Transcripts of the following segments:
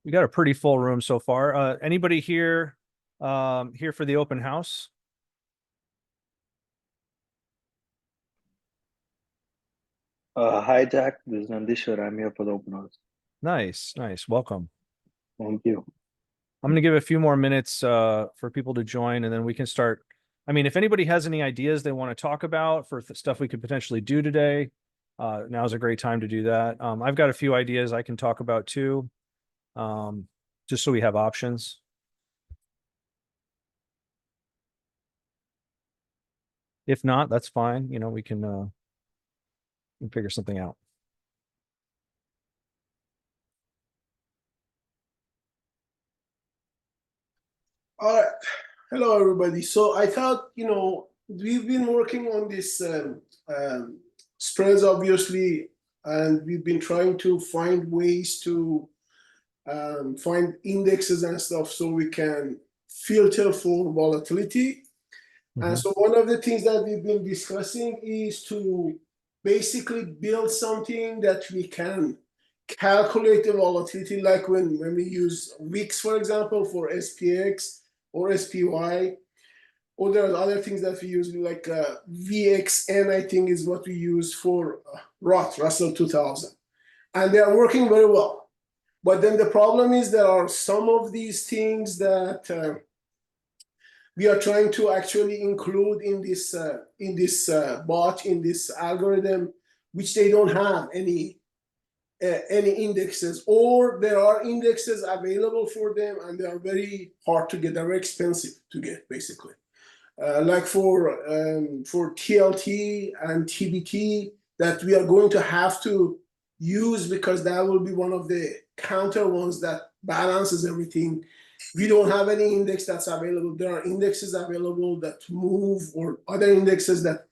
We got a pretty full room so far. Anybody here for the open house? Hi, Jack. This is Nandishwar. I'm here for the open house. Nice, nice. Welcome. Thank you. I'm going to give a few more minutes for people to join, and then we can start. I mean, if anybody has any ideas they want to talk about for stuff we could potentially do today, now's a great time to do that. I've got a few ideas I can talk about too, um, just so we have options. If not, that's fine. We can figure something out. All right. Hello, everybody. So I thought, we've been working on this spreads, obviously, and we've been trying to find ways to find indexes and stuff so we can filter for volatility. And Mhm. so one of the things that we've been discussing is to basically build something that we can calculate the volatility, like when we use VIX, for example, for SPX or SPY, or there are other things that we use like VXN, I think is what we use for Russell 2000. And they are working very well. But then the problem is there are some of these things that we are trying to actually include in this bot, in this algorithm, which they don't have any indexes, or there are indexes available for them and they are very hard to get. They're very expensive to get, basically. Like for TLT and TBT, that we are going to have to use because that will be one of the counter ones that balances everything. We don't have any index that's available. There are indexes available that move, or other indexes that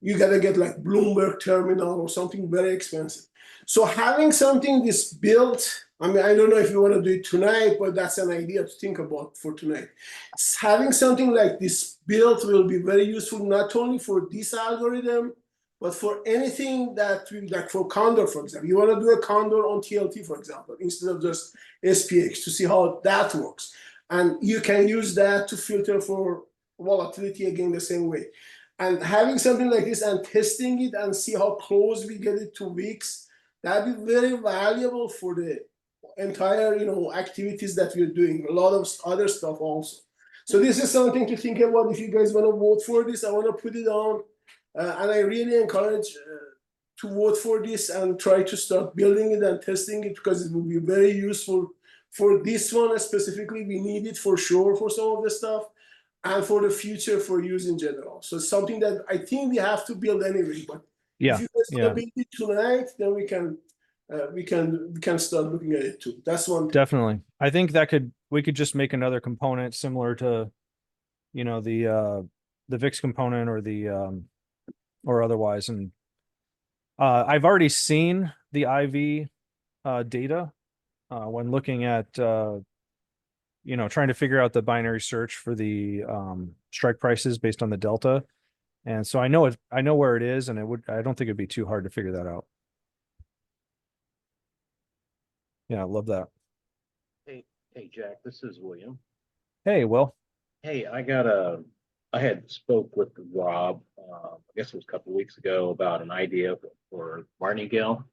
you gotta get like Bloomberg Terminal or something very expensive. So having something this built, I mean, I don't know if you want to do it tonight, but that's an idea to think about for tonight. Having something like this built will be very useful, not only for this algorithm, but for anything that we like for Condor, for example. You want to do a Condor on TLT, for example, instead of just SPX, to see how that works. And you can use that to filter for volatility again the same way. And having something like this and testing it and see how close we get it to weeks, that'd be very valuable for the entire, activities that we're doing. A lot of other stuff also. So this is something to think about. If you guys want to vote for this, I want to put it on, and I really encourage to vote for this and try to start building it and testing it, because it will be very useful for this one specifically. We need it for sure for some of the stuff, and for the future for use in general. So it's something that I think we have to build anyway. But if Yeah, you guys want yeah, to build it tonight, then we can start looking at it too. That's one thing. definitely. I think we could just make another component similar to, the VIX component or the or otherwise. And I've already seen the IV data when looking at trying to figure out the binary search for the strike prices based on the delta. And so I know where it is, and I don't think it'd be too hard to figure that out. Yeah, I love that. Hey, hey, Jack, this is William. Hey, well, Hey, I had spoke with Rob, I guess it was a couple of weeks ago about an idea for martingale.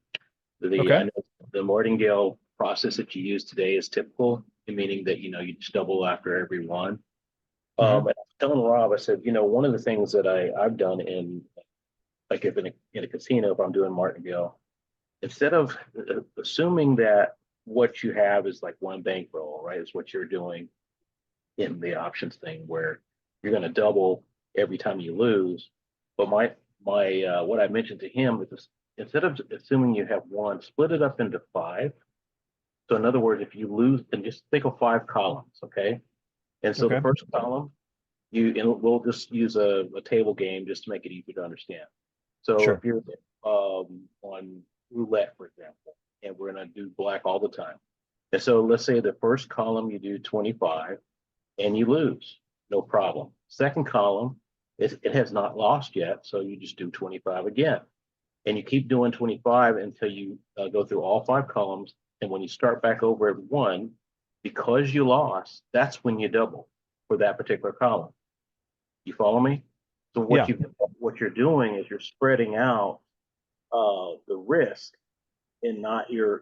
I okay. know the martingale process that you use today is typical, meaning that, you just double after every one. Hmm. And I was telling Rob, I said, one of the things that I've done like if in a casino, if I'm doing martingale, instead of assuming that what you have is like one bankroll, right? Is what you're doing in the options thing where you're going to double every time you lose. But my what I mentioned to him is this, instead of assuming you have one, split it up into five. So in other words, if you lose, and just think of five columns, okay? And so the Okay. first column, and we'll just use a table game just to make it easy to understand. So if Sure. you're on roulette, for example, and we're going to do black all the time. And so let's say the first column you do 25 and you lose, no problem. Second column, it has not lost yet, so you just do 25 again. And you keep doing 25 until you go through all five columns And when you start back over at 1, because you lost, that's when you double for that particular column. You follow me? So Yeah. what you're doing is you're spreading out the risk, and not you're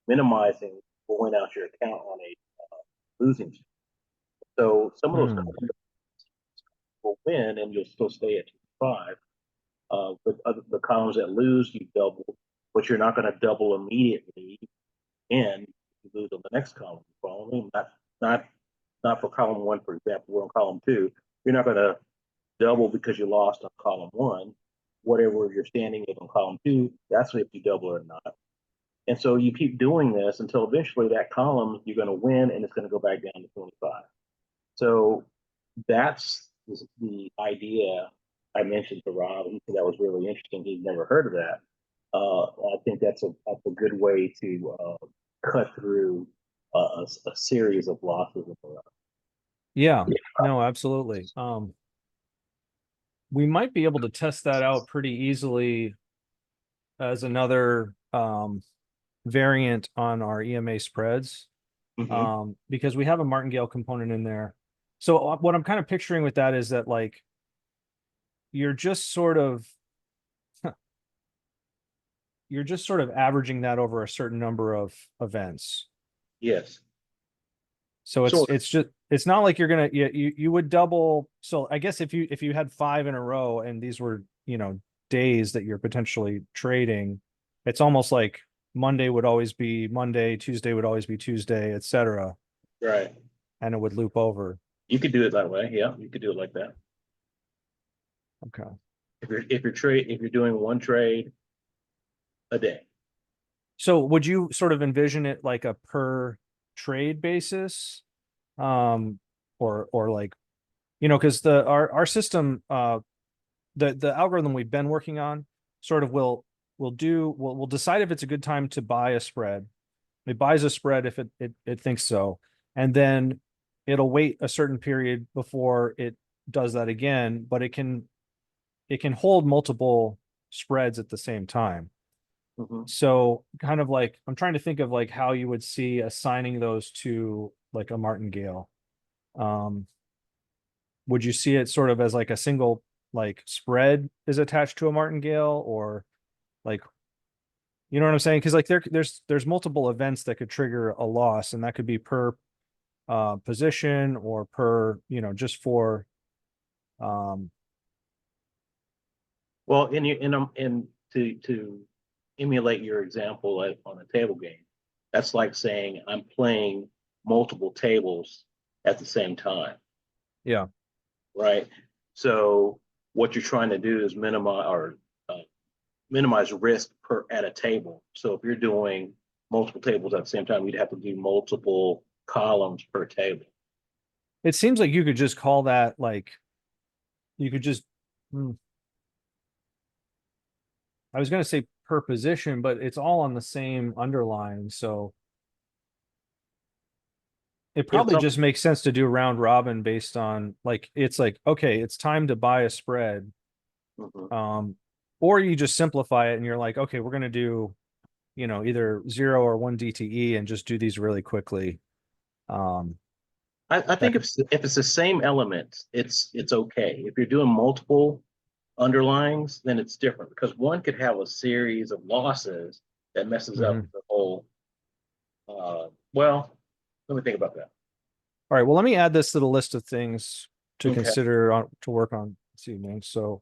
minimizing blowing out your account on a losing streak. So some of those columns will win and you'll still stay at 5. But the columns that lose, you double, but you're not going to double immediately, and you lose on the next column. Follow me? Not for column 1, for example. We're on column 2. You're not going to double because you lost on column 1. Whatever your standing is on column 2, that's if you double or not. And so you keep doing this until eventually that column you're going to win, and it's going to go back down to 25. So that's the idea I mentioned to Rob. He said that was really interesting. He'd never heard of that. I think that's a good way to cut through a series of losses in a row. Yeah, no, absolutely. We might be able to test that out pretty easily as another variant on our EMA spreads, because we have a martingale component in there. So what I'm kind of picturing with that is that, like, you're just sort of averaging that over a certain number of events. Yes. So it's not like you're gonna, you would double. So I guess if you had 5 in a row and these were, days that you're potentially trading, it's almost like Monday would always be Monday, Tuesday would always be Tuesday, etc. Right. And it would loop over. You could do it that way. Yeah, you could do it like that. Okay. If you're doing one trade a day. So would you sort of envision it like a per trade basis? Or like, because our system, the algorithm we've been working on sort of will decide if it's a good time to buy a spread. It buys a spread if it thinks so, and then it'll wait a certain period before it does that again, but it can hold multiple spreads at the same time. So kind of like, I'm trying to think of like how you would see assigning those to like a martingale. Would you see it sort of as like a single like spread is attached to a martingale, or like, you know what I'm saying? Because like there's multiple events that could trigger a loss, and that could be per position or per, just for well, and to emulate your example on a table game, that's like saying I'm playing multiple tables at the same time. Yeah. Right. So what you're trying to do is minimize risk at a table. So if you're doing multiple tables at the same time, you'd have to do multiple columns per table. It seems like you could just call that, like, you could just, I was going to say per position, but it's all on the same underlying. So it probably just makes sense to do round robin based on, like, it's like, okay, it's time to buy a spread. Or you just simplify it and you're like, okay, we're going to do, either 0 or 1 DTE and just do these really quickly. I think if it's the same element, it's okay. If you're doing multiple underlyings, then it's different, because one could have a series of losses that messes up the whole. Well, let me think about that. All right. Well, let me add this to the list of things to consider to work on this evening. So,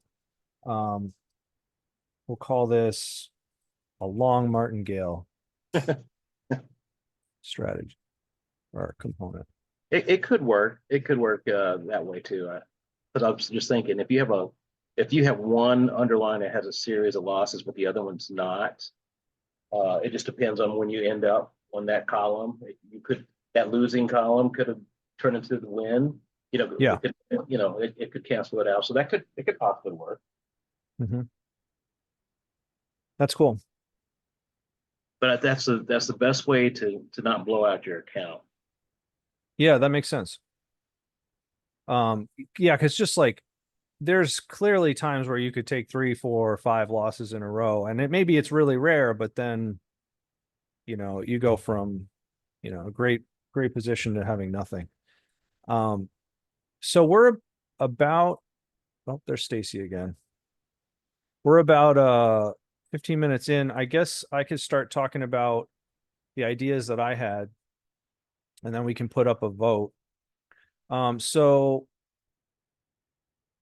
we'll call this a long martingale strategy or component. It could work. It could work that way too. But I was just thinking, if you have one underline that has a series of losses, but the other one's not, it just depends on when you end up on that column. That losing column could have turned into the win. Yeah. It could cancel it out. So it could possibly work. That's cool. But that's the best way to not blow out your account. Yeah, that makes sense. Yeah, because just like, there's clearly times where you could take 3, 4, 5 losses in a row, and maybe it's really rare, but then you go from, a great position to having nothing. So we're about, oh, there's Stacy again. We're about 15 minutes in. I guess I could start talking about the ideas that I had, and then we can put up a vote. So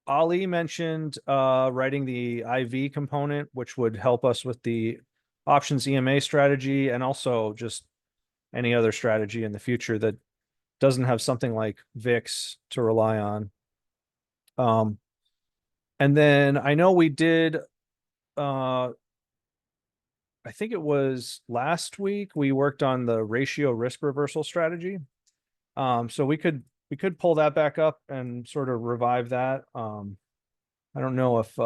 Ali mentioned writing the IV component, which would help us with the options EMA strategy, and also just any other strategy in the future that doesn't have something like VIX to rely on. And then I know we did, I think it was last week, we worked on the ratio risk reversal strategy. So we could pull that back up and sort of revive that. I don't know if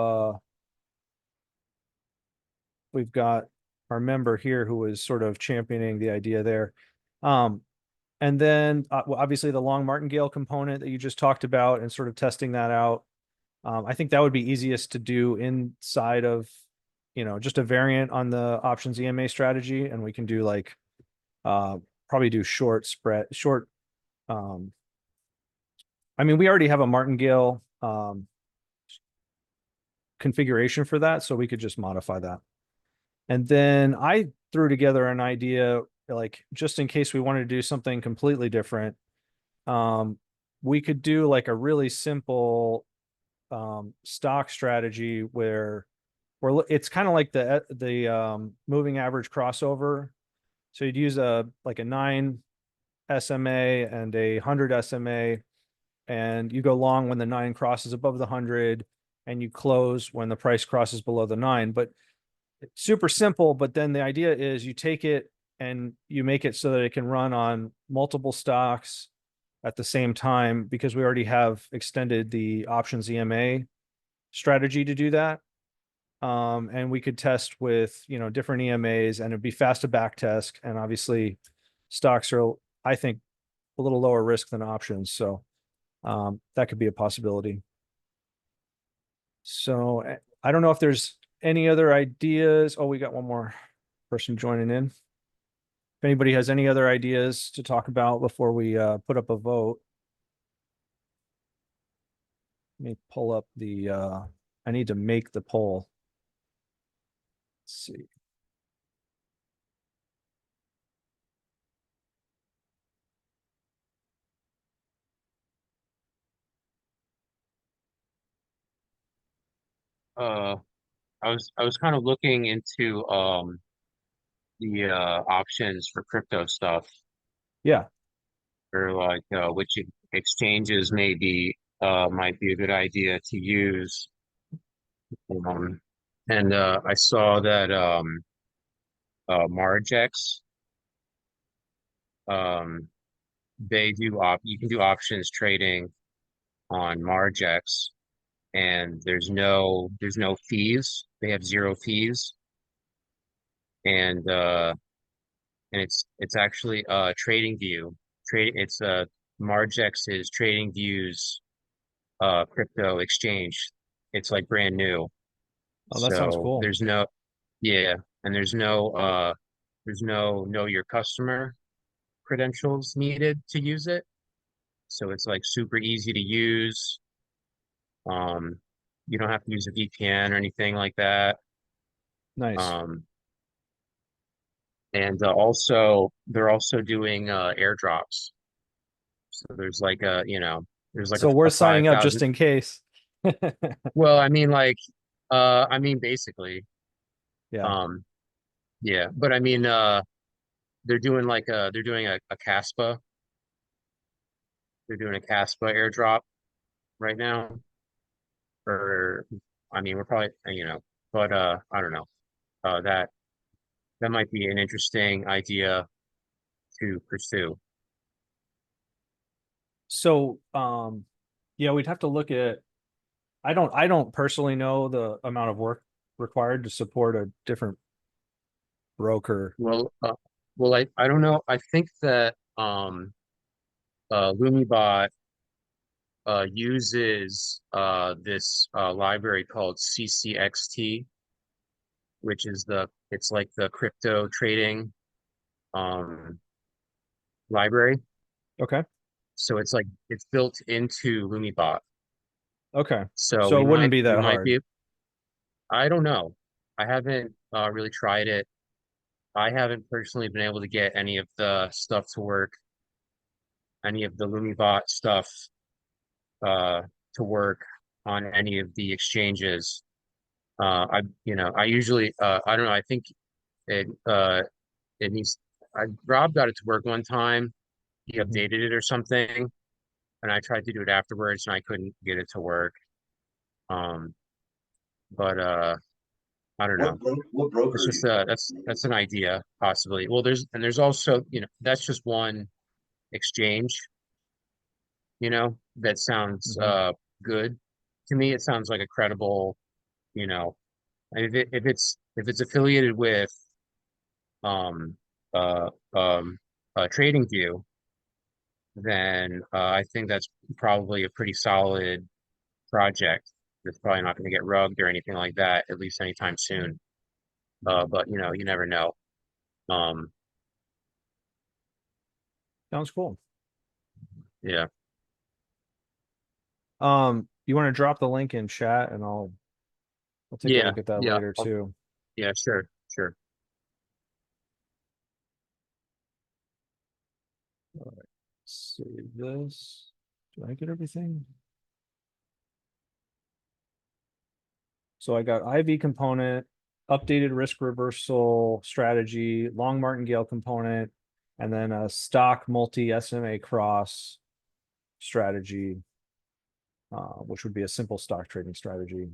we've got our member here who is sort of championing the idea there. And then well, obviously the long martingale component that you just talked about and sort of testing that out. I think that would be easiest to do inside of, just a variant on the options EMA strategy. And we can do like, probably do short. I mean, we already have a martingale configuration for that, so we could just modify that. And then I threw together an idea, like just in case we wanted to do something completely different. We could do like a really simple stock strategy where it's kind of like the moving average crossover. So you'd use like a 9 SMA and a 100 SMA, and you go long when the 9 crosses above the 100, and you close when the price crosses below the 9. But it's super simple. But then the idea is you take it and you make it so that it can run on multiple stocks at the same time, because we already have extended the options EMA strategy to do that. And we could test with, different EMAs, and it'd be fast to back test. And obviously stocks are, I think, a little lower risk than options. So that could be a possibility. So I don't know if there's any other ideas. Oh, we got one more person joining in. If anybody has any other ideas to talk about before we put up a vote. Let me pull up I need to make the poll. Let's see. I was kind of looking into the options for crypto stuff, Yeah. or like which exchanges might be a good idea to use. Um, and I saw that Margex, um you can do options trading on Margex, and there's no fees. They have zero fees, and it's actually trading view trade it's Margex is trading views crypto exchange. It's like brand new, Oh, that sounds so cool. yeah, and there's no know your customer credentials needed to use it, so it's like super easy to use. um you don't have to use a VPN or anything like that. Nice. um and also they're also doing airdrops. So there's like So a worth signing up 5,000. just in case. Well, I mean, basically, Yeah. um, yeah, but I mean, they're doing a Caspa. They're doing a Caspa airdrop right now. Or, I mean, we're probably, but I don't know. That might be an interesting idea to pursue. So yeah, we'd have to look at, I don't personally know the amount of work required to support a different broker. Well, I don't know. I think that Lumibot uses this library called CCXT, which is it's like the crypto trading library. Okay. So it's like it's built into LumiBot. Okay. So So it wouldn't be we that might hard. be. I don't know. I haven't really tried it. I haven't personally been able to get any of the stuff to work, any of the LumiBot stuff uh to work on any of the exchanges. I usually I don't know, I think it it needs Rob got it to work one time. He Mhm. updated it or something, and I tried to do it afterwards and I couldn't get it to work. Um, but I don't know. What It's broker are just you? that's an idea possibly. Well, there's also, that's just one exchange, that sounds Mhm. good to me. It sounds like a credible, you know, if it's affiliated with um uh trading view, then I think that's probably a pretty solid project. It's probably not going to get rugged or anything like that, at least anytime soon. But you never know. Um, Sounds cool. yeah, You want to drop the link in chat and I'll take a yeah, look at that yeah, later too. yeah, sure, sure. Save this. Do I get everything? So I got IV component, updated risk reversal strategy, long martingale component, and then a stock multi SMA cross strategy, which would be a simple stock trading strategy.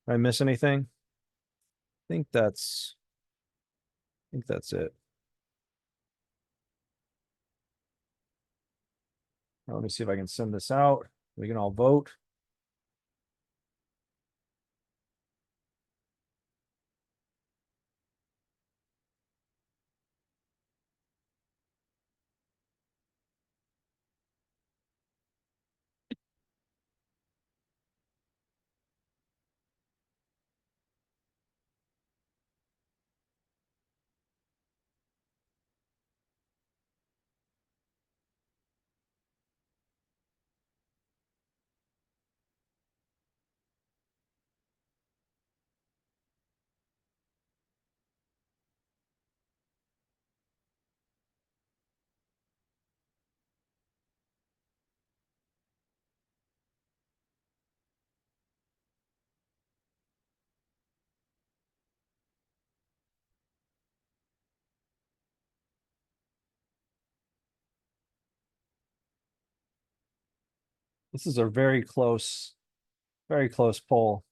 Did I miss anything? I think that's it. Now, let me see if I can send this out. We can all vote. This is a very close poll.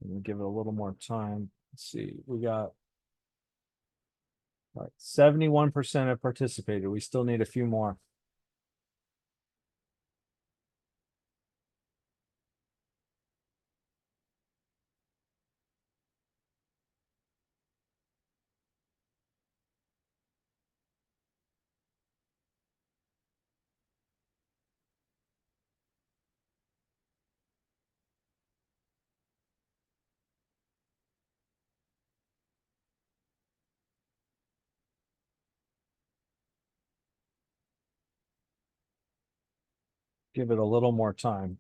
We'll give it a little more time. Let's see. We got 71% have participated. We still need a few more. Give it a little more time.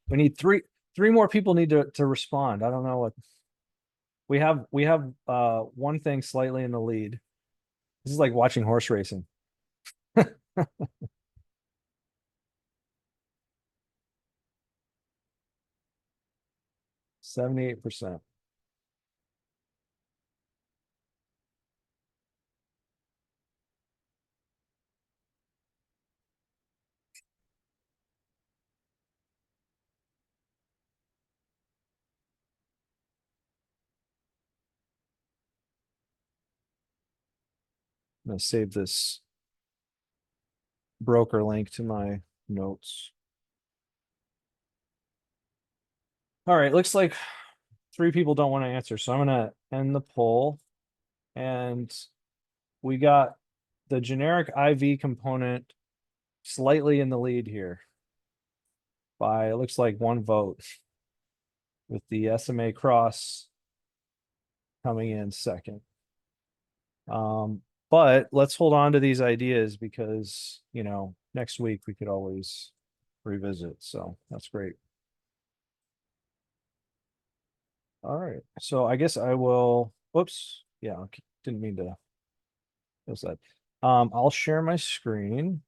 We need three more people need to respond. I don't know what we have one thing slightly in the lead. This is like watching horse racing. 78%. I'm gonna save this broker link to my notes. All right, looks like three people don't want to answer, so I'm gonna end the poll. And we got the generic IV component slightly in the lead here by, it looks like, 1 vote, with the SMA cross coming in second. But let's hold on to these ideas because, you know, next week we could always revisit. So that's great. All right. So I guess I will, whoops. Yeah, didn't mean to. What's that? I'll share my screen.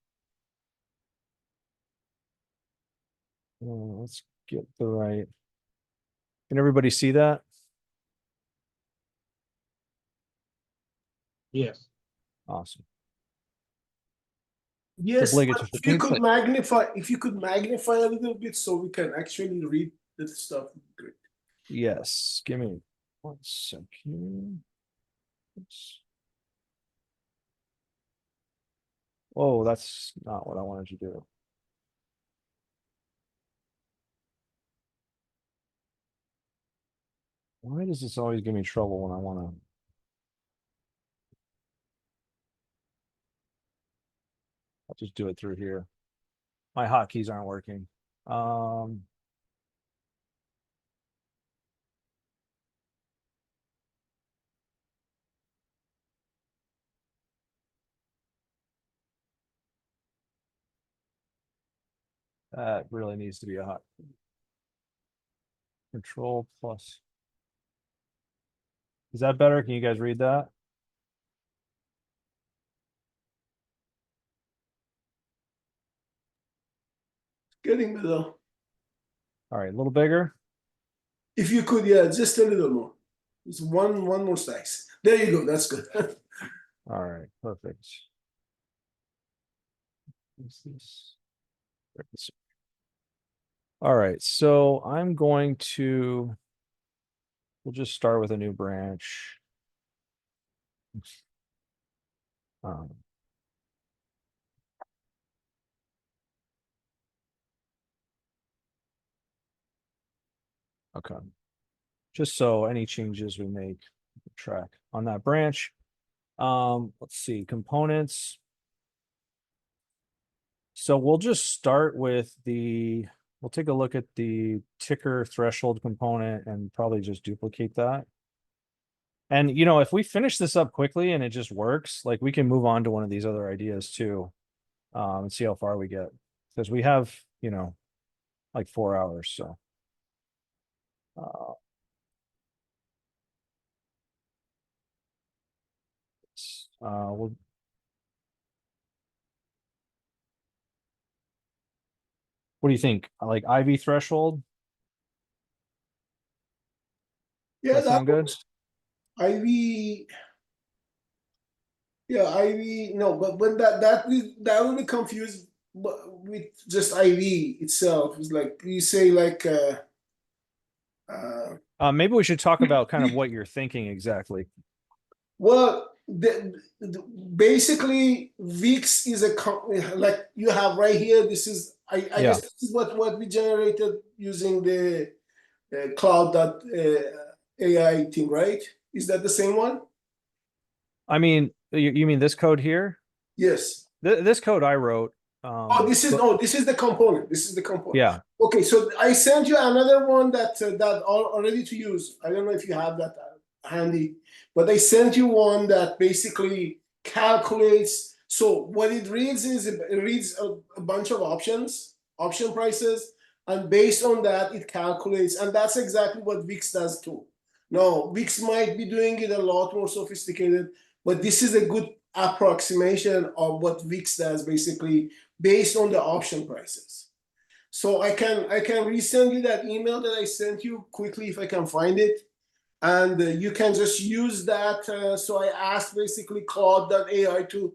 Let's get the right. Can everybody see that? Yes. Awesome. Yes, obligatory. but if you could magnify a little bit so we can actually read the stuff. Great. Yes. Give me 1 second. Oops. Oh, that's not what I wanted to do. Why does this always give me trouble when I want to? I'll just do it through here. My hotkeys aren't working. That really needs to be a hot. Control plus. Is that better? Can you guys read that? Getting better. All right, a little bigger. If you could, yeah, just a little more. It's one more size. There you go. That's good. All right, perfect. What's this? All right, so I'm going to, we'll just start with a new branch. Okay. Just so any changes we make, track on that branch. Let's see, components. So we'll just start with we'll take a look at the ticker threshold component and probably just duplicate that. And, you know, if we finish this up quickly and it just works, like we can move on to one of these other ideas too, and see how far we get. Because we have, you know, like 4 hours, so. We'll, what do you think? Like IV threshold? Yeah, That sound good? works. IV. Yeah, IV. No, but when that will be confused with just IV itself. It's like you say, like. Maybe we should talk about kind of what you're thinking exactly. Well, basically, VIX is like you have right here. This is I Yeah. guess this is what we generated using the cloud.ai thing, right? Is that the same one? I mean, you mean this code here? Yes. This code I wrote. This is the component. This is the component. Yeah. Okay, so I sent you another one that already to use. I don't know if you have that handy, but I sent you one that basically calculates. So what it reads is it reads a bunch of option prices, and based on that, it calculates. And that's exactly what VIX does too. Now, VIX might be doing it a lot more sophisticated, but this is a good approximation of what VIX does basically based on the option prices. So I can resend you that email that I sent you quickly if I can find it. And you can just use that. So I asked basically Claude.ai to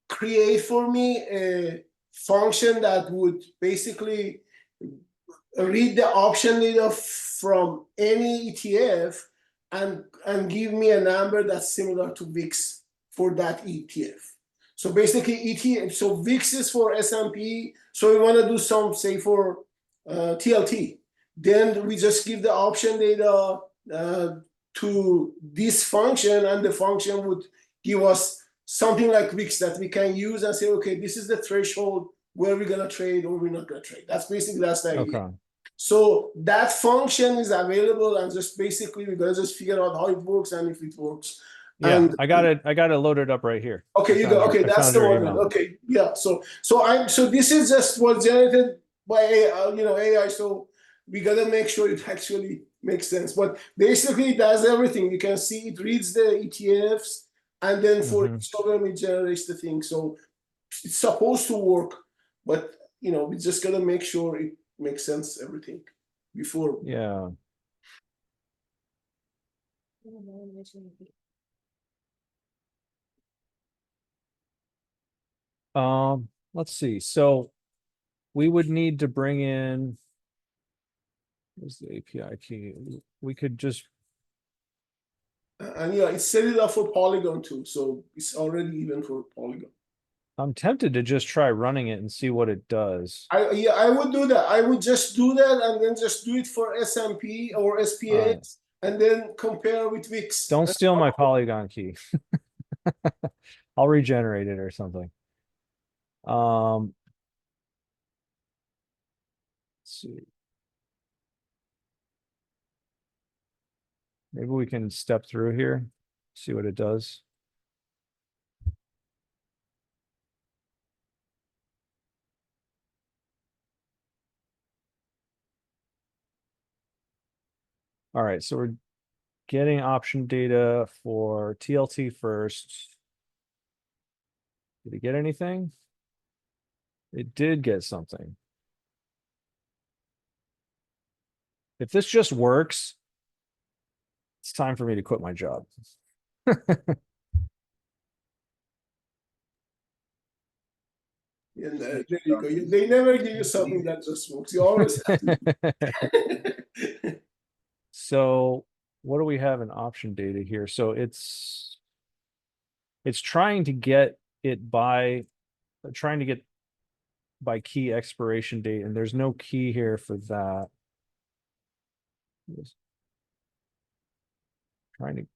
create for me a function that would basically read the option data from any ETF and give me a number that's similar to VIX for that ETF. So basically ETF, so VIX is for S&P. So we want to do some, say for TLT. Then we just give the option data to this function, and the function would give us something like Wix that we can use and say, okay, this is the threshold where we're gonna trade or we're not gonna trade. That's the idea. Okay. So that function is available, and just basically we're gonna just figure out how it works and if it works. Yeah, And I got it loaded up right here. I okay, you found go. your- Okay, I that's found the your one. email. Okay, yeah. So this is just was generated by AI. So we gotta make sure it actually makes sense. But basically, it does everything. You can see it reads the ETFs, and then for Mhm. each of them, it generates the thing. So it's supposed to work, but we just gotta make sure it makes sense everything before. Yeah. Let's see. So we would need to bring in, where's the API key? We could just, And it's set it up for Polygon too, so it's already even for Polygon. I'm tempted to just try running it and see what it does. I would do that. I would just do that and then just do it for SMP or SPX, Alright. and then compare with Wix. Don't steal my Polygon key. I'll regenerate it or something. Let's see. Maybe we can step through here, see what it does. All right, so we're getting option data for TLT first. Did it get anything? It did get something. If this just works, it's time for me to quit my job. And there you go. They never give you something that just works. You always have to. So what do we have in option data here? So it's trying to get it by key expiration date, and there's no key here for that. Just trying to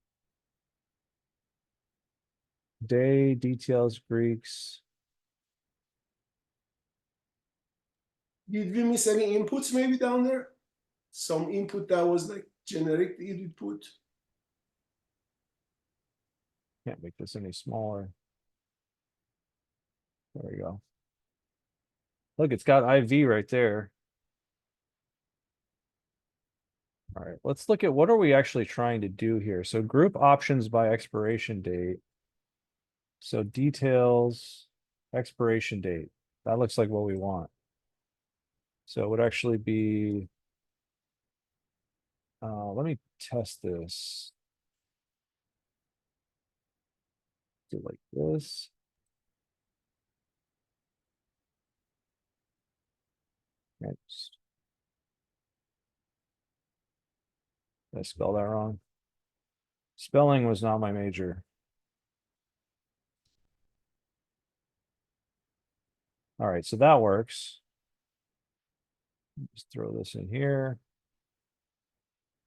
day details Greeks. Did we miss any inputs maybe down there? Some input that was like generic input. Can't make this any smaller. There we go. Look, it's got IV right there. All right, let's look at what are we actually trying to do here. So group options by expiration date. So details, expiration date. That looks like what we want. So it would actually be, let me test this. Do it like this. Next. Did I spell that wrong? Spelling was not my major. All right, so that works. Just throw this in here.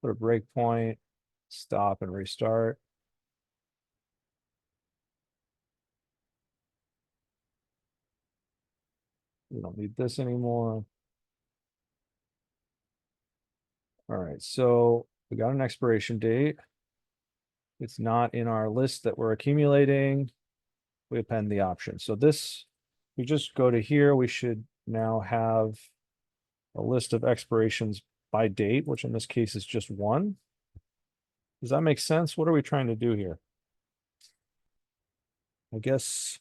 Put a breakpoint, stop and restart. We don't need this anymore. All right, so we got an expiration date. It's not in our list that we're accumulating. We append the option. So this, we just go to here, we should now have a list of expirations by date, which in this case is just one. Does that make sense? What are we trying to do here? I guess.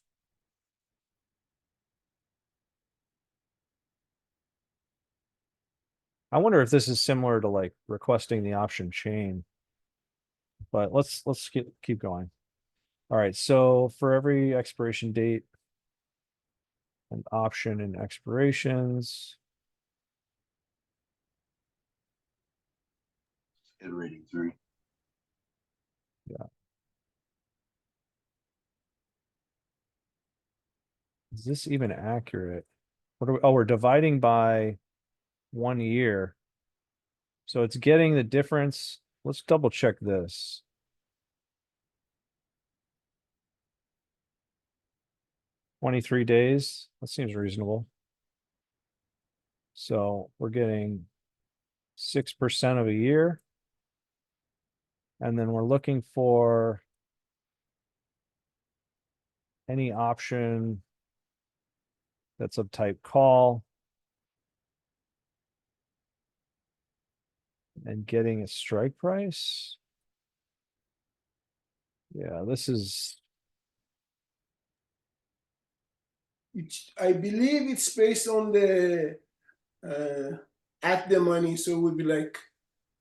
I wonder if this is similar to like requesting the option chain. But let's keep going. All right, so for every expiration date, an option and expirations. Iterating through. Yeah. Is this even accurate? What are we, oh, we're dividing by 1 year. So it's getting the difference let's double check this. $23 days, that seems reasonable. So we're getting 6% of a year. And then we're looking for any option that's of type call. And getting a strike price. Yeah, this is, I believe it's based on the at the money, so it would be like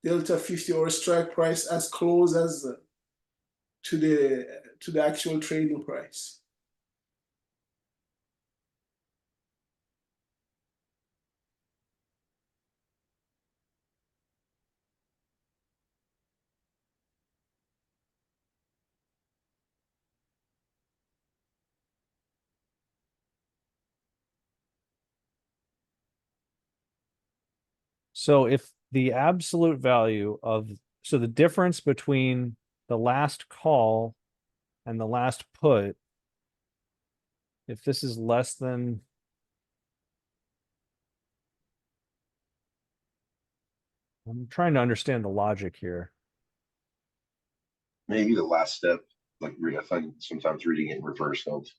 delta 50 or strike price as close as to the actual trading price. so if the absolute value of, so the difference between the last call and the last put, if this is less than, I'm trying to understand the logic here. Maybe the last step, like I find sometimes reading it in reverse helps.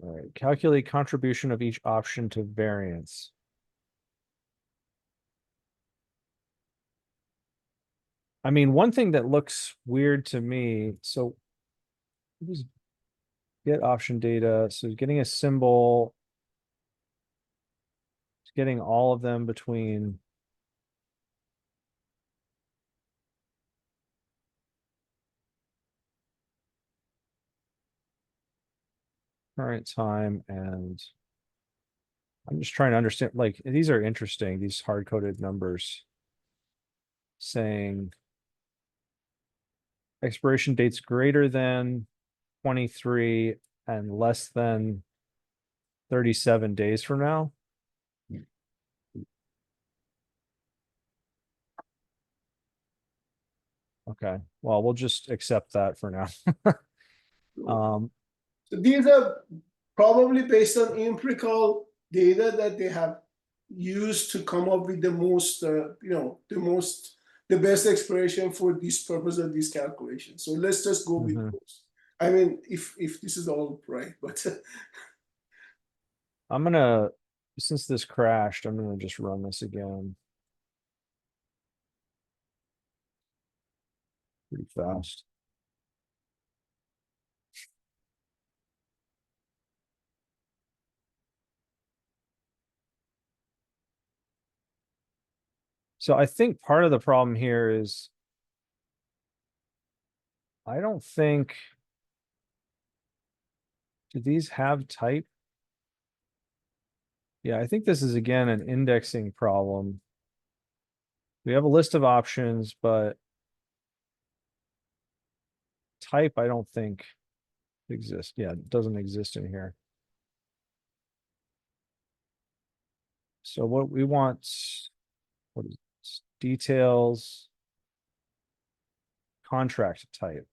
All right, calculate contribution of each option to variance. I mean, one thing that looks weird to me, so just get option data, so getting a symbol, getting all of them between current time and I'm just trying to understand, like, these are interesting, these hard-coded numbers saying expiration dates greater than 23 and less than 37 days from now. Okay, well, we'll just accept that for now. So these are probably based on empirical data that they have used to come up with the most, the best expression for this purpose of this calculation. So let's just go with those. I mean, if this is all right, but I'm gonna, since this crashed, I'm gonna just run this again. Pretty fast. So I think part of the problem here is I don't think, do these have type? Yeah, I think this is again an indexing problem. We have a list of options, but type I don't think exists. Yeah, it doesn't exist in here. So what we want, what is this? Details, contract type.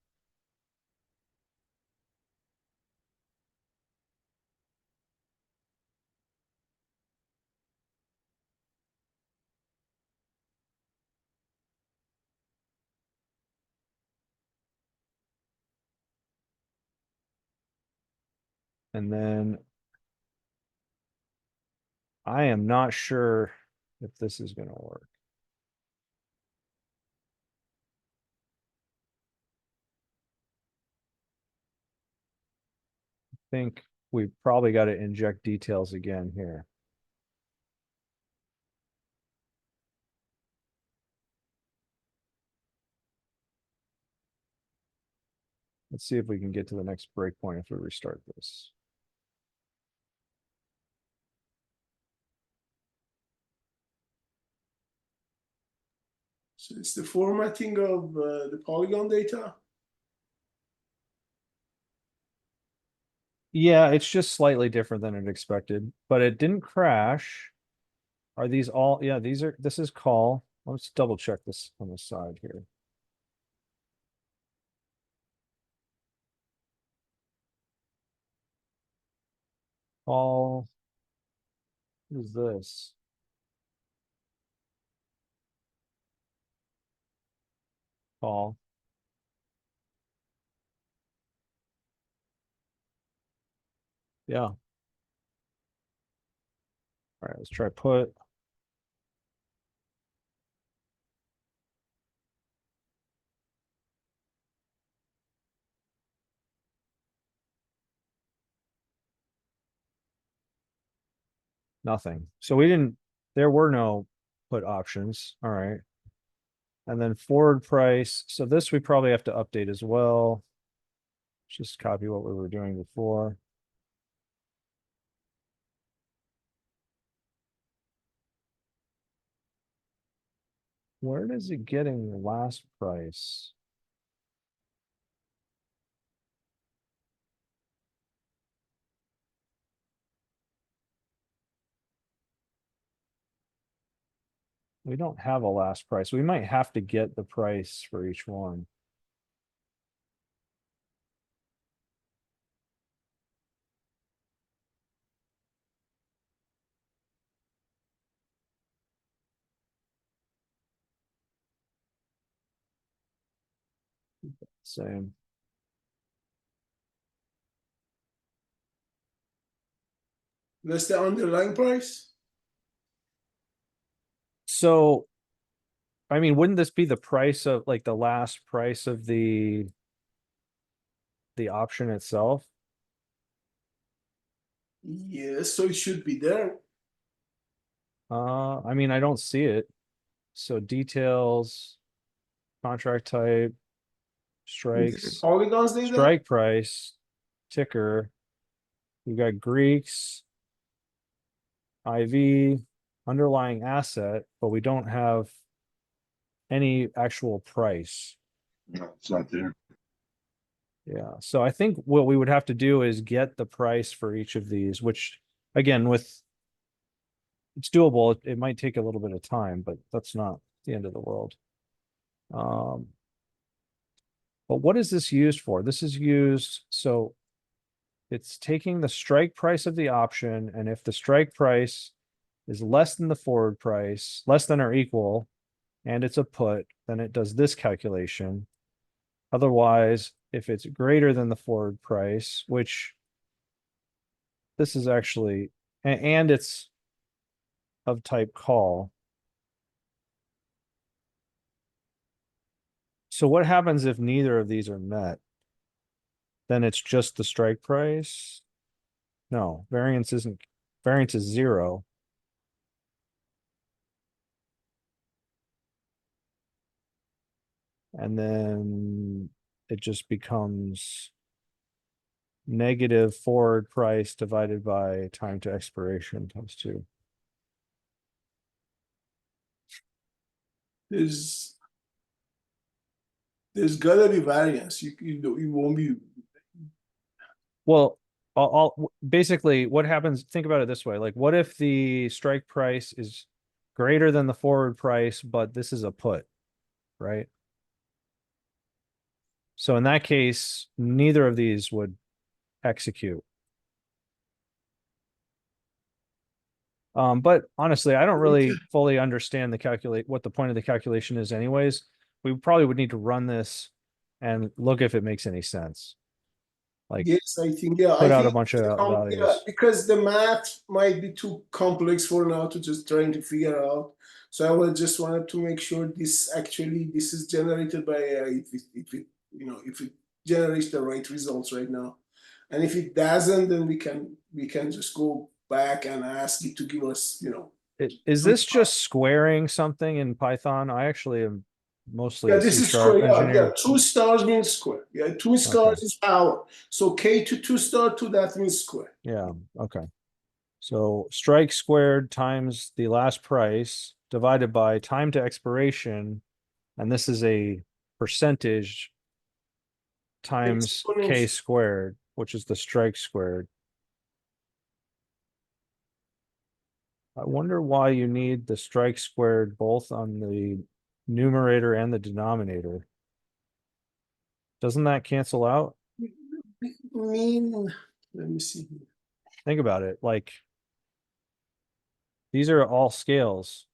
And then I am not sure if this is going to work. I think we probably got to inject details again here. Let's see if we can get to the next breakpoint if we restart this. so it's the formatting of the polygon data. Yeah, it's just slightly different than it expected, but it didn't crash. Are these all, yeah, this is call. Let's double check this on the side here. Call. What is this? Call. Yeah. All right, let's try put. Nothing. So there were no put options. All right. And then forward price. So this we probably have to update as well. Just copy what we were doing before. Where is it getting the last price? We don't have a last price. We might have to get the price for each one. Same. That's the underlying price. So, I mean, wouldn't this be the price of like the last price of the option itself? Yes, so it should be there. I mean, I don't see it. So details, contract type, strikes, Polygons data. strike price, ticker. You got Greeks, IV, underlying asset, but we don't have any actual price. No, it's not there. Yeah, so I think what we would have to do is get the price for each of these, which again, it's doable. It might take a little bit of time, but that's not the end of the world. But what is this used for? This is used, so it's taking the strike price of the option, and if the strike price is less than the forward price, less than or equal, and it's a put, then it does this calculation. Otherwise, if it's greater than the forward price, which this is actually, and it's of type call. So what happens if neither of these are met? Then it's just the strike price. No, variance is 0. And then it just becomes negative forward price divided by time to expiration times 2. There's gotta be variance. You won't be. Well, basically what happens, think about it this way. Like, what if the strike price is greater than the forward price, but this is a put, right? So in that case, neither of these would execute. But honestly, I don't really fully understand what the point of the calculation is anyways. We probably would need to run this and look if it makes any sense. Like, Yes, I think, yeah. put I out a think bunch of yeah, values. because the math might be too complex for now to just trying to figure out. So I would just wanted to make sure this is generated by AI, if it generates the right results right now. And if it doesn't, then we can just go back and ask it to give us, Is this just squaring something in Python? I actually am mostly yeah, a this C is sharp square. Yeah, engineer. 2 stars means square. Yeah, 2 stars is power. So K to 2 star 2, that means square. Yeah, okay. So strike squared times the last price divided by time to expiration, and this is a percentage times K Exponential. squared, which is the strike squared. I wonder why you need the strike squared both on the numerator and the denominator. Doesn't that cancel out? Let me see. Think about it, like these are all scales.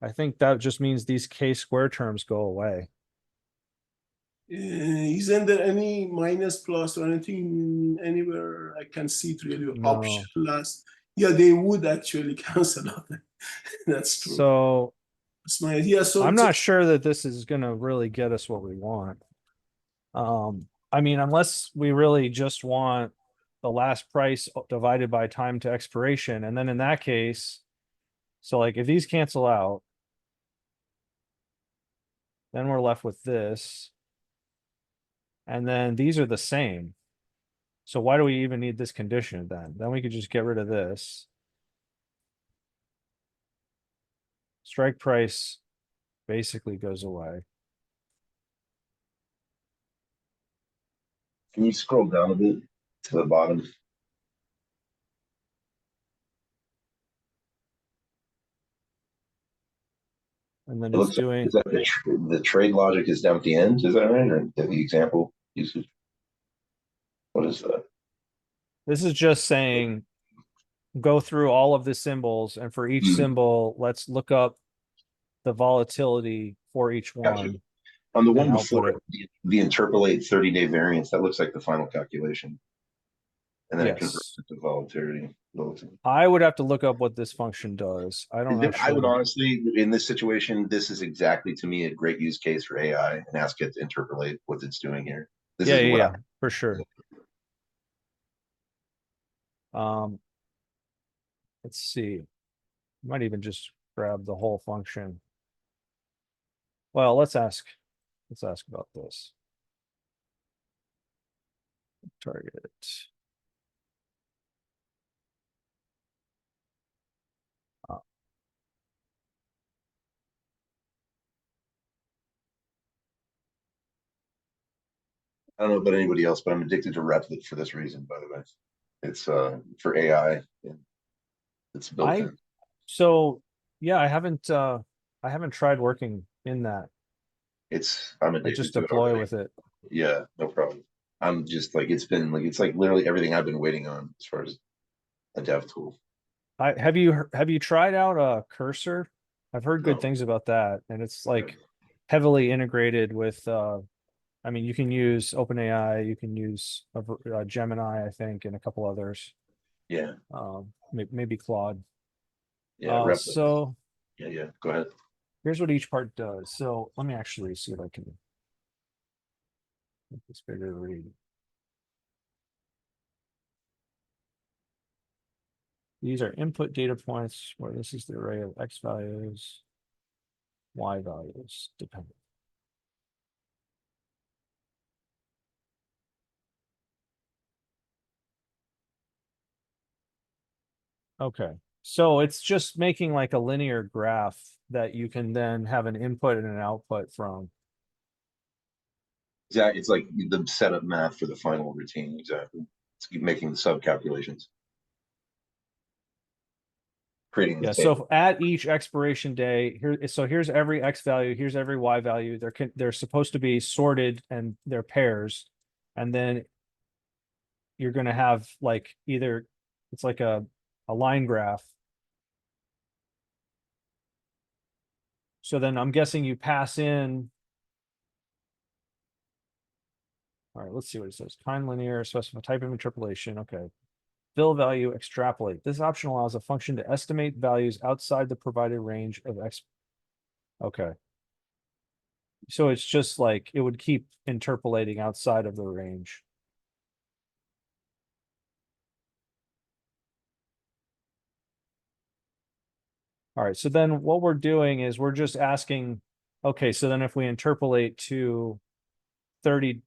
I think that just means these k square terms go away. Isn't there any minus plus or anything anywhere I can see it really? No. Option last. Yeah, they would actually cancel out. That's true. So It's my idea. So I'm not sure that this is gonna really get us what we want. I mean, unless we really just want the last price divided by time to expiration, and then in that case, so like if these cancel out, then we're left with this. And then these are the same. So why do we even need this condition then? Then we could just get rid of this. Strike price basically goes away. Can you scroll down a bit to the bottom? And then It it's looks doing, is that the trade logic is down at the end? Is that right? Or the example uses? What is that? this is just saying, go through all of the symbols, and for each Hmm. symbol, let's look up the volatility for each Gotcha. one. On the and one output before it. the interpolate 30-day variance, that looks like the final calculation. And then it converts Yes. it to volatility. I would have to look up what this function does. I don't I would actually, honestly, in this situation, this is exactly to me a great use case for AI and ask it to interpolate what it's doing here. This is what yeah, for sure. Let's see. Might even just grab the whole function. Well, let's ask about this. Target. I don't know about anybody else, but I'm addicted to Replit for this reason, by the way. It's for AI. It's built in. So yeah, I haven't tried working in that. I'm I addicted just to it deploy already. with it. Yeah, no problem. I'm just like it's like literally everything I've been waiting on as far as a dev tool. Have you tried out a cursor? I've heard good No. things about that, and it's like heavily integrated with I mean, you can use OpenAI, you can use Gemini, I think, and a couple others. Yeah. Maybe Claude. Yeah. Replit. So Yeah. Go ahead. here's what each part does. So let me actually see if I can make this bigger to read. These are input data points where this is the array of X values, Y values, dependent. Okay, so it's just making like a linear graph that you can then have an input and an output from. Exactly. It's like the setup math for the final routine. Exactly. It's making the sub calculations. Creating the Yeah, table. so at each expiration day, here's every X value, here's every Y value. They're supposed to be sorted and they're pairs. And then you're gonna have like either it's like a line graph. So then I'm guessing you pass in. All right, let's see what it says. Kind linear, specify type of interpolation. Okay. Fill value, extrapolate. This option allows a function to estimate values outside the provided range of X. Okay. So it's just like it would keep interpolating outside of the range. All right, so then what we're doing is we're just asking, okay, so then if we interpolate to 30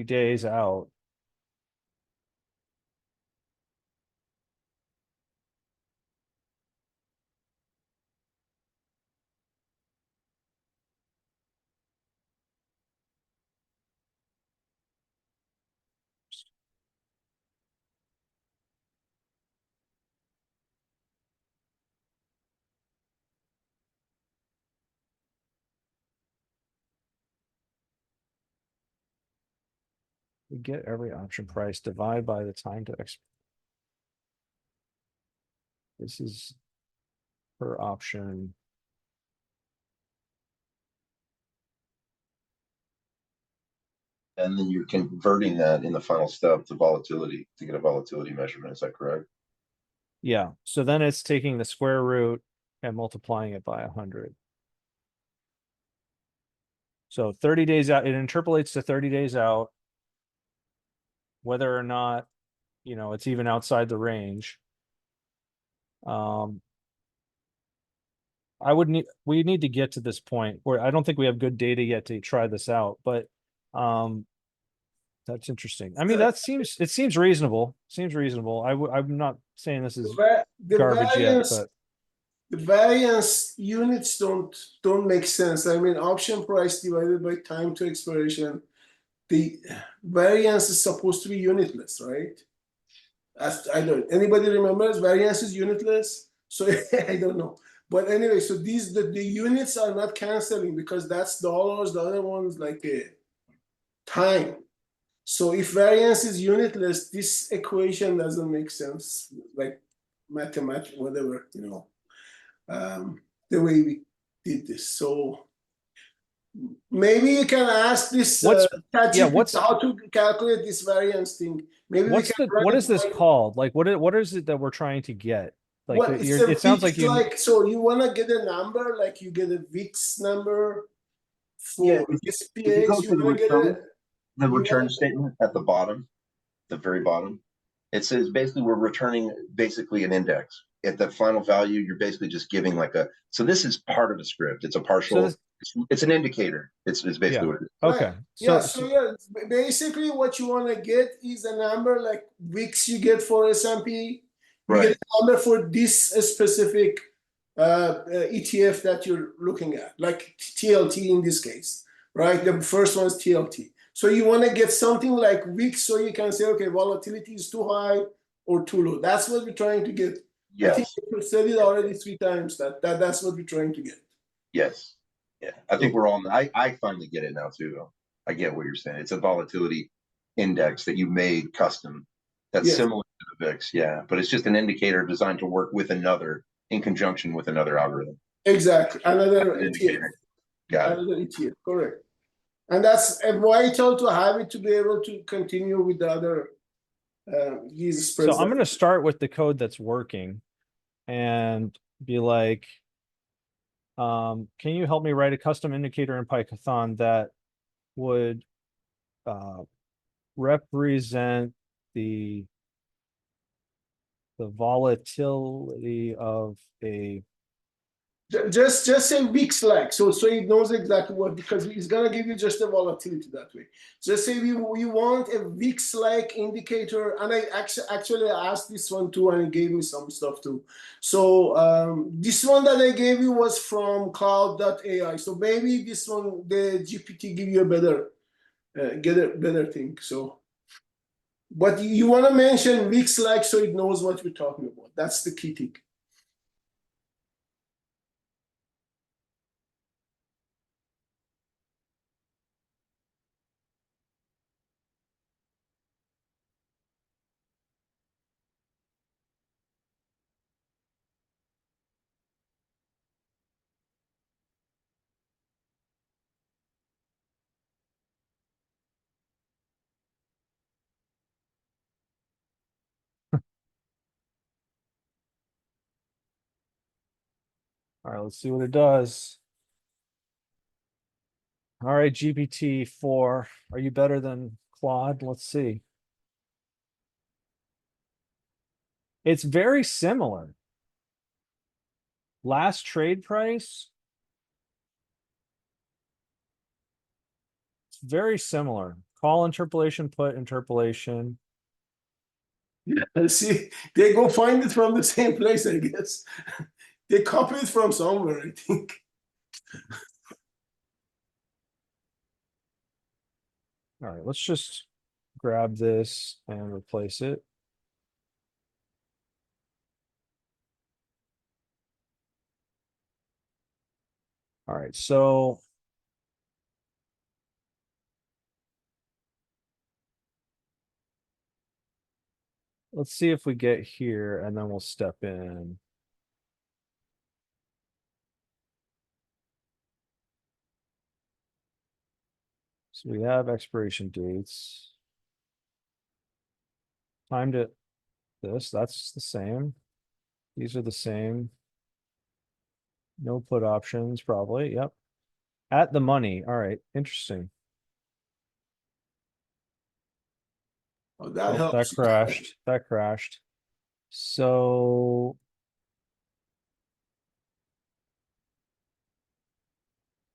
days out, We get every option price, divide by the time to expire. This is per option. And then you're converting that in the final step to volatility to get a volatility measurement. Is that correct? Yeah, so then it's taking the square root and multiplying it by 100. So 30 days out, it interpolates to 30 days out, whether or not, you know, it's even outside the range. We need to get to this point where I don't think we have good data yet to try this out, but that's interesting. I mean, it seems reasonable. Seems reasonable. I'm not saying this is The garbage yet, variance, but the variance units don't make sense. I mean, option price divided by time to expiration. The variance is supposed to be unitless, right? I don't. Anybody remembers variance is unitless? So I don't know. But anyway, so the units are not canceling because that's dollars. The other one's like a time. So if variance is unitless, this equation doesn't make sense. Like mathematics, whatever, you know, the way we did this. So maybe you can ask this ChatGPT how to calculate this variance thing. Maybe what is this called? Like what is it that we're trying to get? Like it sounds like you so you want to get a number, like you get a VIX number for this PX, you want to get the return statement at the bottom, the very bottom. It says basically we're returning basically an index. At the final value, you're basically just giving like a, so this is part of the script. It's a partial, it's an indicator. It's basically what it is. Okay. Right. So basically what you want to get is a number like VIX you get for S&P. You get a number for this specific ETF that you're looking at, like TLT in this case, right? The first one is TLT. So you want to get something like VIX so you can say, okay, volatility is too high or too low. That's what we're trying to get. Yes. I think we said it already 3 times that's what we're trying to get. Yes. Yeah. I think we're all, I finally get it now too, though. I get what you're saying. It's a volatility index that you made custom that's similar to the VIX. Yeah. But it's just an indicator designed to work with another in conjunction with another algorithm. Exactly. Another ETF. Another ETF. Correct. And that's vital to have it to be able to continue with the other So I'm going to start with the code that's working and be like, can you help me write a custom indicator in Python that would represent the volatility of a just say VIX like so it knows exactly what, because it's gonna give you just the volatility that way. Just say we want a VIX like indicator, and I actually asked this one too, and it gave me some stuff too. So this one that I gave you was from cloud.ai. So maybe this one, the GPT, give you a better get a better thing. So, but you want to mention VIX like so it knows what we're talking about. That's the key thing. All right, let's see what it does. All right, GPT-4, are you better than Claude? Let's see. It's very similar. Last trade price. It's very similar. Call interpolation, put interpolation. Yeah, see, they go find it from the same place, I guess. They copy it from somewhere, I think. All right, let's just grab this and replace it. All right, so let's see if we get here and then we'll step in. So we have expiration dates. Timed it this, that's the same. These are the same. No put options, probably, yep. At the money, all right, interesting. Oh, that Oh, helps. that crashed, that crashed. So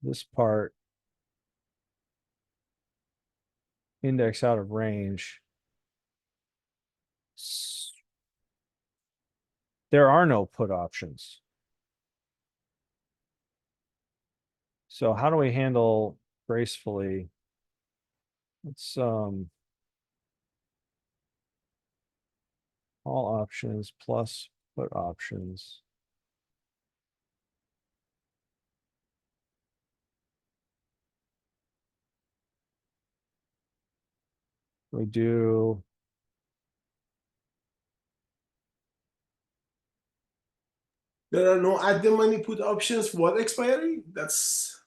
this part, index out of range. There are no put options. So how do we handle gracefully? Let's all options plus put options. We do There are no at the money put options. What expiry? That's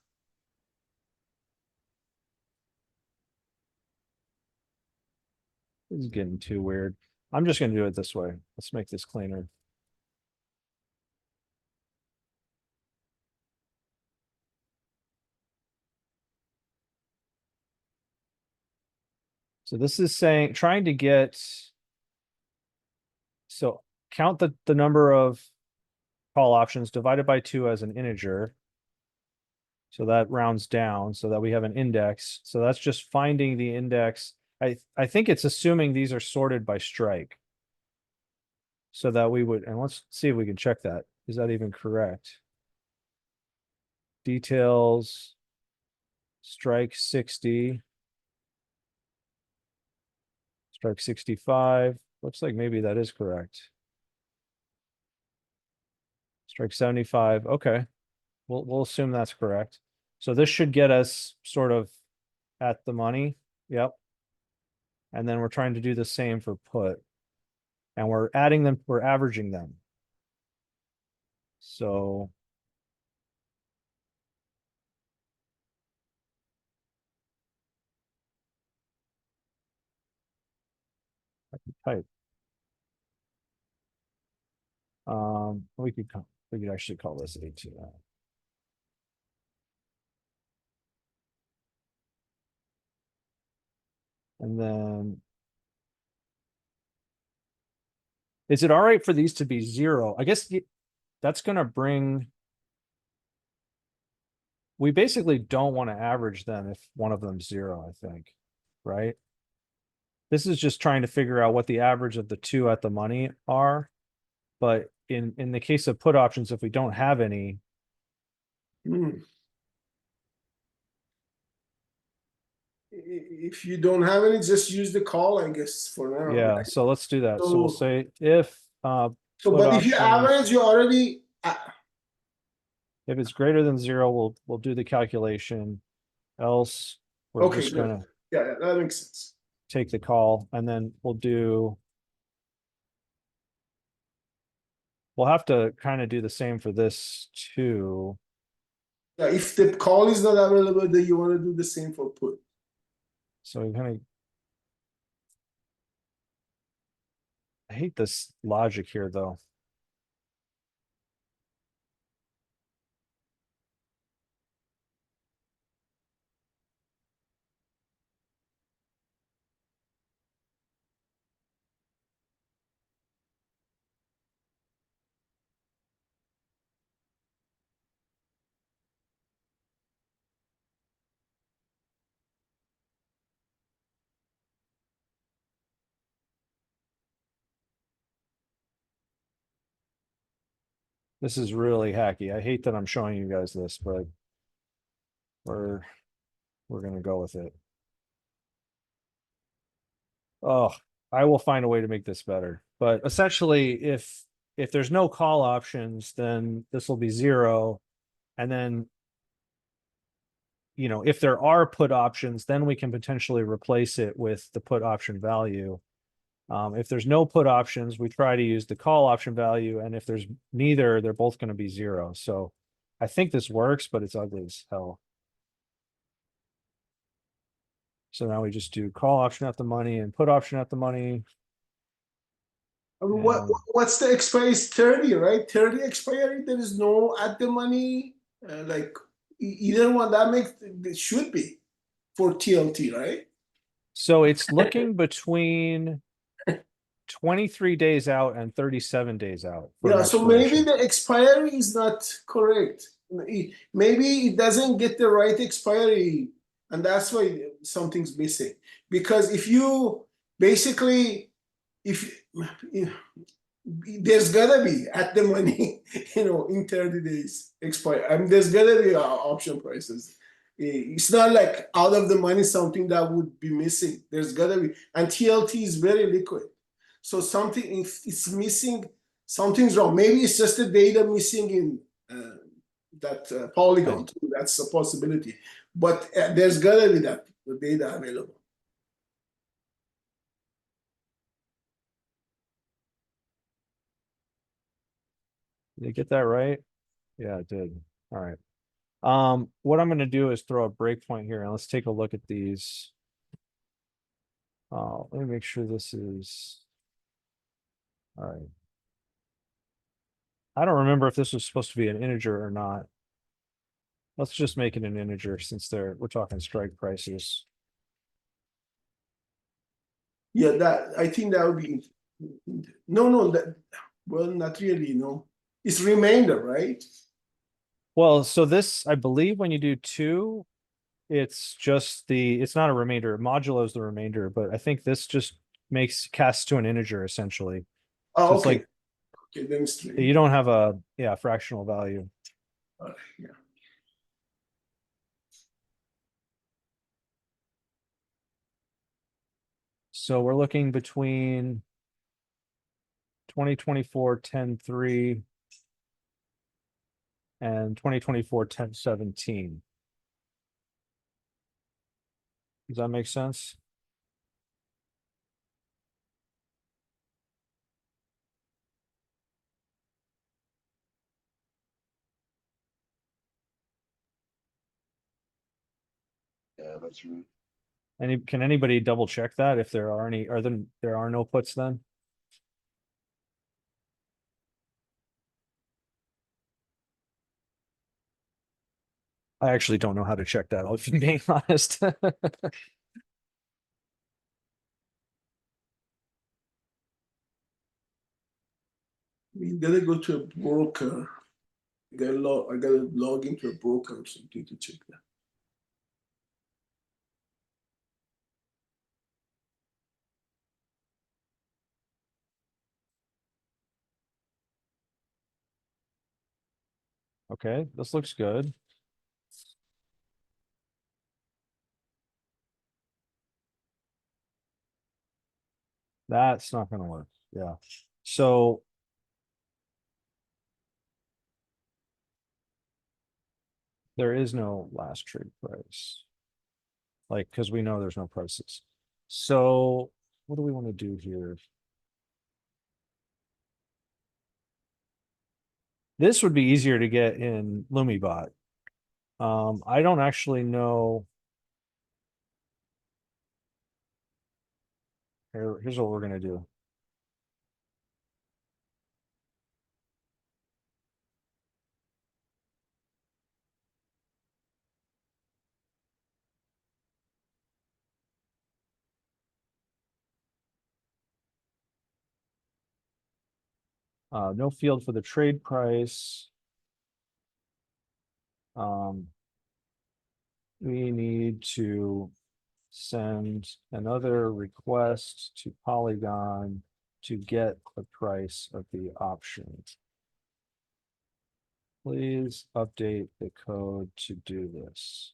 this is getting too weird. I'm just gonna do it this way. Let's make this cleaner. So this is saying, trying to get, so count the number of call options divided by 2 as an integer. So that rounds down so that we have an index. So that's just finding the index. I think it's assuming these are sorted by strike. So that we would, and let's see if we can check that. Is that even correct? Details, strike 60. Strike 65. Looks like maybe that is correct. Strike 75. Okay. We'll assume that's correct. So this should get us sort of at the money. Yep. And then we're trying to do the same for put. And we're adding them, we're averaging them. So I can type. We could actually call this A2. And then is it all right for these to be 0? I guess that's going to bring, we basically don't want to average them if one of them's 0, I think, right? This is just trying to figure out what the average of the 2 at the money are. But in the case of put options, if we don't have any, if you don't have any, just use the call, I guess, for now. yeah, right? so let's do that. So we'll So- say if So, put but if you options- average, you already. if it's greater than 0, we'll do the calculation. Else we're Okay, just good. gonna Yeah, that makes sense. take the call, and then we'll have to kind of do the same for this too. Yeah, if the call is not available, then you want to do the same for put. So we kind of, I hate this logic here though. This is really hacky. I hate that I'm showing you guys this, but we're gonna go with it. Oh, I will find a way to make this better. But essentially, if there's no call options, then this will be 0. And then, if there are put options, then we can potentially replace it with the put option value. If there's no put options, we try to use the call option value, and if there's neither, they're both going to be 0. So I think this works, but it's ugly as hell. So now we just do call option at the money and put option at the money. I mean, Yeah. what's the expiry is 30, right? 30 expiry. There is no at the money. Like either one that makes it should be for TLT, right? So it's looking between 23 days out and 37 days out. For Yeah, an so maybe expiration. the expiry is not correct. Maybe it doesn't get the right expiry, and that's why something's missing. Because if you basically, if there's gotta be at the money, in 30 days expire. I mean, there's gotta be option prices. It's not like out of the money something that would be missing. There's gotta be, and TLT is very liquid. So something, if it's missing, something's wrong. Maybe it's just the data missing in that polygon too. That's a possibility. But there's gotta be that data available. Did you get that right? Yeah, it did. All right. What I'm going to do is throw a breakpoint here, and let's take a look at these. Let me make sure this is all right. I don't remember if this was supposed to be an integer or not. Let's just make it an integer since we're talking strike prices. Yeah, that I think that would be no, that well, not really, no. It's remainder, right? Well, so this, I believe when you do 2, it's just it's not a remainder. Modulo is the remainder, but I think this just casts to an integer essentially. Oh, So it's okay. like Okay, then it's three. you don't have a fractional value. Yeah. So we're looking between 2024 10/3 and 2024 10/17. Does that make sense? Yeah, that's right. Can anybody double check that if there are any, there are no puts then? I actually don't know how to check that, if I'm being honest. You gotta go to a broker. I gotta log into a broker or something to check that. Okay, this looks good. That's not gonna work. Yeah. So there is no last trade price. Like, because we know there's no prices. So what do we want to do here? This would be easier to get in LumiBot. I don't actually know. Here's what we're gonna do. No field for the trade price. We need to send another request to Polygon to get the price of the option. Please update the code to do this.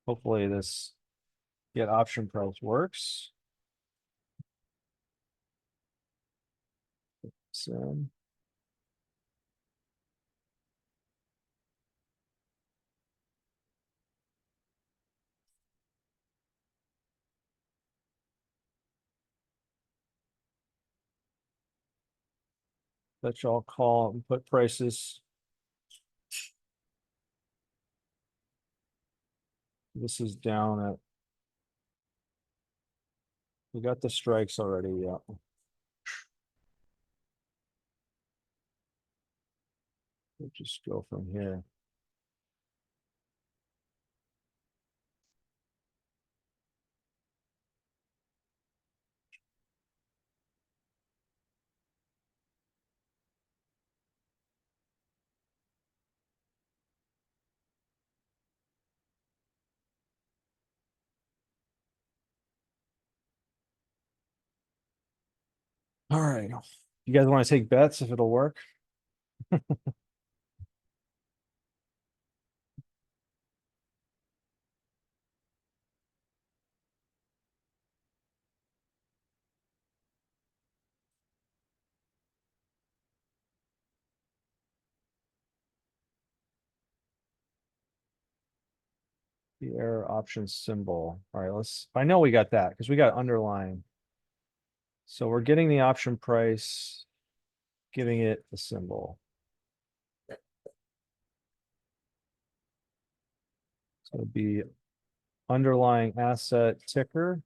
Hopefully this get option price works. So let y'all call and put prices. This is down at. We got the strikes already, yeah. We'll just go from here. All right. You guys want to take bets if it'll work? The error option symbol. All right, let's, I know we got that because we got underlying. So we're getting the option price, giving it the symbol. So it'd be underlying asset ticker.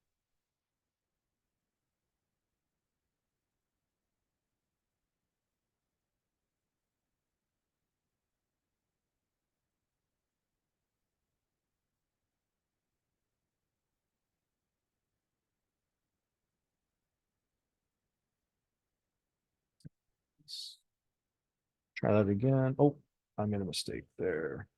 Try that again. Oh, I made a mistake there.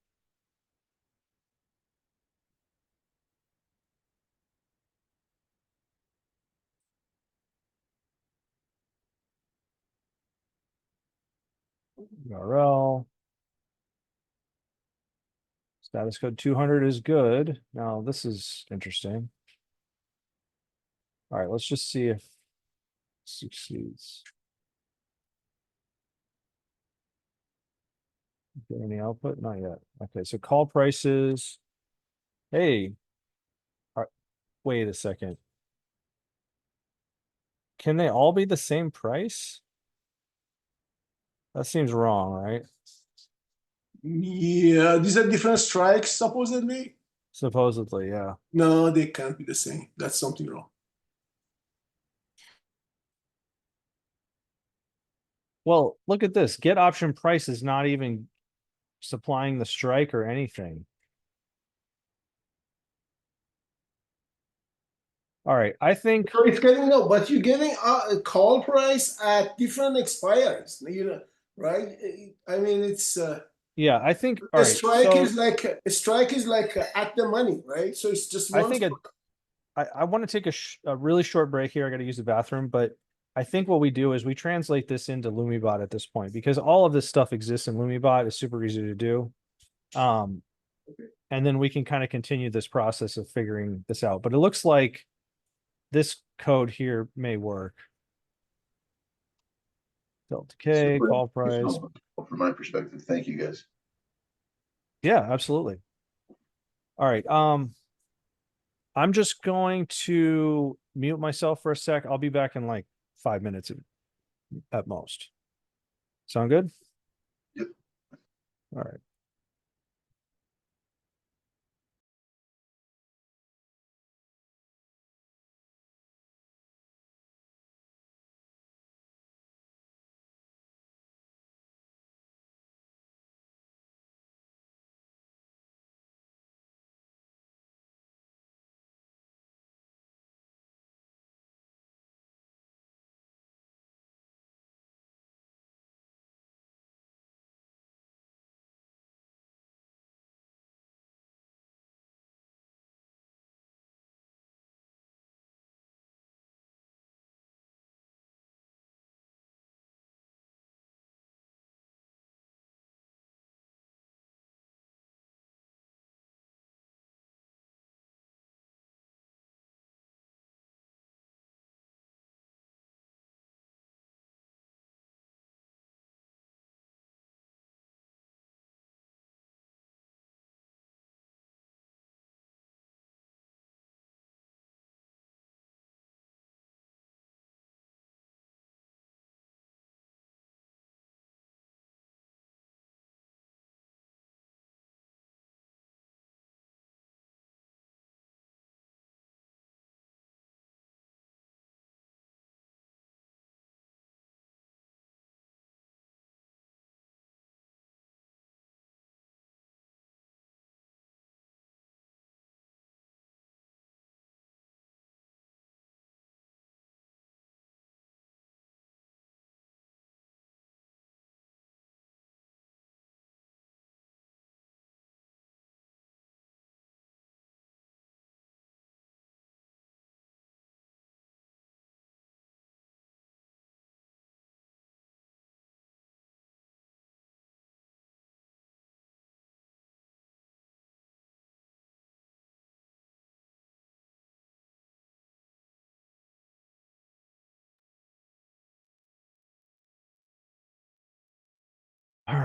URL. Status code 200 is good. Now this is interesting. All right, let's just see if it succeeds. Get any output? Not yet. Okay, so call prices. Hey, wait a second. Can they all be the same price? That seems wrong, right? Yeah, these are different strikes, supposedly. Supposedly, yeah. No, they can't be the same. That's something wrong. Well, look at this. Get option price is not even supplying the strike or anything. All right, I think So it's getting no, but you're getting a call price at different expires. You know, right? I mean, it's yeah, I think all a right. strike So is like a strike is like at the money, right? So it's just I one. think I want to take a really short break here. I got to use the bathroom, but I think what we do is we translate this into Lumibot at this point because all of this stuff exists in Lumibot. It's super easy to do. And then we can kind of continue this process of figuring this out. But it looks like this code here may work. Delta K, Super call price. From my perspective, thank you guys. Yeah, absolutely. All right. I'm just going to mute myself for a sec. I'll be back in like 5 minutes at most. Sound good? Yep. All right.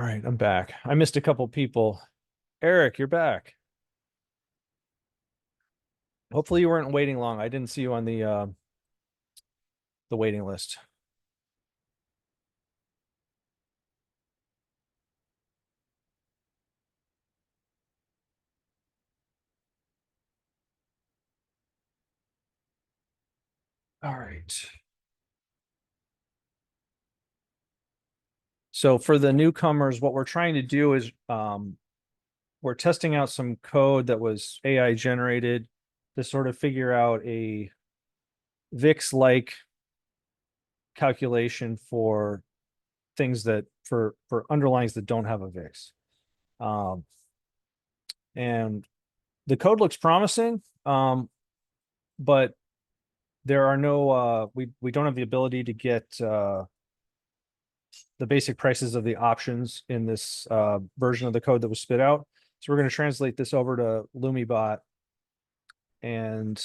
right, I'm back. I missed a couple people. Eric, you're back. Hopefully you weren't waiting long. I didn't see you on the waiting list. All right. So for the newcomers, what we're trying to do is we're testing out some code that was AI generated to sort of figure out a VIX-like calculation for things that for underlyings that don't have a VIX. And the code looks promising, but there are no we don't have the ability to get the basic prices of the options in this version of the code that was spit out. So we're going to translate this over to LumiBot, and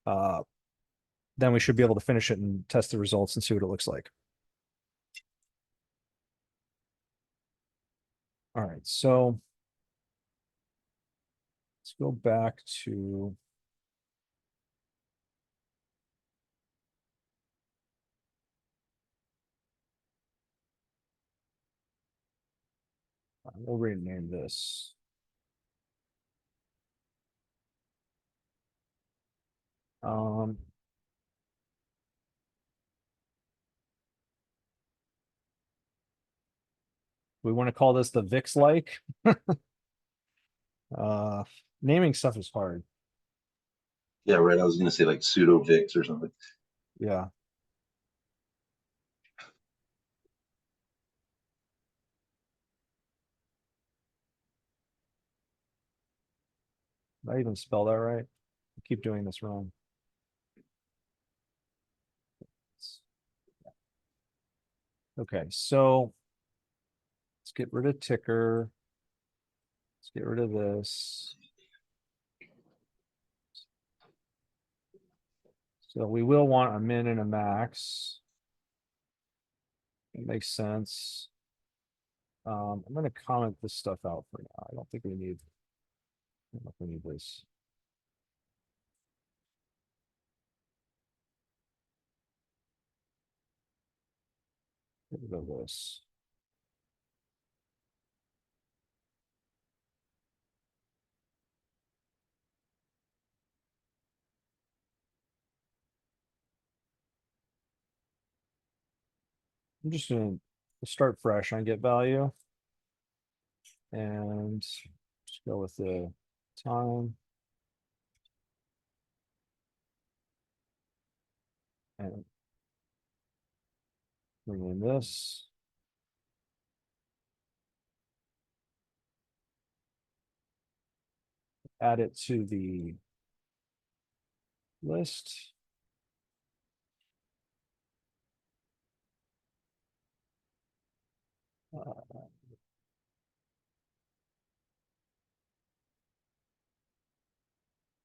then we should be able to finish it and test the results and see what it looks like. All right, so let's go back to we'll rename this. We want to call this the VIX-like. Naming stuff is hard. Yeah, right. I was gonna say like pseudo VIX or something. Yeah. Did I even spell that right? I keep doing this wrong. Okay, so let's get rid of ticker. Let's get rid of this. So we will want a min and a max. It makes sense. I'm going to comment this stuff out for now. I don't think we need this. Get rid of this. I'm just going to start fresh on get value and just go with the time and bring in this. Add it to the list.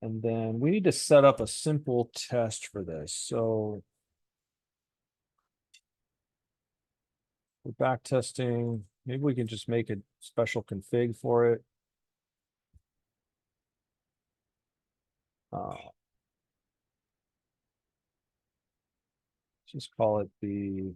And then we need to set up a simple test for this. So we're back testing. Maybe we can just make a special config for it. Just call it the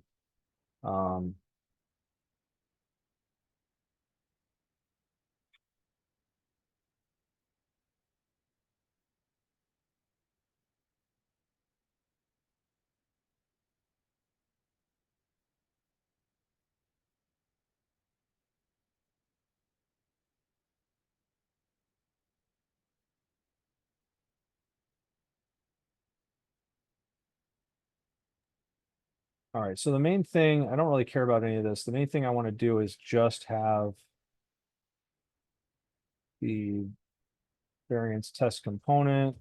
all right, so the main thing, I don't really care about any of this. The main thing I want to do is just have the variance test component.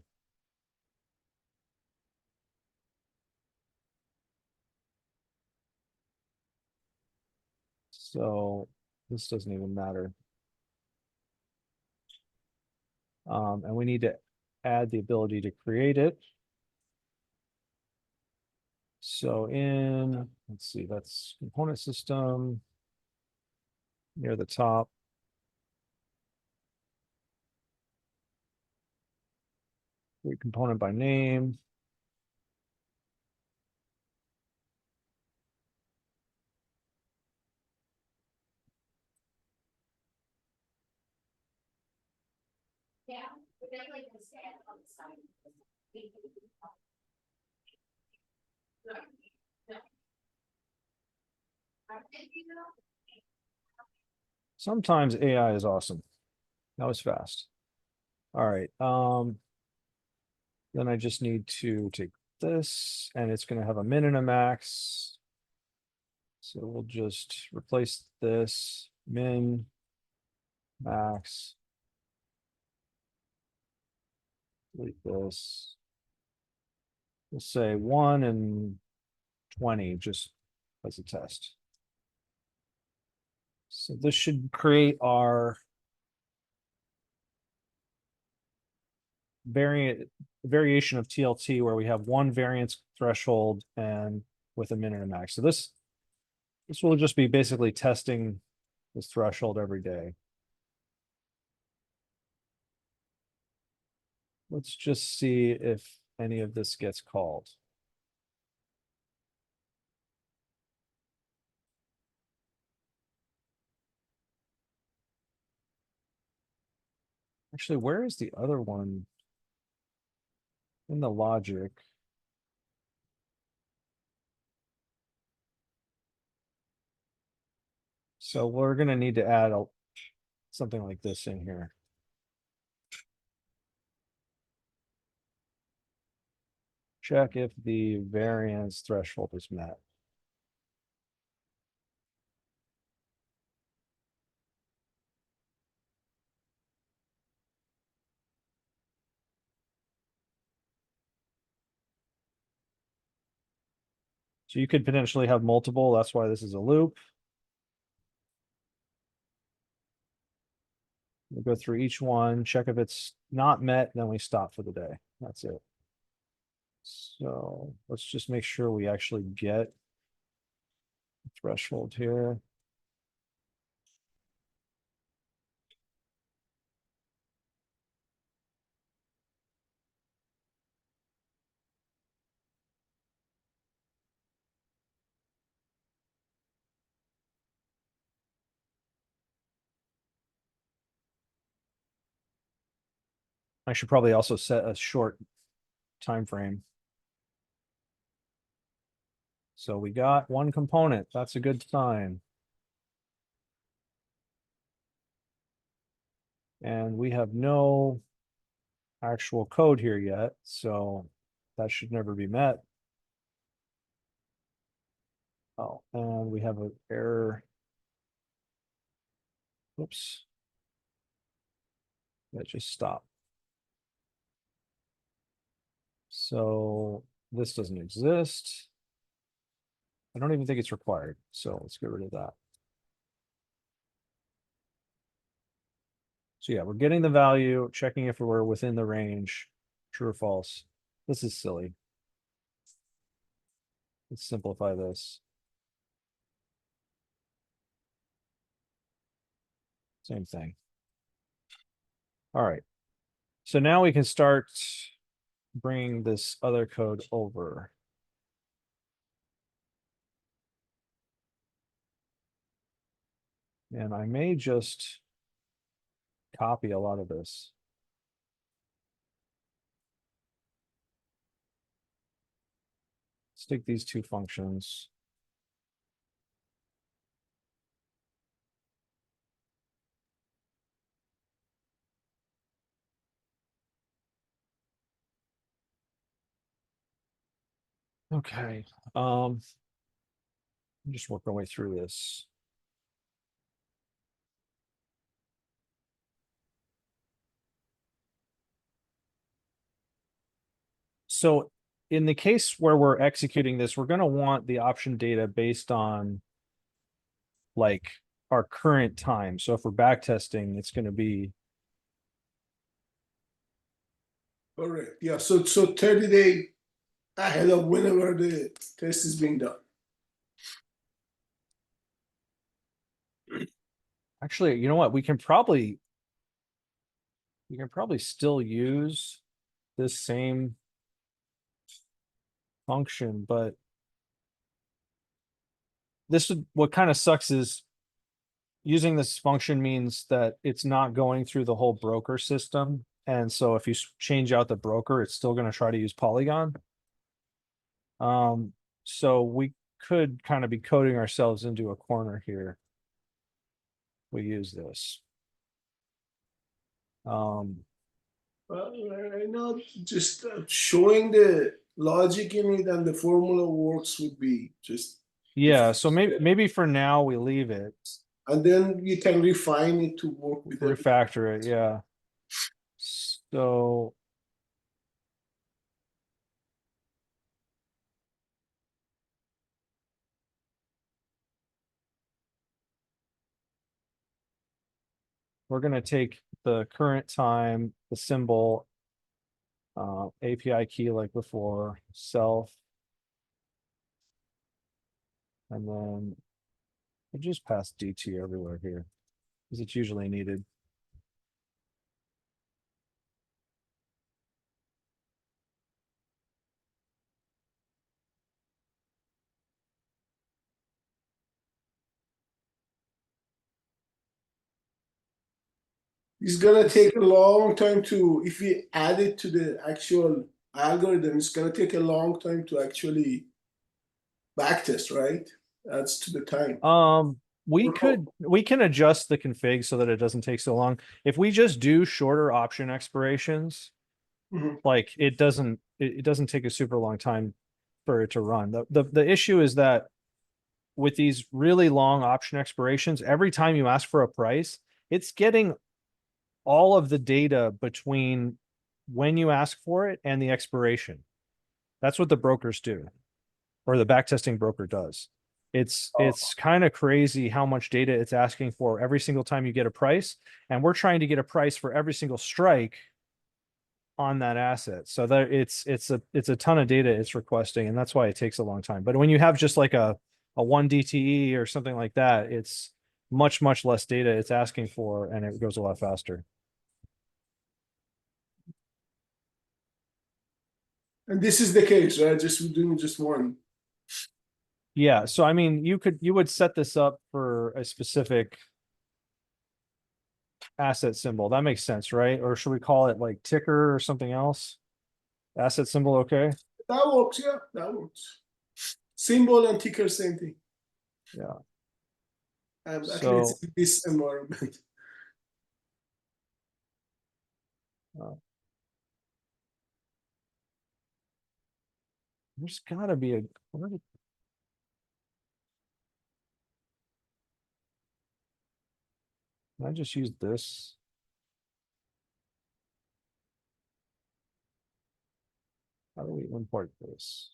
So this doesn't even matter. And we need to add the ability to create it. So in, let's see, that's component system. near the top. Create component by name. Sometimes AI is awesome. That was fast. All right. Then I just need to take this and it's going to have a min and a max. So we'll just replace this min, max. Delete this. We'll say 1 and 20 just as a test. So this should create our variation of TLT where we have one variance threshold and with a min and a max. So this will just be basically testing this threshold every day. Let's just see if any of this gets called. Actually, where is the other one in the logic? So we're going to need to add something like this in here. Check if the variance threshold is met. So you could potentially have multiple. That's why this is a loop. We'll go through each one, check if it's not met, then we stop for the day. That's it. So let's just make sure we actually get the threshold here. I should probably also set a short time frame. So we got one component. That's a good sign. And we have no actual code here yet, so that should never be met. Oh, and we have an error. Whoops. That just stopped. So this doesn't exist. I don't even think it's required. So let's get rid of that. So yeah, we're getting the value, checking if we're within the range, true or false. This is silly. Let's simplify this. Same thing. All right. So now we can start bringing this other code over. And I may just copy a lot of this. Let's take these two functions. Okay. Just work our way through this. So in the case where we're executing this, we're going to want the option data based on like our current time. So if we're back testing, it's going to be Correct. Yeah. So 30 days ahead of whenever the test is being done. Actually, you know what? We can probably still use this same function, but this would, what kind of sucks is using this function means that it's not going through the whole broker system. And so if you change out the broker, it's still going to try to use Polygon. So we could kind of be coding ourselves into a corner here. We use this. Well, right now, just showing the logic in it and the formula works would be just, Yeah, so maybe for now we leave it, and then you can refine it to work with it. refactor it, yeah. So we're gonna take the current time, the symbol, API key like before, self. And then we'll just pass DT everywhere here, because it's usually needed. It's gonna take a long time to, if we add it to the actual algorithm, it's gonna take a long time to actually backtest, right? Adds to the time. We Or- can adjust the config so that it doesn't take so long. If we just do shorter option expirations, Mhm. like it doesn't take a super long time for it to run. The issue is that with these really long option expirations, every time you ask for a price, it's getting all of the data between when you ask for it and the expiration. That's what the brokers do, or the backtesting broker does. It's kind of crazy how much data it's asking for every single time you get a price, and we're trying to get a price for every single strike on that asset. So that it's a ton of data it's requesting, and that's why it takes a long time. But when you have just like a 1 DTE or something like that, it's much less data it's asking for, and it goes a lot faster. And this is the case, right? Just we're doing just one. Yeah, so I mean, you would set this up for a specific asset symbol. That makes sense, right? Or should we call it like ticker or something else? Asset symbol, okay? That works, yeah, that works. Symbol and ticker, same thing. Yeah. At So- least in this environment. There's gotta be a. Can I just use this? How do we import this?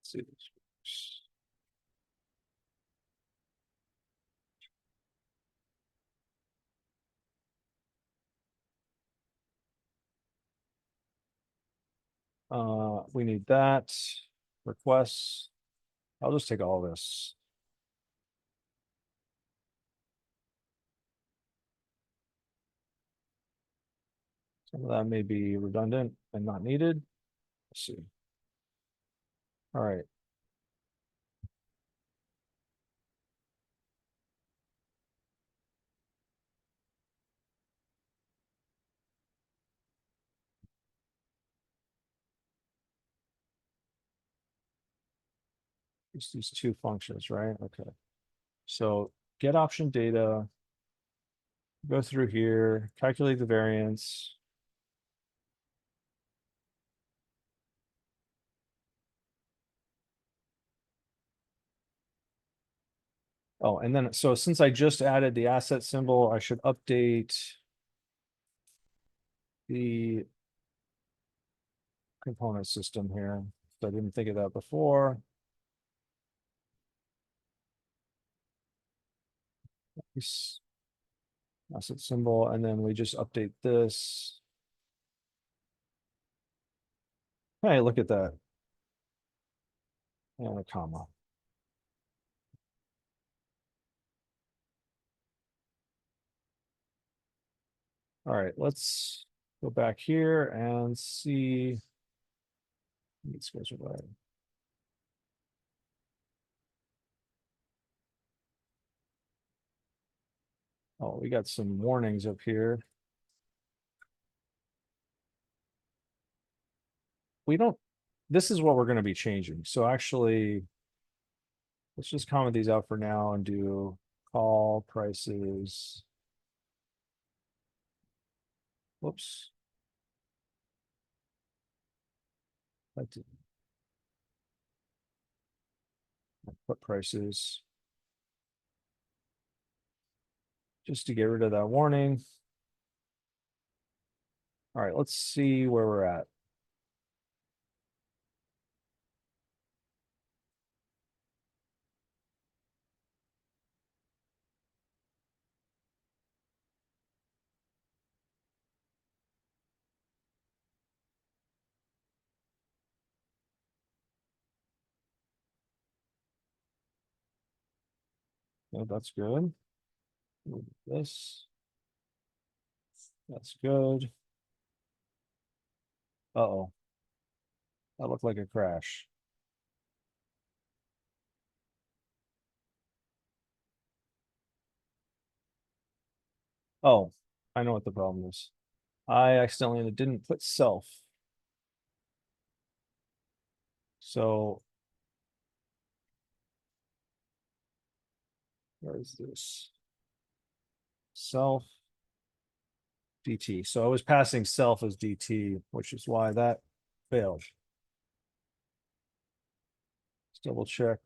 Let's see this works. We need that requests. I'll just take all this. Some of that may be redundant and not needed. Let's see. All right. Just these two functions, right? Okay. So get option data, go through here, calculate the variance. Oh, and then, so since I just added the asset symbol, I should update the component system here. So I didn't think of that before. This asset symbol, and then we just update this. Hey, look at that. and a comma. All right, let's go back here and see. These guys are right. Oh, we got some warnings up here. We don't, this is what we're going to be changing. So actually, let's just comment these out for now and do call prices. Whoops. That didn't. Put prices. Just to get rid of that warning. All right, let's see where we're at. Oh, that's good. Move this. That's good. Uh-oh. That looked like a crash. Oh, I know what the problem is. I accidentally didn't put self. So where is this? Self DT. So I was passing self as DT, which is why that failed. Let's double check.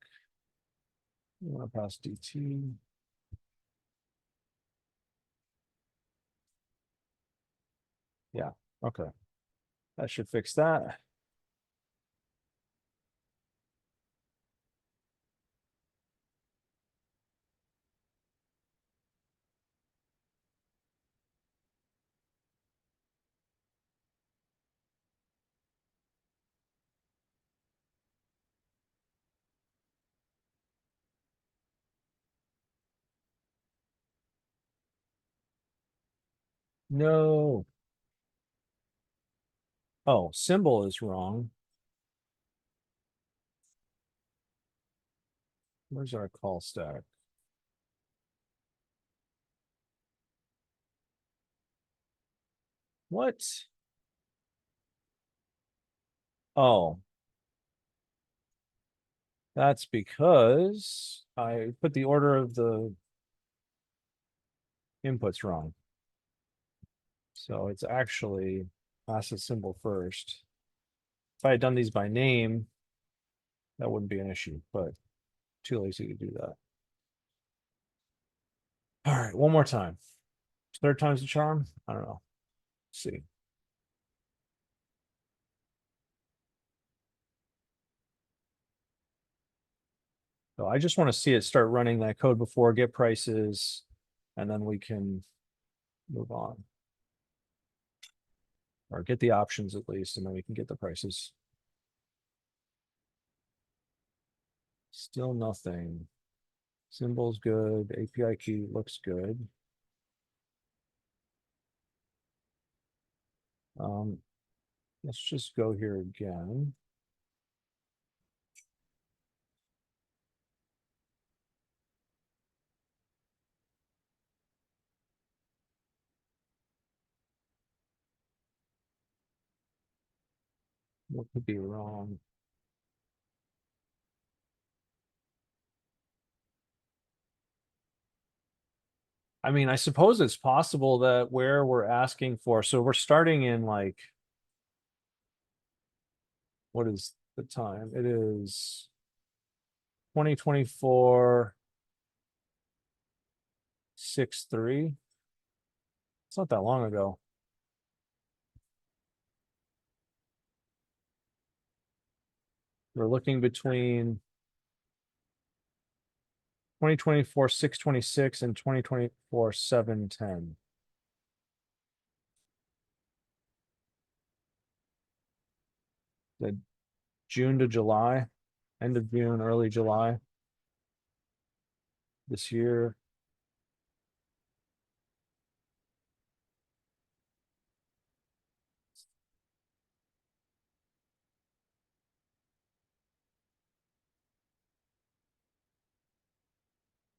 You want to pass DT. Yeah, okay. That should fix that. No. Oh, symbol is wrong. Where's our call stack? What? Oh. That's because I put the order of the inputs wrong. So it's actually pass a symbol first. If I had done these by name, that wouldn't be an issue, but too lazy to do that. All right, one more time. Third time's the charm? I don't know. Let's see. So I just want to see it start running that code before get prices, and then we can move on. Or get the options at least, and then we can get the prices. Still nothing. Symbol's good. API key looks good. Let's just go here again. What could be wrong? I mean, I suppose it's possible that where we're asking for, so we're starting in like, what is the time? It is 2024 6/3. It's not that long ago. We're looking between 2024 6/26 and 2024 7/10. The June to July. end of June, early July this year.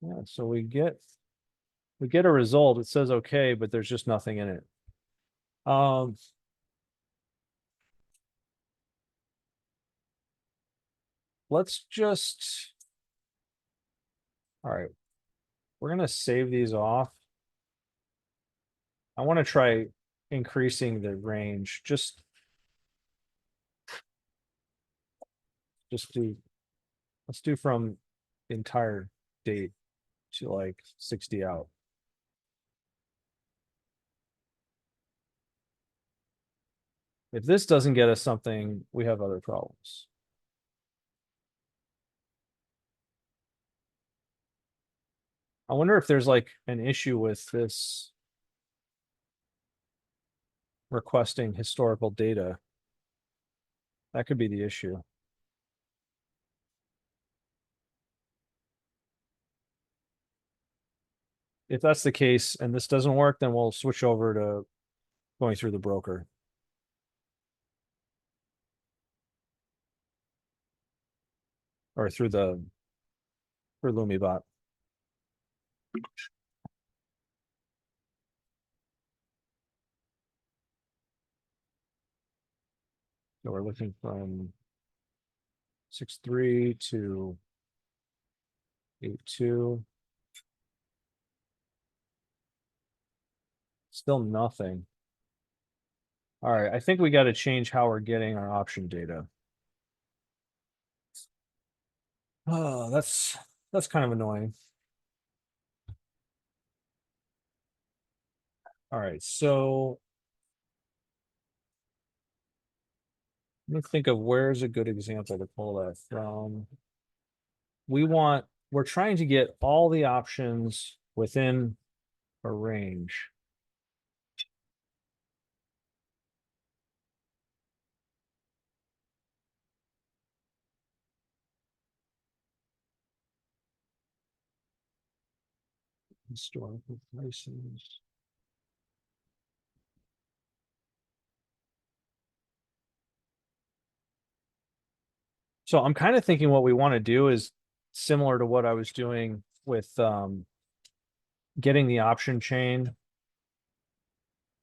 Yeah, so we get a result. It says okay, but there's just nothing in it. Let's just, all right, we're gonna save these off. I want to try increasing the range. Just do, let's do from the entire date to like 60 out. If this doesn't get us something, we have other problems. I wonder if there's like an issue with this requesting historical data. That could be the issue. If that's the case and this doesn't work, then we'll switch over to going through the broker. Or through LumiBot. So we're looking from 6.3 to 8.2. Still nothing. All right, I think we got to change how we're getting our option data. Oh, that's kind of annoying. All right, so let me think of where's a good example to pull that from. We're trying to get all the options within a range. Historical prices. So I'm kind of thinking what we want to do is similar to what I was doing with getting the option chain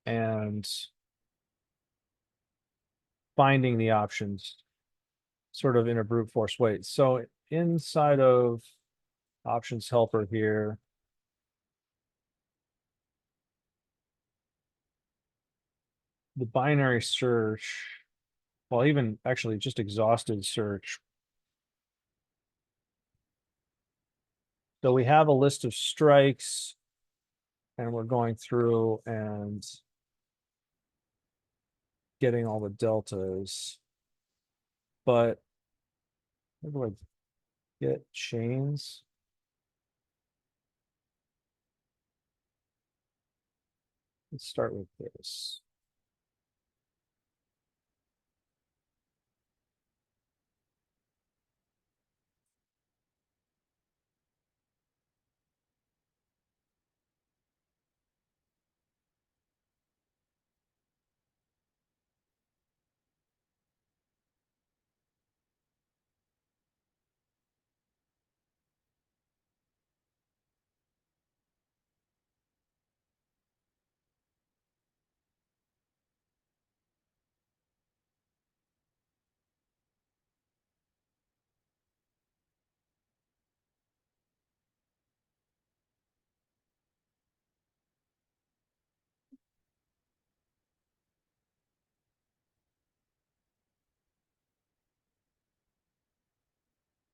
and finding the options sort of in a brute force way. So inside of options helper here, the binary search, well, even actually just exhausted search. So we have a list of strikes and we're going through and getting all the deltas. But how do I get chains? Let's start with this.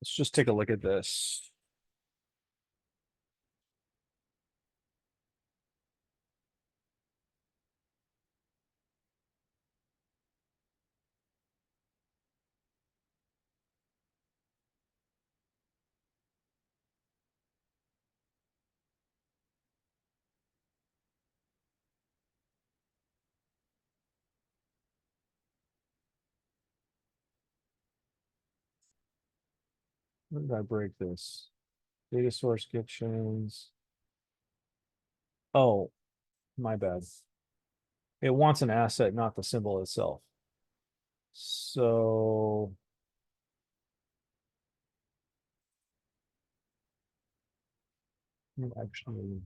Let's just take a look at this. Where did I break this? Data source kitchens. Oh, my bad. It wants an asset, not the symbol itself. So actually,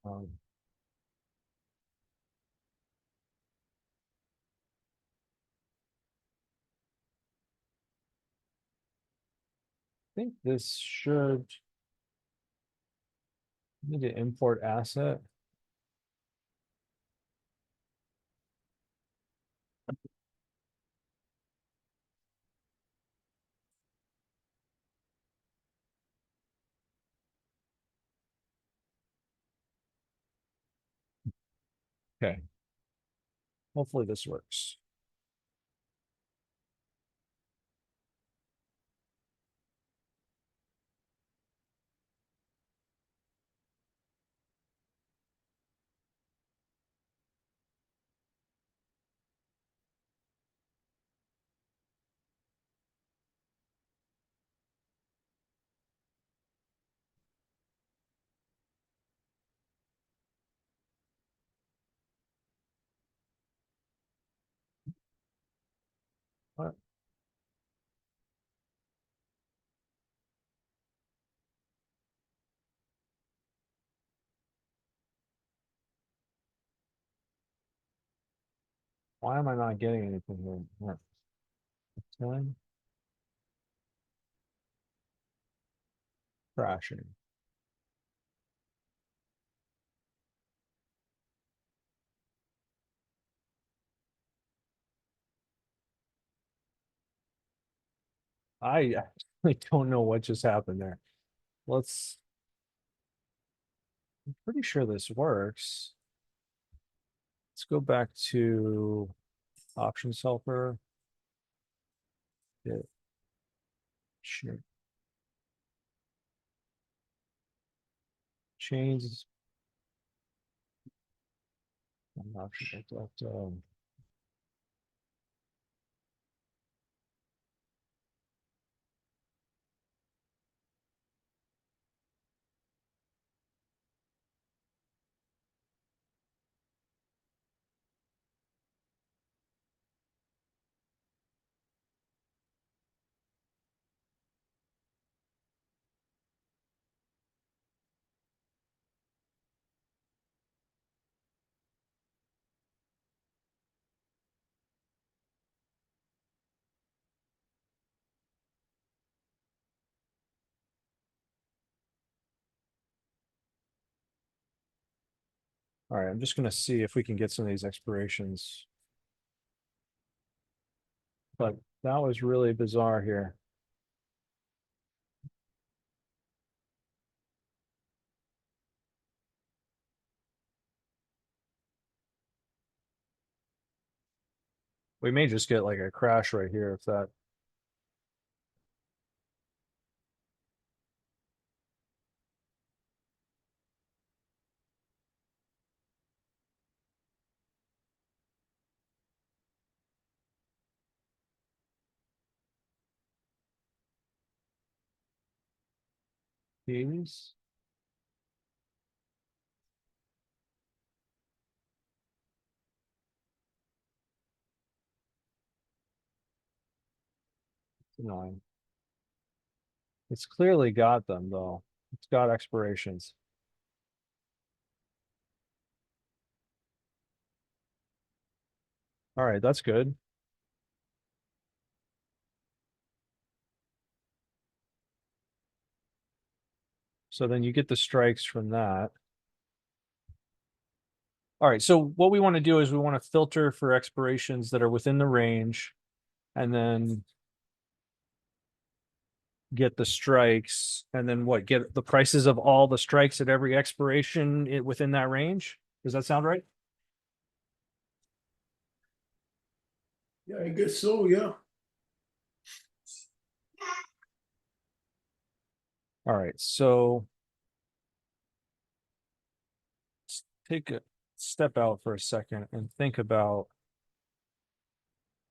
um, I think this should need to import asset. Okay. Hopefully this works. What? Why am I not getting anything here? 10. Crashing. I actually don't know what just happened there. I'm pretty sure this works. Let's go back to options helper. Yeah. Sure. Change. I'm not sure what that, all right, I'm just gonna see if we can get some of these expirations. But that was really bizarre here. We may just get like a crash right here if that. Keys. Nine. It's clearly got them though. It's got expirations. All right, that's good. So then you get the strikes from that. All right, so what we want to do is we want to filter for expirations that are within the range and then get the strikes and then what, get the prices of all the strikes at every expiration within that range? Does that sound right? Yeah, I guess so, yeah. All right, so let's take a step out for a second and think about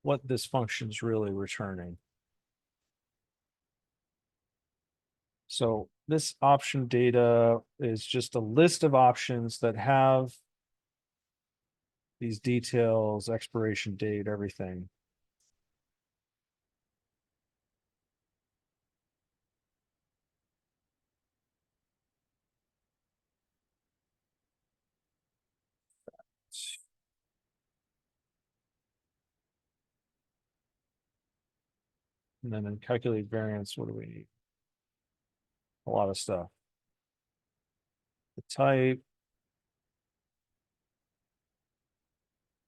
what this function's really returning. So this option data is just a list of options that have these details, expiration date, everything. And then in calculate variance, what do we need? A lot of stuff. The type,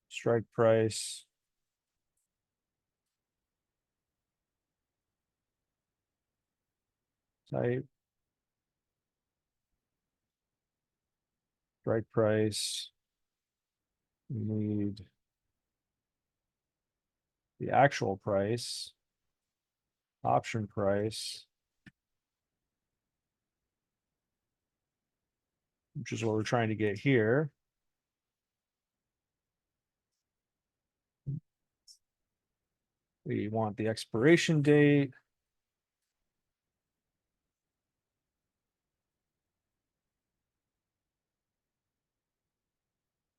strike price, type, strike price. We need the actual price, option price, which is what we're trying to get here. We want the expiration date.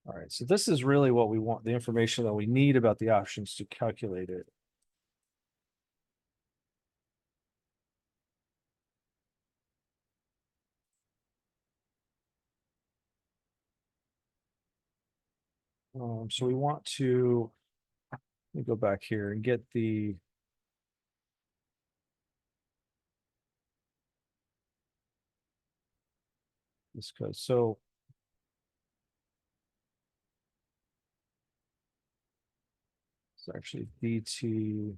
All right, so this is really what we want, the information that we need about the options to calculate it. So we want to, let me go back here and get the this code. So it's actually BT.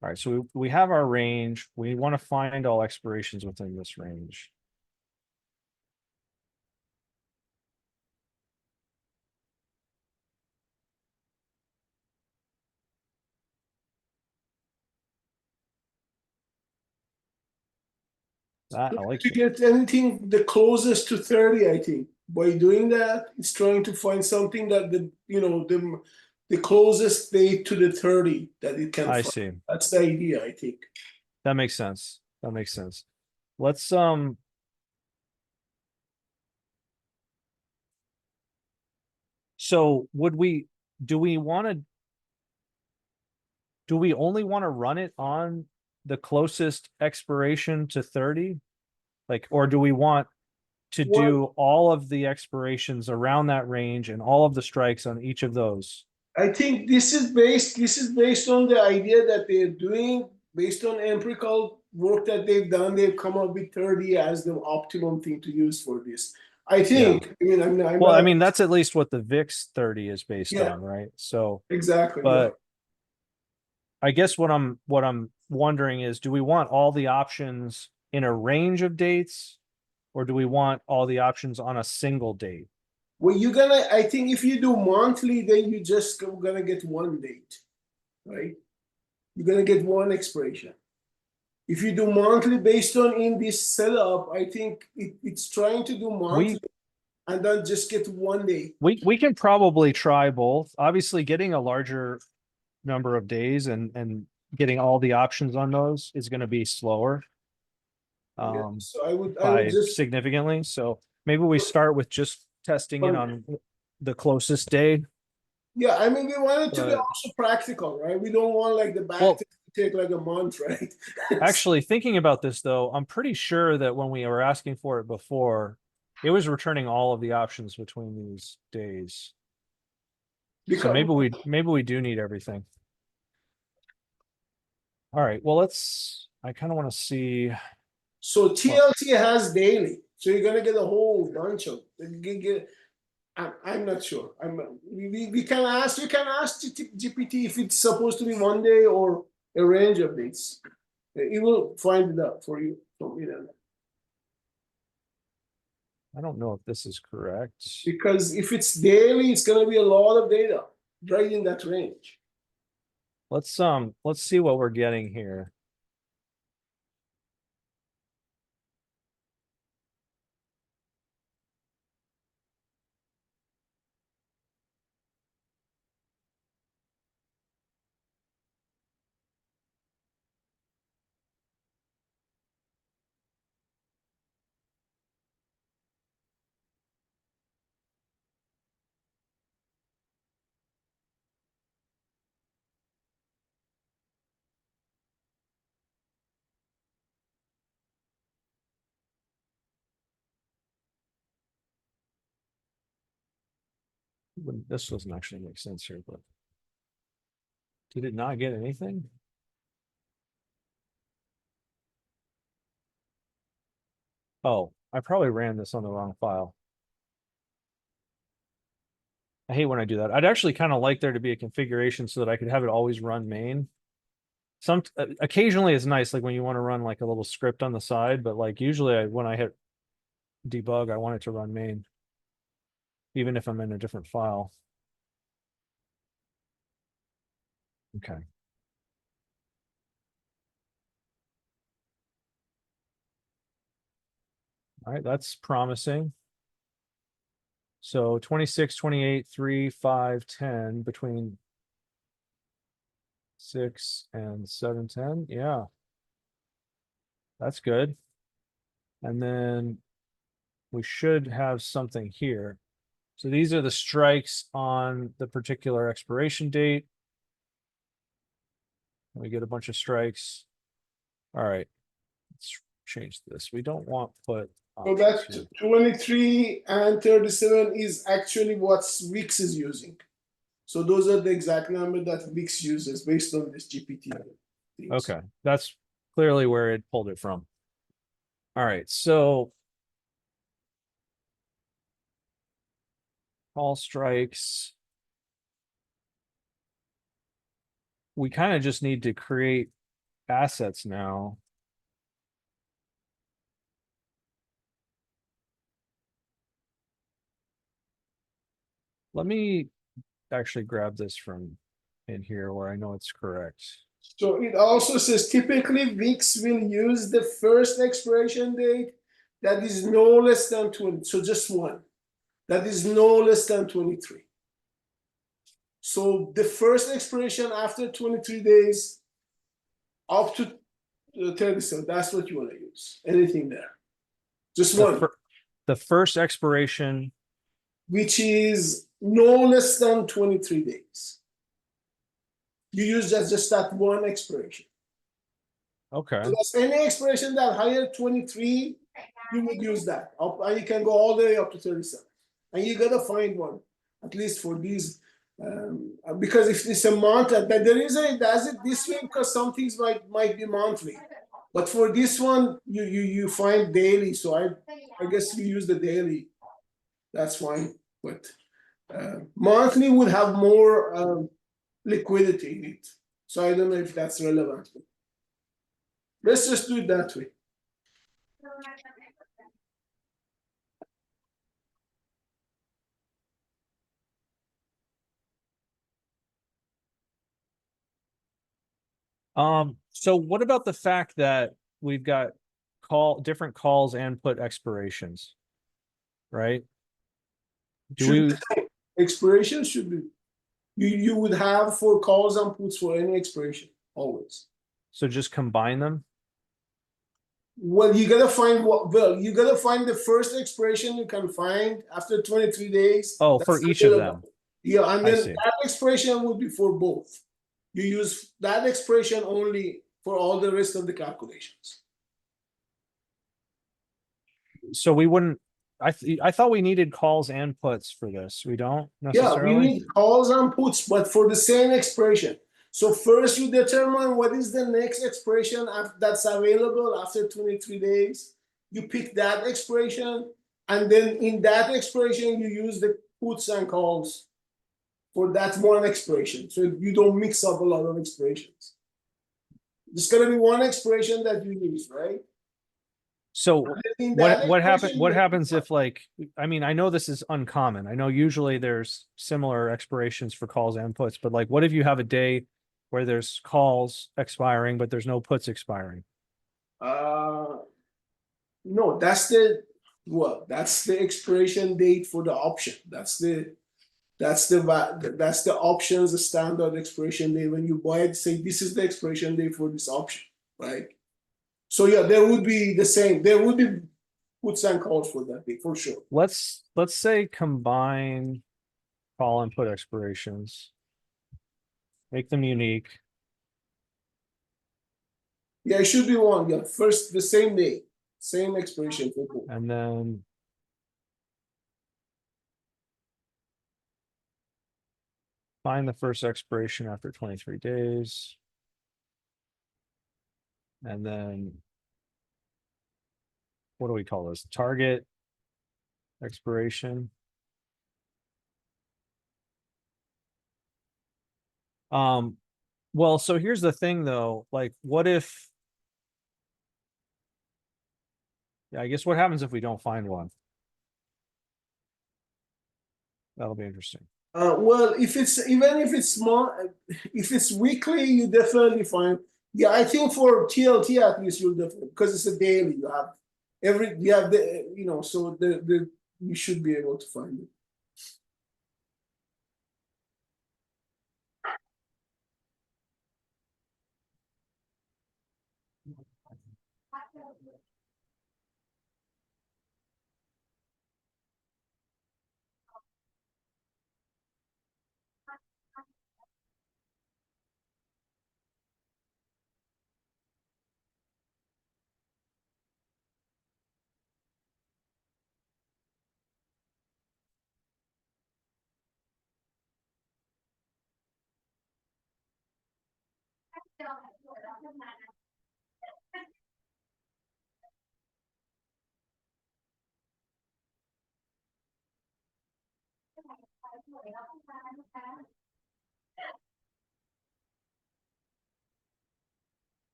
All right, so we have our range. We want to find all expirations within this range. I like To it. get anything the closest to 30, I think. By doing that, it's trying to find something that the closest date to the 30 that it can I find. see. That's the idea, I think. That makes sense. That makes sense. Let's so would we do we only want to run it on the closest expiration to 30? Like, or do we want to do all of the expirations around that range and all of the strikes on each of those? I think this is based on the idea that they're doing, based on empirical work that they've done. They've come up with 30 as the optimum thing to use for this. I think. Yeah. I mean, that's at least what the VIX 30 is based on, right? So exactly. but I guess what I'm wondering is, do we want all the options in a range of dates, or do we want all the options on a single date? Well, I think if you do monthly, then you just gonna get one date, right? You're gonna get one expiration. If you do monthly based on in this setup, I think it's trying to do monthly and then just get one day. We can probably try both. Obviously, getting a larger number of days and getting all the options on those is going to be slower. So I would just significantly. So maybe we start with just testing it on the closest day. Yeah, I mean, we want it to be also practical, right? We don't want like the back to take like a month, right? Actually, thinking about this though, I'm pretty sure that when we were asking for it before, it was returning all of the options between these days. Because so maybe we do need everything. All right, well, I kind of want to see. So TLT has daily, so you're gonna get a whole bunch of. I'm not sure. We can ask. You can ask GPT if it's supposed to be one day or a range of dates. It will find it out for you from internet. I don't know if this is correct. Because if it's daily, it's gonna be a lot of data right in that range. Let's see what we're getting here. This doesn't actually make sense here, but did it not get anything? Oh, I probably ran this on the wrong file. I hate when I do that. I'd actually kind of like there to be a configuration so that I could have it always run main. Occasionally it's nice, like when you want to run like a little script on the side, but like usually when I hit debug, I want it to run main, even if I'm in a different file. Okay. All right, that's promising. So 26, 28, 3, 5, 10 between 6 and 7, 10. Yeah. That's good. And then we should have something here. So these are the strikes on the particular expiration date. We get a bunch of strikes. All right. Let's change this. We don't want put. So that 23 and 37 is actually what Wix is using. So those are the exact number that Wix uses based on this GPT. things. Okay. That's clearly where it pulled it from. All right. So call strikes. We kind of just need to create assets now. Let me actually grab this from in here where I know it's correct. So it also says typically Wix will use the first expiration date that is no less than 20. So just one. That is no less than 23. So the first expiration after 23 days up to 37, that's what you want to use. Anything there. Just one. The first expiration, which is no less than 23 days. You use just that one expiration. okay. So that's any expiration that higher 23, you would use that. And you can go all the way up to 37. And you gotta find one, at least for these, because if it's a month, but the reason it does it this way because some things might be monthly. But for this one, you find daily. So I guess you use the daily. That's fine. But monthly would have more liquidity in it. So I don't know if that's relevant. Let's just do it that way. So what about the fact that we've got different calls and put expirations, right? Expiration should be you would have for calls and puts for any expiration always. So just combine them? Well, you gotta find you gotta find the first expiration you can find after 23 days. Oh, for each of them. Yeah, and then that expiration would be for both. You use that expiration only for all the rest of the calculations. So we wouldn't. I thought we needed calls and puts for this. We don't necessarily. Yeah, we need calls and puts, but for the same expiration. So first you determine what is the next expiration that's available after 23 days. You pick that expiration, and then in that expiration you use the puts and calls for that one expiration. So you don't mix up a lot of expirations. There's gonna be one expiration that you use, right? So what happens if, like, I mean, I know this is uncommon. I know usually there's similar expirations for calls and puts, but like, what if you have a day where there's calls expiring, but there's no puts expiring? No, that's the expiration date for the option. That's the options, the standard expiration date. When you buy it, say this is the expiration date for this option, right? So yeah, there would be the same. There would be puts and calls for that date for sure. Let's say combine call and put expirations. Make them unique. Yeah, it should be one. Yeah, first the same day, same expiration for both. And then Find the first expiration after 23 days. And then what do we call this? Target expiration. Well, so here's the thing though, like what if, yeah, I guess what happens if we don't find one? That'll be interesting. Well, if it's even if it's small, if it's weekly, you definitely find. Yeah, I think for TLT at least you'll definitely, because it's a daily. You have the so the you should be able to find it.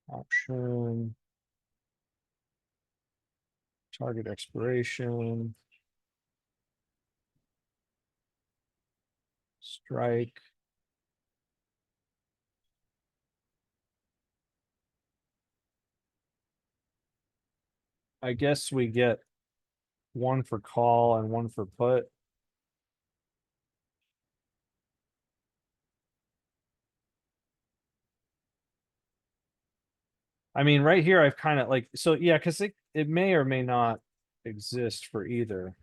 Option. Target expiration. Strike. I guess we get one for call and one for put. I mean, right here, I've kind of like, so yeah, because it may or may not exist for either.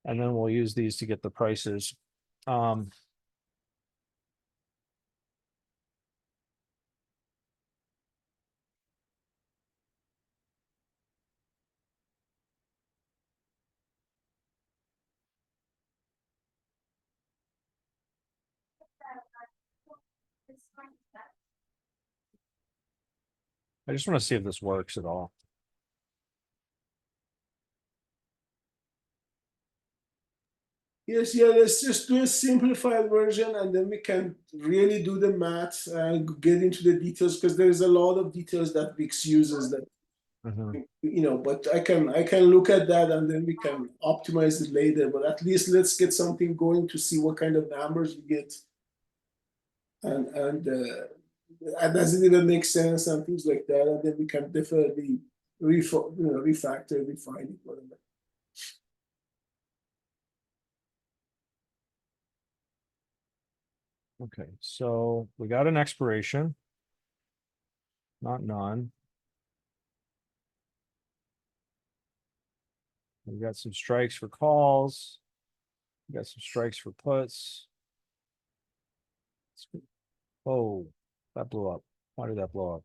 And then we'll use these to get the prices. I just want to see if this works at all. Yes, yeah, let's just do a simplified version and then we can really do the maths and get into the details because there's a lot of details that Wix uses that, but I can look at that and then we can optimize it later, but at least let's get something going to see what kind of numbers we get. And does it even make sense and things like that, and then we can definitely refactor, refine it, whatever. Okay, so we got an expiration. Not none. We got some strikes for calls. We got some strikes for puts. Oh, that blew up. Why did that blow up?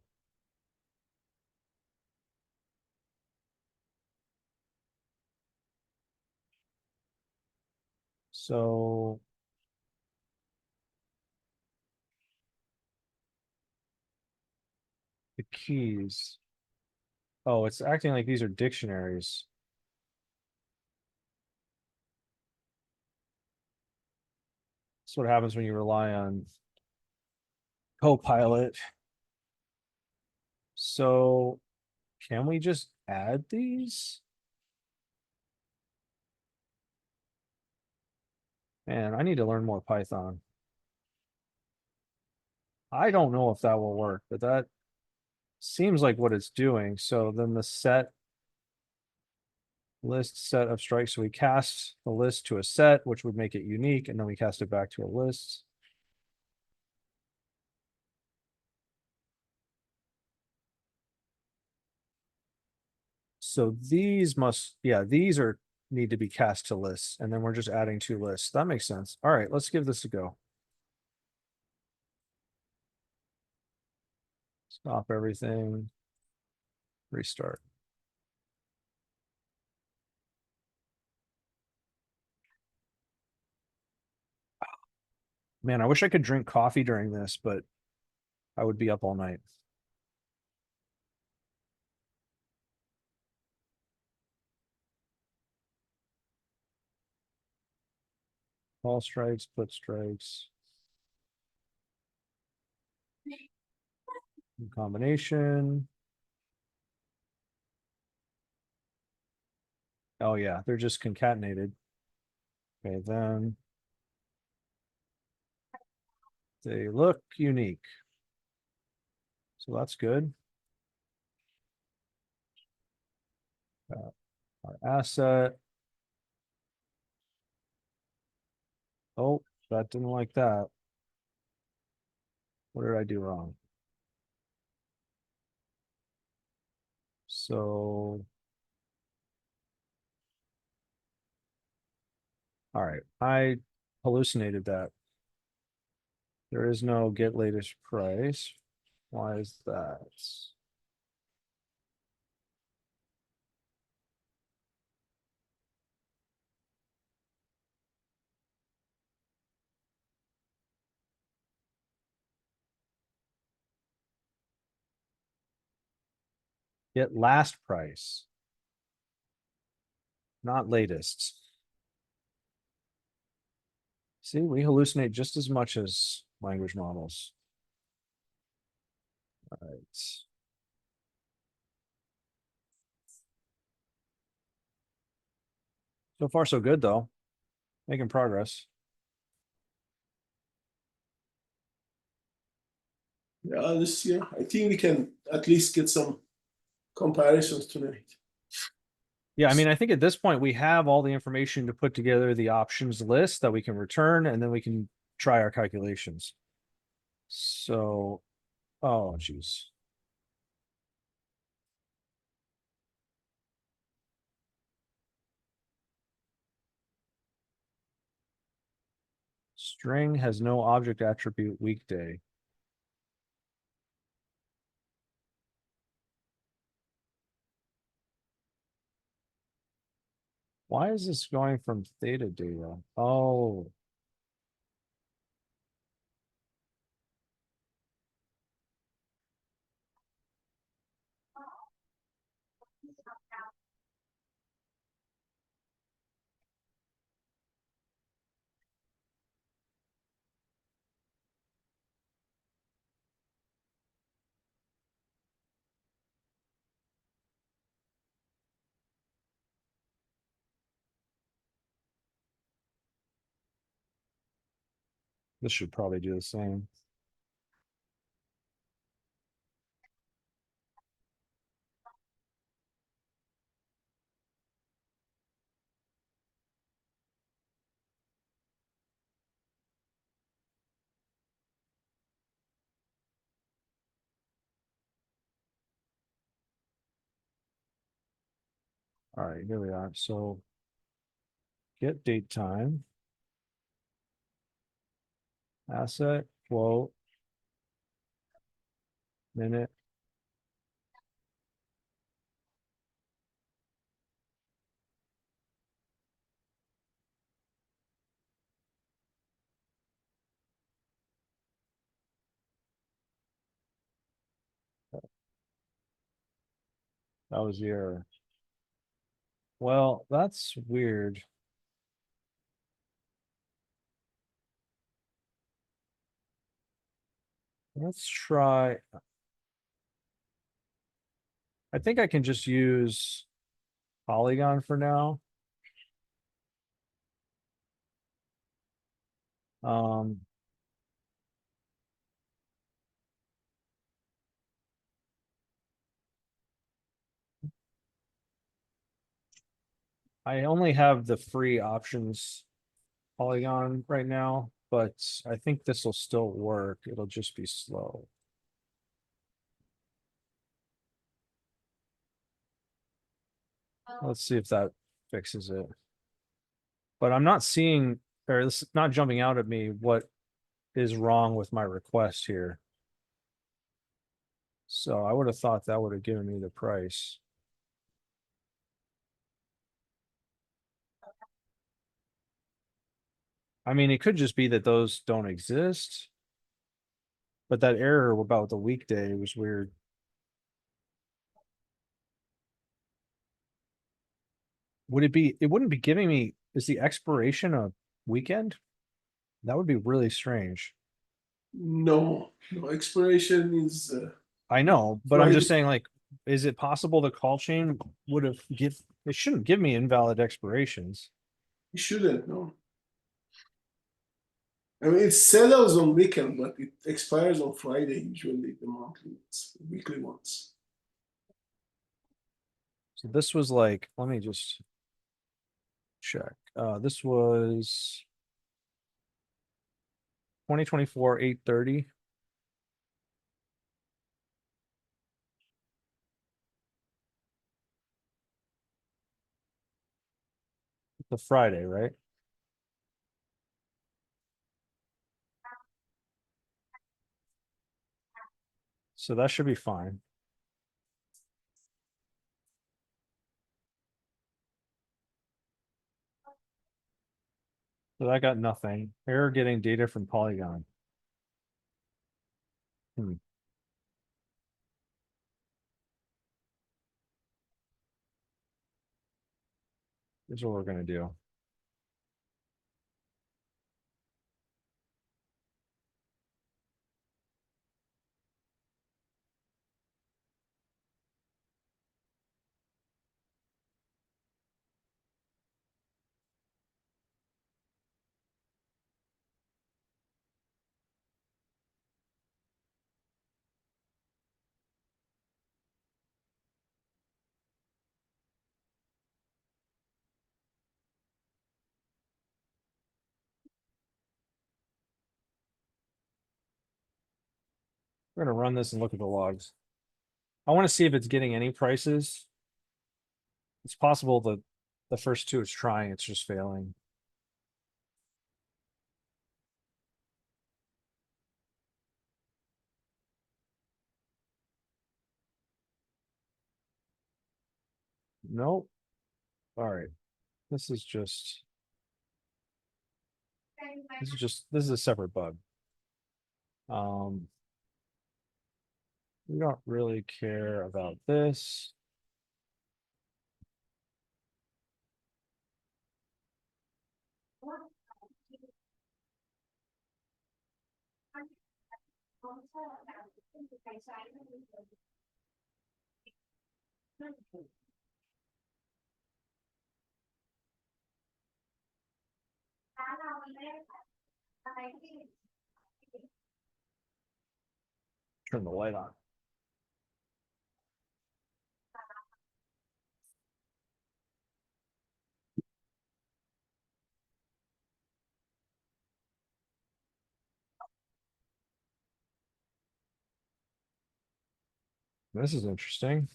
So the keys. Oh, it's acting like these are dictionaries. That's what happens when you rely on Copilot. So can we just add these? Man, I need to learn more Python. I don't know if that will work, but that seems like what it's doing. So then the set list set of strikes. So we cast the list to a set, which would make it unique, and then we cast it back to a list. So these must, yeah, these are need to be cast to lists, and then we're just adding two lists. That makes sense. All right, let's give this a go. Stop everything. Restart. Man, I wish I could drink coffee during this, but I would be up all night. Call strikes, put strikes. Combination. Oh yeah, they're just concatenated. Okay, then they look unique. So that's good. Our asset. Oh, that didn't like that. What did I do wrong? So, all right, I hallucinated that. There is no get latest price. Why is that? Get last price, not latest. See, we hallucinate just as much as language models. All right. So far, so good, though. Making progress. Yeah, this year I think we can at least get some comparisons tonight. Yeah, I mean, I think at this point we have all the information to put together the options list that we can return, and then we can try our calculations. So, oh, geez. String has no object attribute weekday. Why is this going from theta data? Oh. This should probably do the same. All right, here we are. So get date time. Asset, quote, minute. That was the error. Well, that's weird. Let's try. I think I can just use Polygon for now. Um, I only have the free options Polygon right now, but I think this will still work. It'll just be slow. Let's see if that fixes it. But I'm not seeing, or this is not jumping out at me what is wrong with my request here. So I would have thought that would have given me the price. I mean, it could just be that those don't exist. But that error about the weekday was weird. Would it be, it wouldn't be giving me, is the expiration a weekend? That would be really strange. No, no expiration is I know, but I'm Friday. just saying, like, is it possible the call chain would have it shouldn't give me invalid expirations. you shouldn't know. I mean, it settles on weekend, but it expires on Friday, usually the monthly ones, weekly ones. So this was like, let me just check. This was 2024, 8/30. The Friday, right? So that should be fine. So that got nothing. Error getting data from Polygon. Here's what we're gonna do. We're gonna run this and look at the logs. I want to see if it's getting any prices. It's possible that the first two it's trying, it's just failing. Nope. All right. This is this is a separate bug. We don't really care about this. Turn the light on. This is interesting.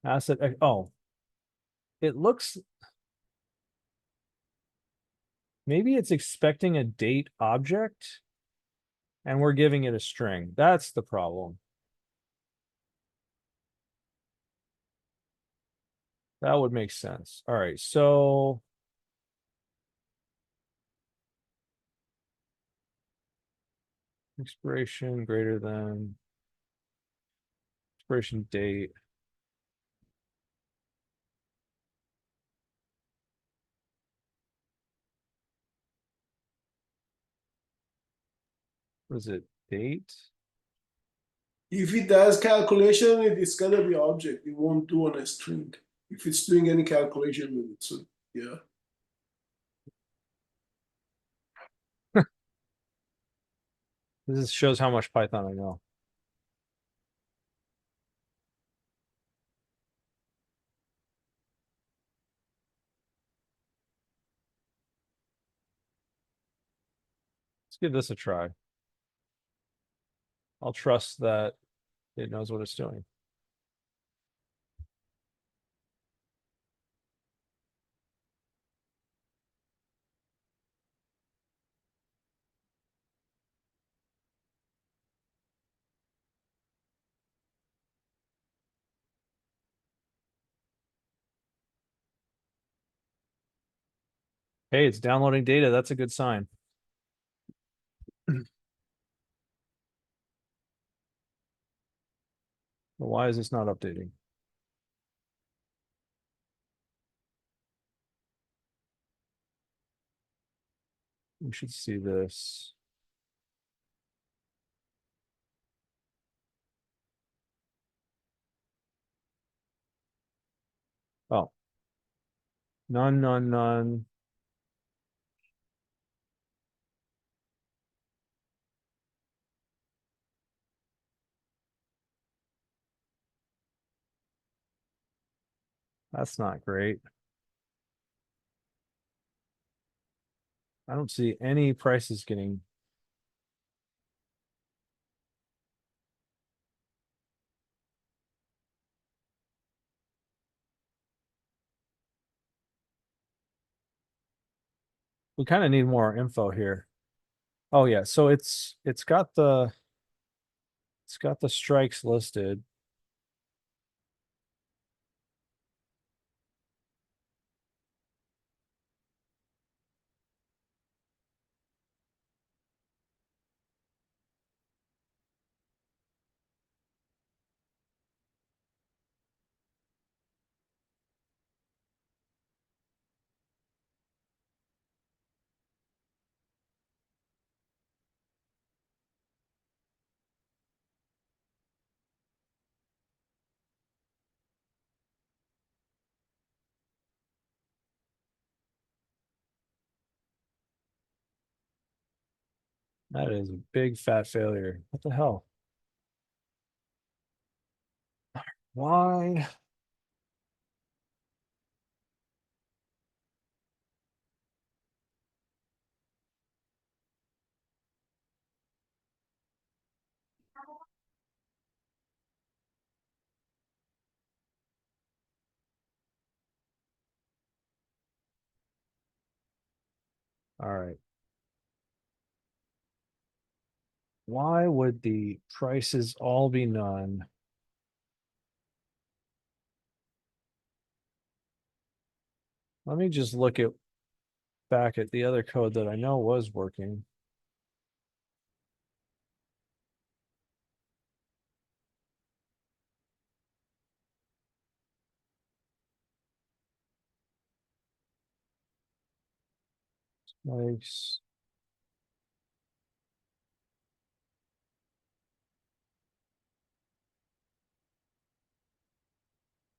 Asset, oh. It looks. Maybe it's expecting a date object. And we're giving it a string. That's the problem. That would make sense. All right, so. Expiration greater than. Expiration date. Was it date? If it does calculation, it's gonna be object. It won't do on a string. If it's doing any calculation with it, so yeah. This shows how much Python I know. Let's give this a try. I'll trust that it knows what it's doing. Hey, it's downloading data. That's a good sign. But why is this not updating? We should see this. Oh. None, none, none. That's not great. I don't see any prices getting. We kind of need more info here. Oh yeah, so it's got the strikes listed. That is a big fat failure. What the hell? Why? All right. Why would the prices all be none? Let me just look at back at the other code that I know was working. Nice.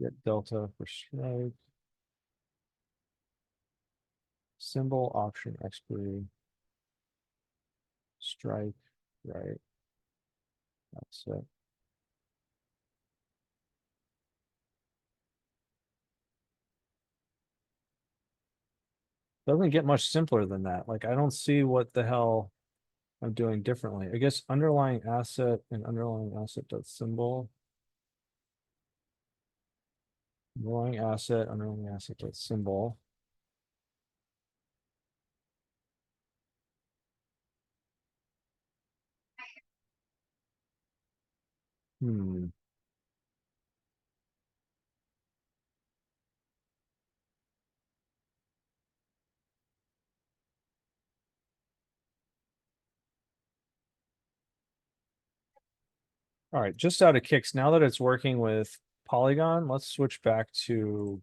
Get delta for strike. Symbol option expiry. Strike, right? That's it. Doesn't get much simpler than that. Like, I don't see what the hell I'm doing differently. I guess underlying asset and underlying asset dot symbol. Underlying asset dot symbol. Hmm. All right, just out of kicks, now that it's working with Polygon, let's switch back to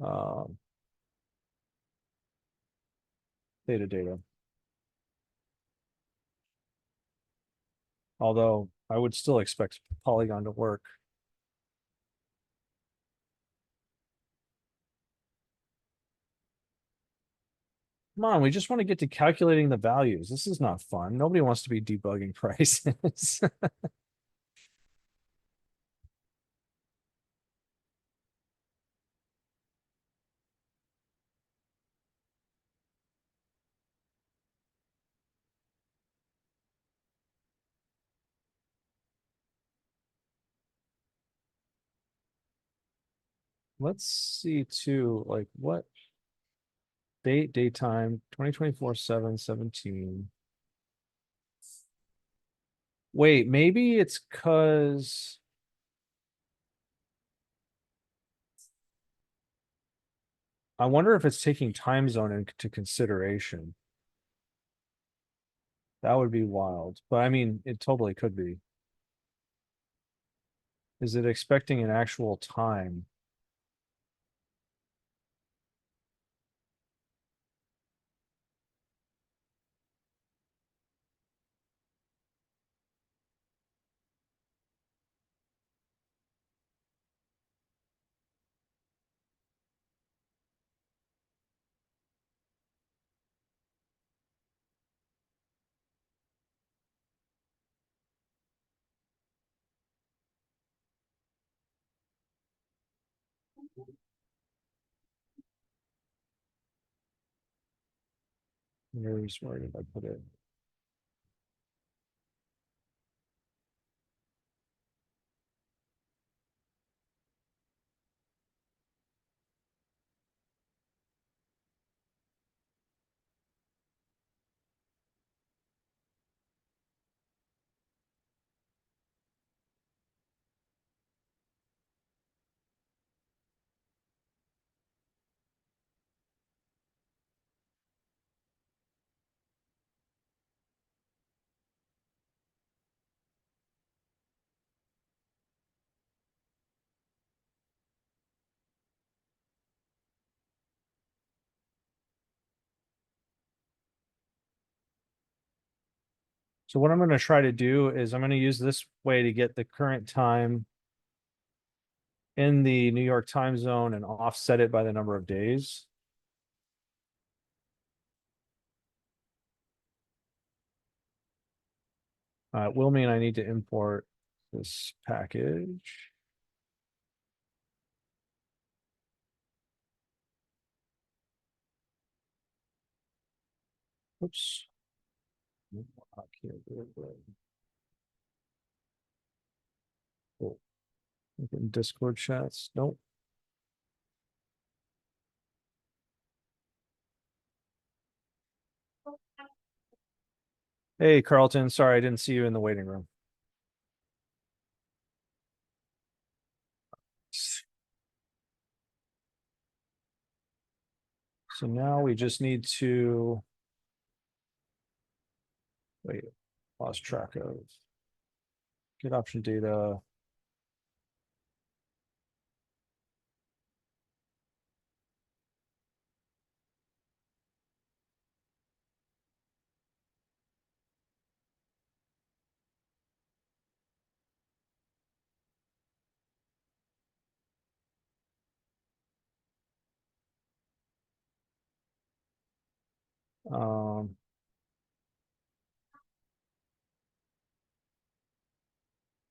um, data. Although I would still expect Polygon to work. Come on, we just want to get to calculating the values. This is not fun. Nobody wants to be debugging prices. Let's see too, like what date time 2024/7/17. Wait, maybe it's because I wonder if it's taking time zone into consideration. That would be wild, but I mean, it totally could be. Is it expecting an actual time? Where did I put it? So what I'm going to try to do is I'm going to use this way to get the current time in the New York time zone and offset it by the number of days. It will mean I need to import this package. Oops. I can't do it. Cool. Look in Discord chats. Nope. Hey, Carlton. Sorry, I didn't see you in the waiting room. So now we just need to wait, lost track of get option data. Um,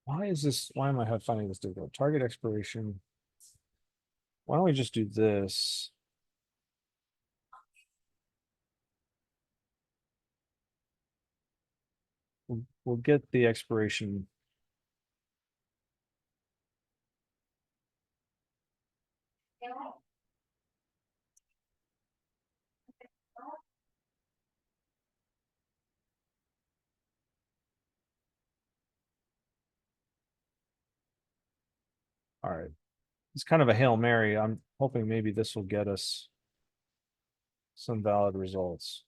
why is this? Why am I finding this difficult? Target expiration. Why don't we just do this? We'll get the expiration. All right. It's kind of a Hail Mary. I'm hoping maybe this will get us some valid results.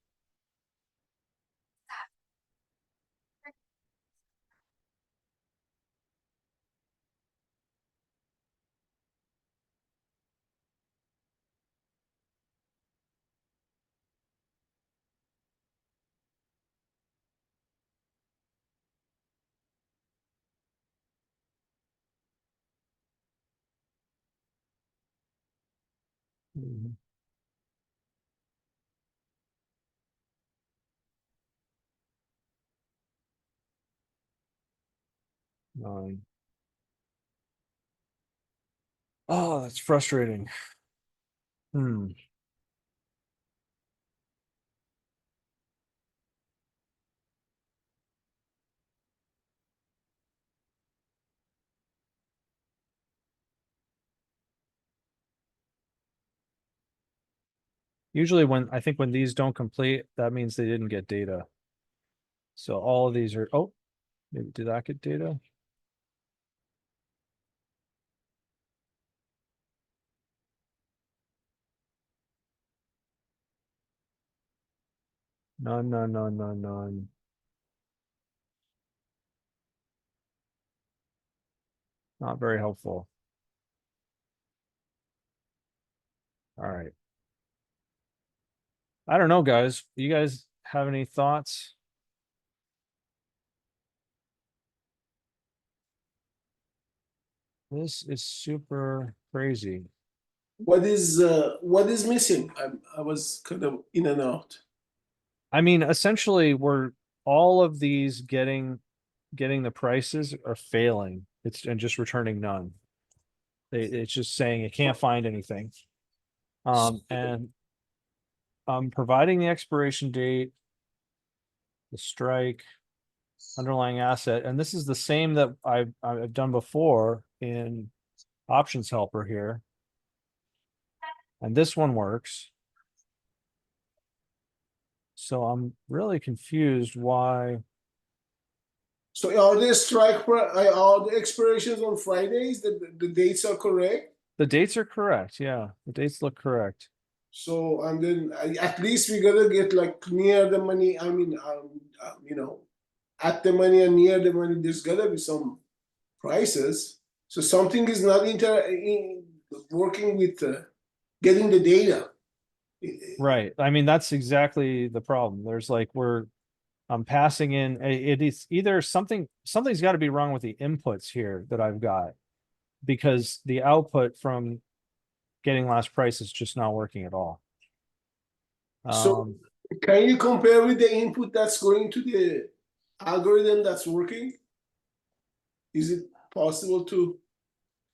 Mhm. Nine. Oh, that's frustrating. Hmm. Usually I think when these don't complete, that means they didn't get data. So all of these are, oh, maybe did that get data? None, none, none, none, none. Not very helpful. All right. I don't know, guys. You guys have any thoughts? This is super crazy. What is missing? I was kind of in and out. I mean, essentially, we're all of these getting the prices are failing. It's and just returning none. It's just saying it can't find anything. And I'm providing the expiration date, the strike, underlying asset, and this is the same that I've done before in options helper here. And this one works. So I'm really confused why. So are the expirations on Fridays? The dates are correct. The dates are correct. Yeah, the dates look correct. So and then at least we gotta get like near the money. I mean, at the money and near the money. There's gotta be some prices. So something is not working with getting the data. Right. I mean, that's exactly the problem. There's like I'm passing in it is either something's got to be wrong with the inputs here that I've got, because the output from getting last price is just not working at all. So can you compare with the input that's going to the algorithm that's working? Is it possible to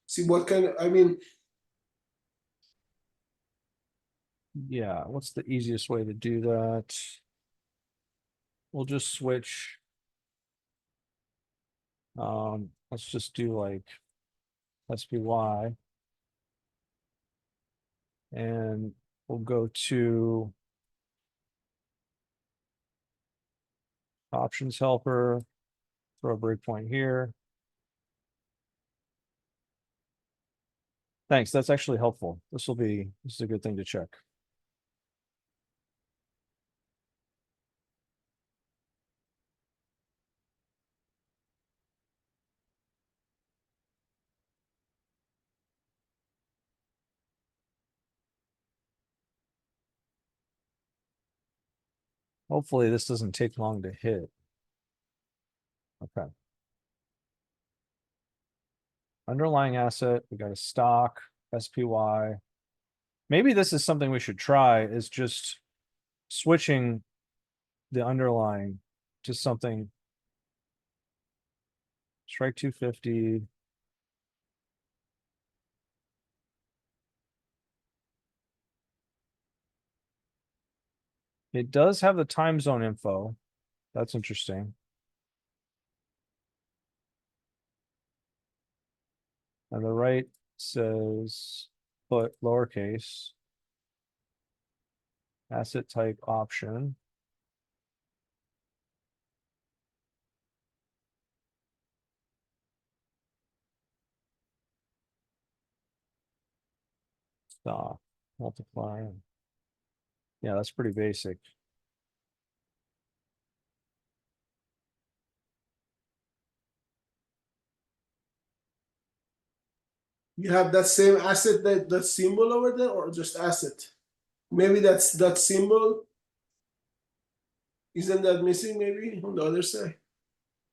see what kind of, I mean, Yeah, what's the easiest way to do that? We'll just switch. Let's just do like SPY. And we'll go to options helper, throw a breakpoint here. Thanks, that's actually helpful. This is a good thing to check. Hopefully this doesn't take long to hit. Okay. Underlying asset, we got a stock, SPY. Maybe this is something we should try, is just switching the underlying to something. Strike 250. It does have the time zone info. That's interesting. And the right says put lowercase, asset type option. Stock, multiply. Yeah, that's pretty basic. you have that same asset, that symbol over there, or just asset? Maybe that's that symbol. Isn't that missing maybe on the other side?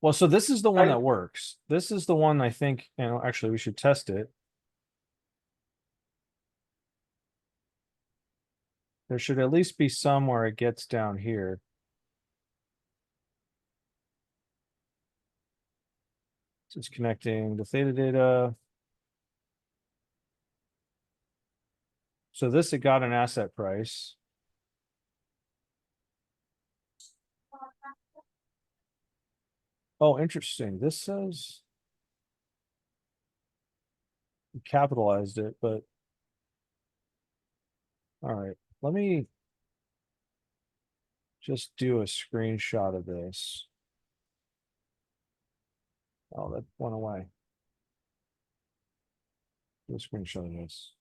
Well, so this is the one that works. This is the one I think, actually we should test it. There should at least be somewhere it gets down here. Just connecting the theta data. So this, it got an asset price. Oh, interesting. This says we capitalized it, but all right, let me just do a screenshot of this. Oh, that went away. Do a screenshot of this.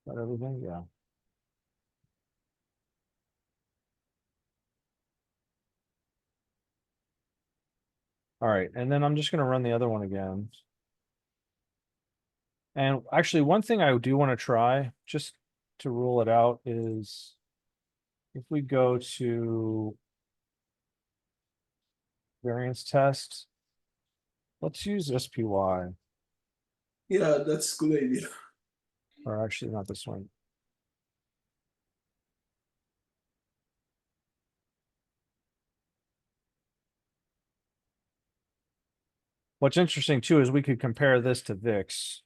Got everything? Yeah. All right, and then I'm just gonna run the other one again. And actually, one thing I do want to try, just to rule it out, is if we go to variance test, let's use SPY, Yeah, that's a good idea. or actually not this one. What's interesting too is we could compare this to VIX.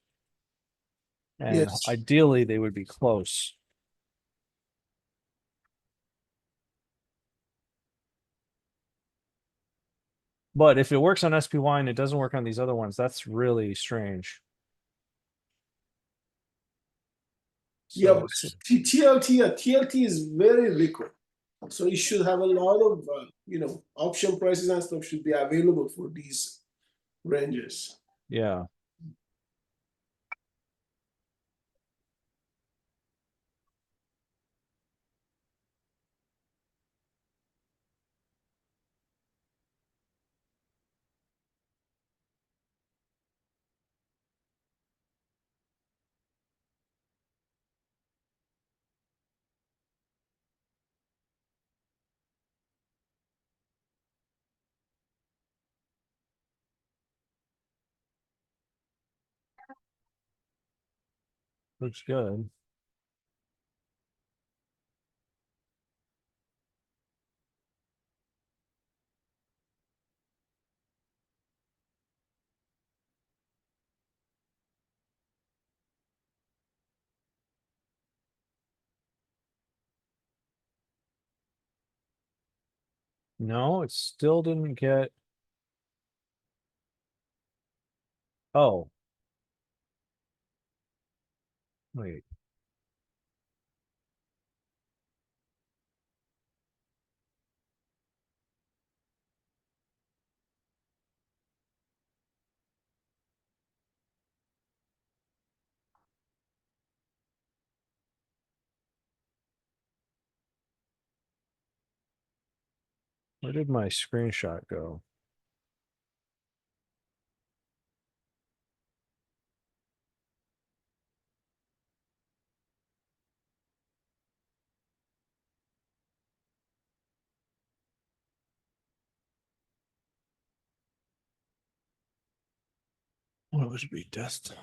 And Yes. ideally they would be close. But if it works on SPY and it doesn't work on these other ones, that's really strange. Yeah, So, but TLT is very liquid. So it should have a lot of, option prices and stuff should be available for these ranges. yeah. Looks good. No, it still didn't get. Oh. Wait. Where did my screenshot go? What would be desktop?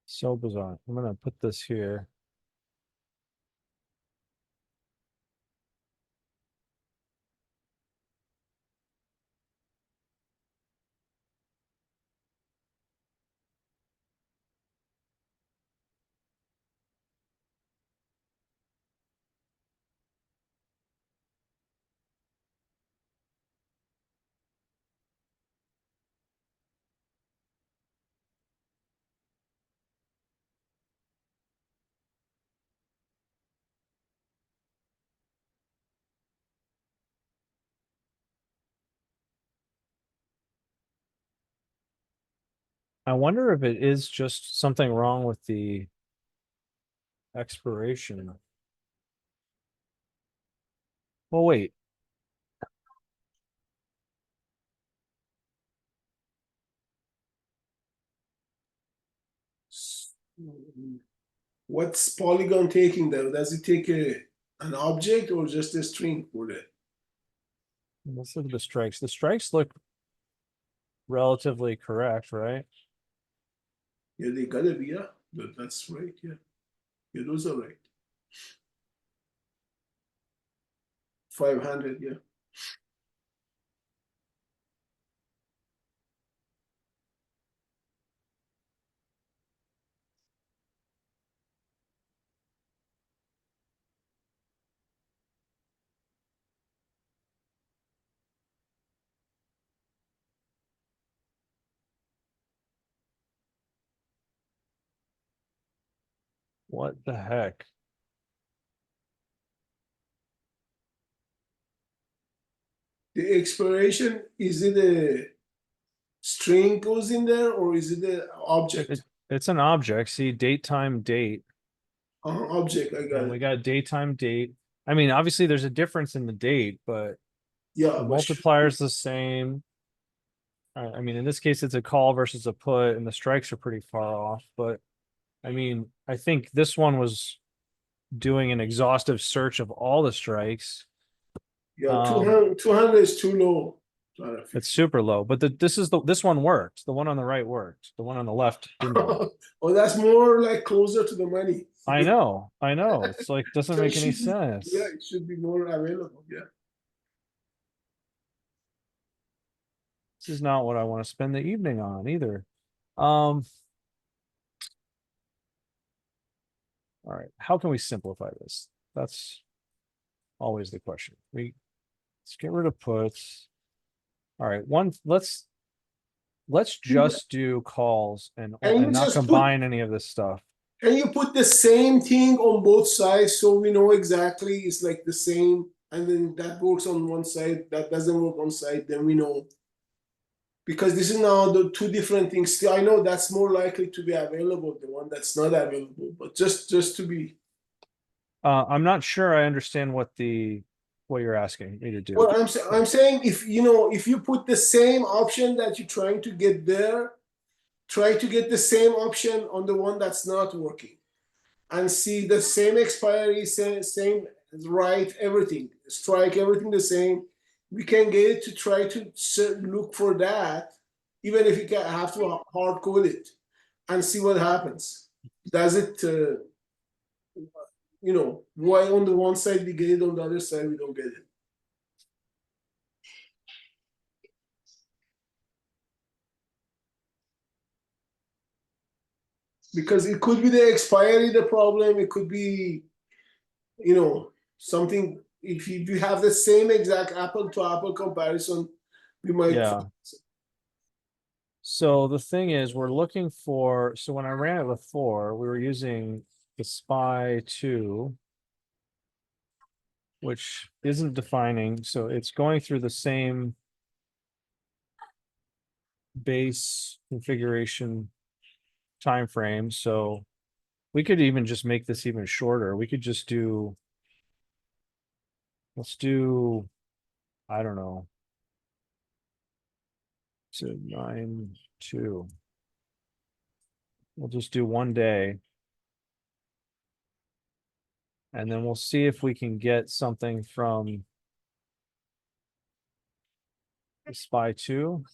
So bizarre. I'm gonna put this here. I wonder if it is just something wrong with the expiration. Well, wait. What's Polygon taking there? Does it take an object or just a string for that? Let's look at the strikes. The strikes look relatively correct, right? Yeah, they gotta be, yeah. That's right, yeah. Yeah, those are right. 500, yeah. What the heck? The expiration, is it a string goes in there or is it an object? It's an object. See, date, time, date. Object, I got And we it. got daytime, date. I mean, obviously there's a difference in the date, but Yeah, the but multiplier is the same. I mean, in this case, it's a call versus a put, and the strikes are pretty far off. But I mean, I think this one was doing an exhaustive search of all the strikes. yeah, 200 is too low. It's super low, but this one worked. The one on the right worked. The one on the left didn't work. Oh, that's more like closer to the money. I know. It's like doesn't So it make any should be- sense. Yeah, it should be more available. Yeah. This is not what I want to spend the evening on either. All right, how can we simplify this? That's always the question. Let's get rid of puts. All right, let's just do calls and And you not just put- combine any of this stuff. Can you put the same thing on both sides so we know exactly it's like the same, and then that works on one side, that doesn't work on side, then we know. Because this is now the two different things. Still, I know that's more likely to be available, the one that's not available, but just to be. I'm not sure I understand what you're asking me to do. Well, I'm saying if if you put the same option that you're trying to get there, try to get the same option on the one that's not working, and see the same expiry, same right, everything, strike everything the same. We can get it to try to look for that, even if you can have to hard code it, and see what happens. Does it? Why on the one side we get it, on the other side we don't get it? Because it could be the expiry, the problem. It could be, something. If you have the same exact apple to apple comparison, we might. Yeah. So the thing is, we're looking for. So when I ran it before, we were using the SPY 2, which isn't defining. So it's going through the same base configuration time frame. So we could even just make this even shorter. We could just do, let's do, I don't know, so 9/2. We'll just do 1 day. And then we'll see if we can get something from the SPY 2.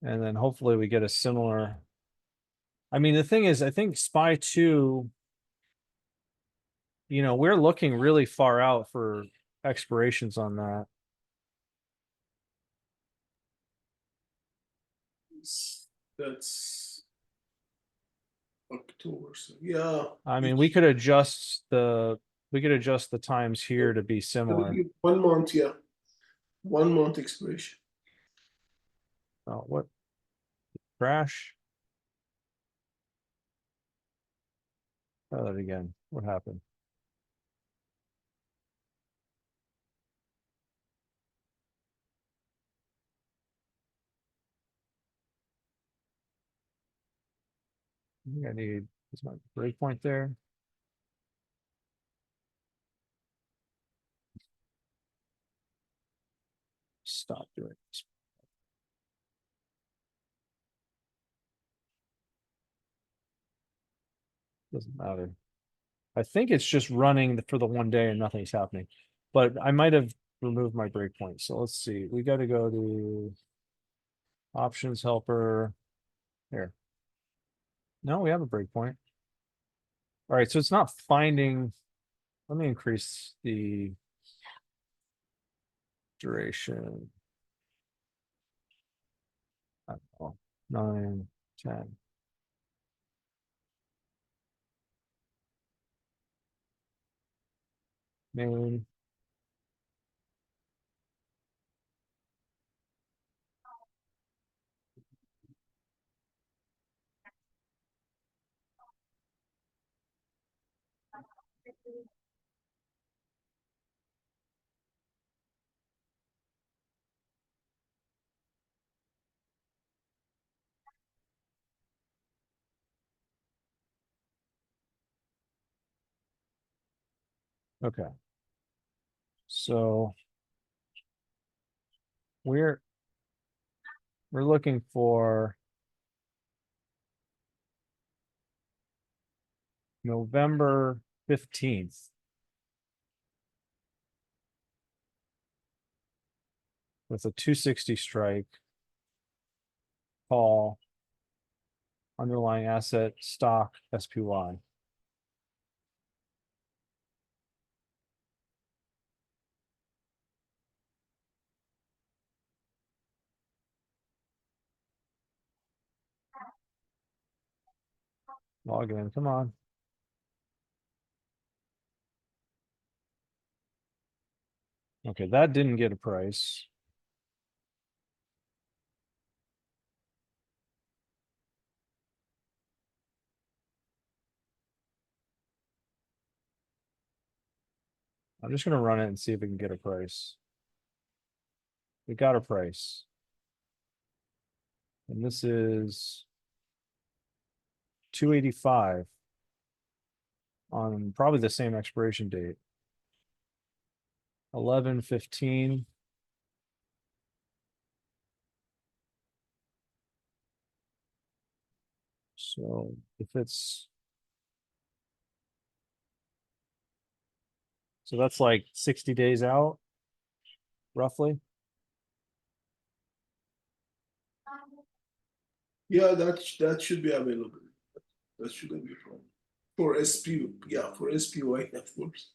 And then hopefully we get a similar. I mean, the thing is, I think SPY 2, we're looking really far out for expirations on that. That's October. So yeah. I mean, we could adjust the times here to be It'll similar. be 1 month, yeah. 1 month expiration. Oh, what? Crash? Try that again. What happened? I think I need, is my breakpoint there? Stop doing this. Doesn't matter. I think it's just running for the 1 day and nothing's happening, but I might have removed my breakpoint. So let's see. We got to go to options helper here. No, we have a breakpoint. All right, so it's not finding. Let me increase the duration. I don't know, 9, 10. Main. Okay. So we're looking for November 15th. With a 260 strike. Call. Underlying asset stock SPY. Log in, come on. Okay, that didn't get a price. I'm just gonna run it and see if we can get a price. We got a price. And this is 285 on probably the same expiration date. 11:15. So if it's so that's like 60 days out, roughly. Yeah, that should be available. That shouldn't be a problem. For SP, yeah, for SPY, of course.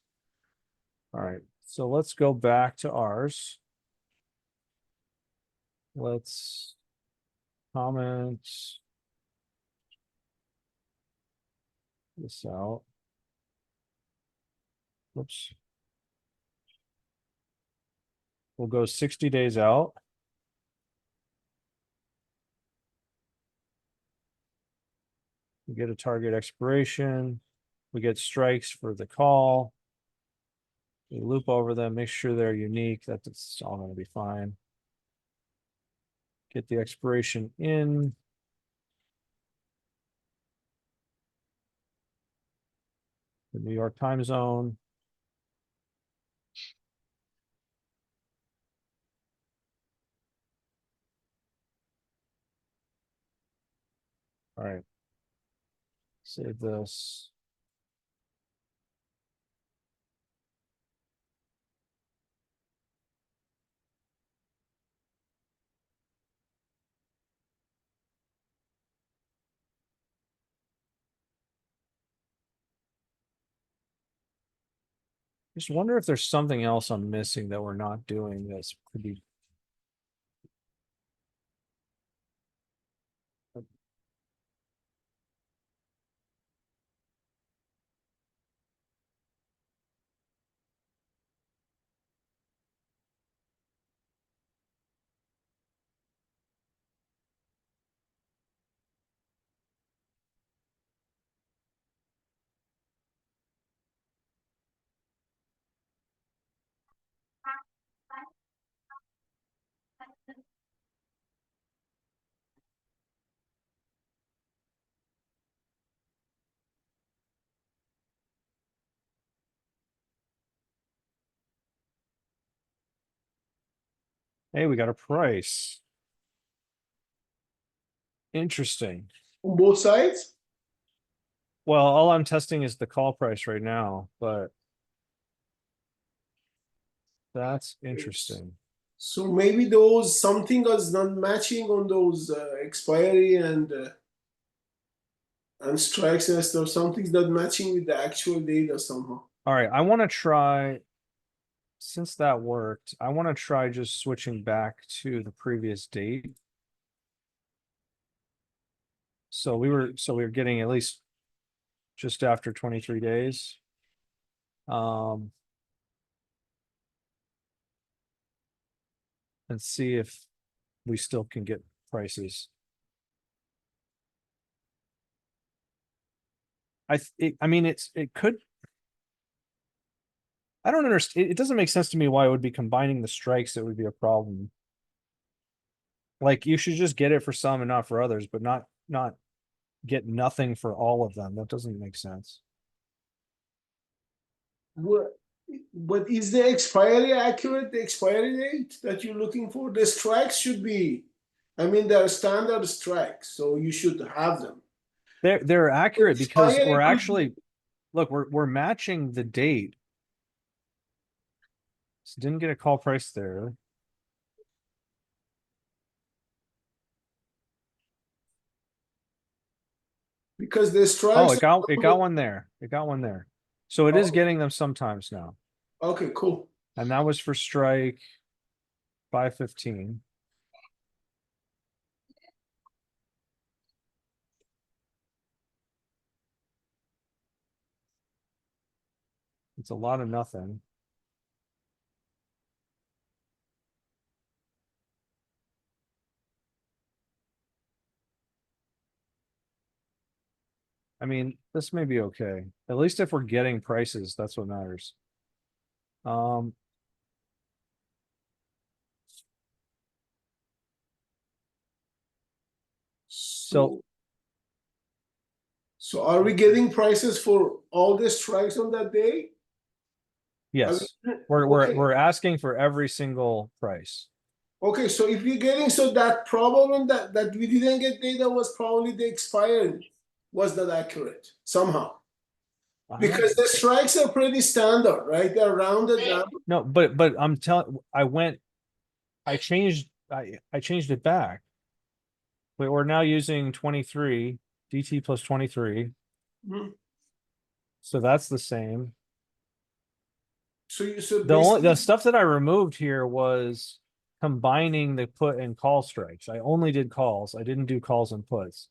All right, so let's go back to ours. Let's comment this out. Whoops. We'll go 60 days out. We get a target expiration. We get strikes for the call. We loop over them, make sure they're unique. That's all going to be fine. Get the expiration in. The New York time zone. All right. Save this. Just wonder if there's something else I'm missing that we're not doing that's could be. Hey, we got a price. Interesting. On both sides? Well, all I'm testing is the call price right now, but that's interesting. So maybe those something is not matching on those expiry and strikes and stuff. Something's not matching with the actual data somehow. All right, I want to try, since that worked, I want to try just switching back to the previous date. So we were getting at least just after 23 days. And see if we still can get prices. I mean, it could. I don't understand. It doesn't make sense to me why it would be combining the strikes that would be a problem. Like you should just get it for some and not for others, but not get nothing for all of them. That doesn't make sense. What, but is the expiry accurate, the expiry date that you're looking for? The strikes should be, I mean, they're standard strikes, so you should have them. They're accurate because Expiry we're could- actually look, we're matching the date. So didn't get a call price there. Because the Oh, strikes. it got one there. It got one there. So it is Oh. getting them sometimes now. Okay, cool. And that was for strike 515. It's a lot of nothing. I mean, this may be okay. At least if we're getting prices, that's what matters. So So are we getting prices for all the strikes on that day? yes, Okay. we're asking for every single price. Okay, so if you're getting, so that problem that we didn't get data was probably the expired was not accurate somehow. Because the strikes are pretty standard, right? They're rounded down. No, but I'm telling, I changed it back. But we're now using 23, DT plus 23. Mhm. So that's the same. So The basically, stuff that I removed here was combining the put and call strikes. I only did calls. I didn't do calls and puts.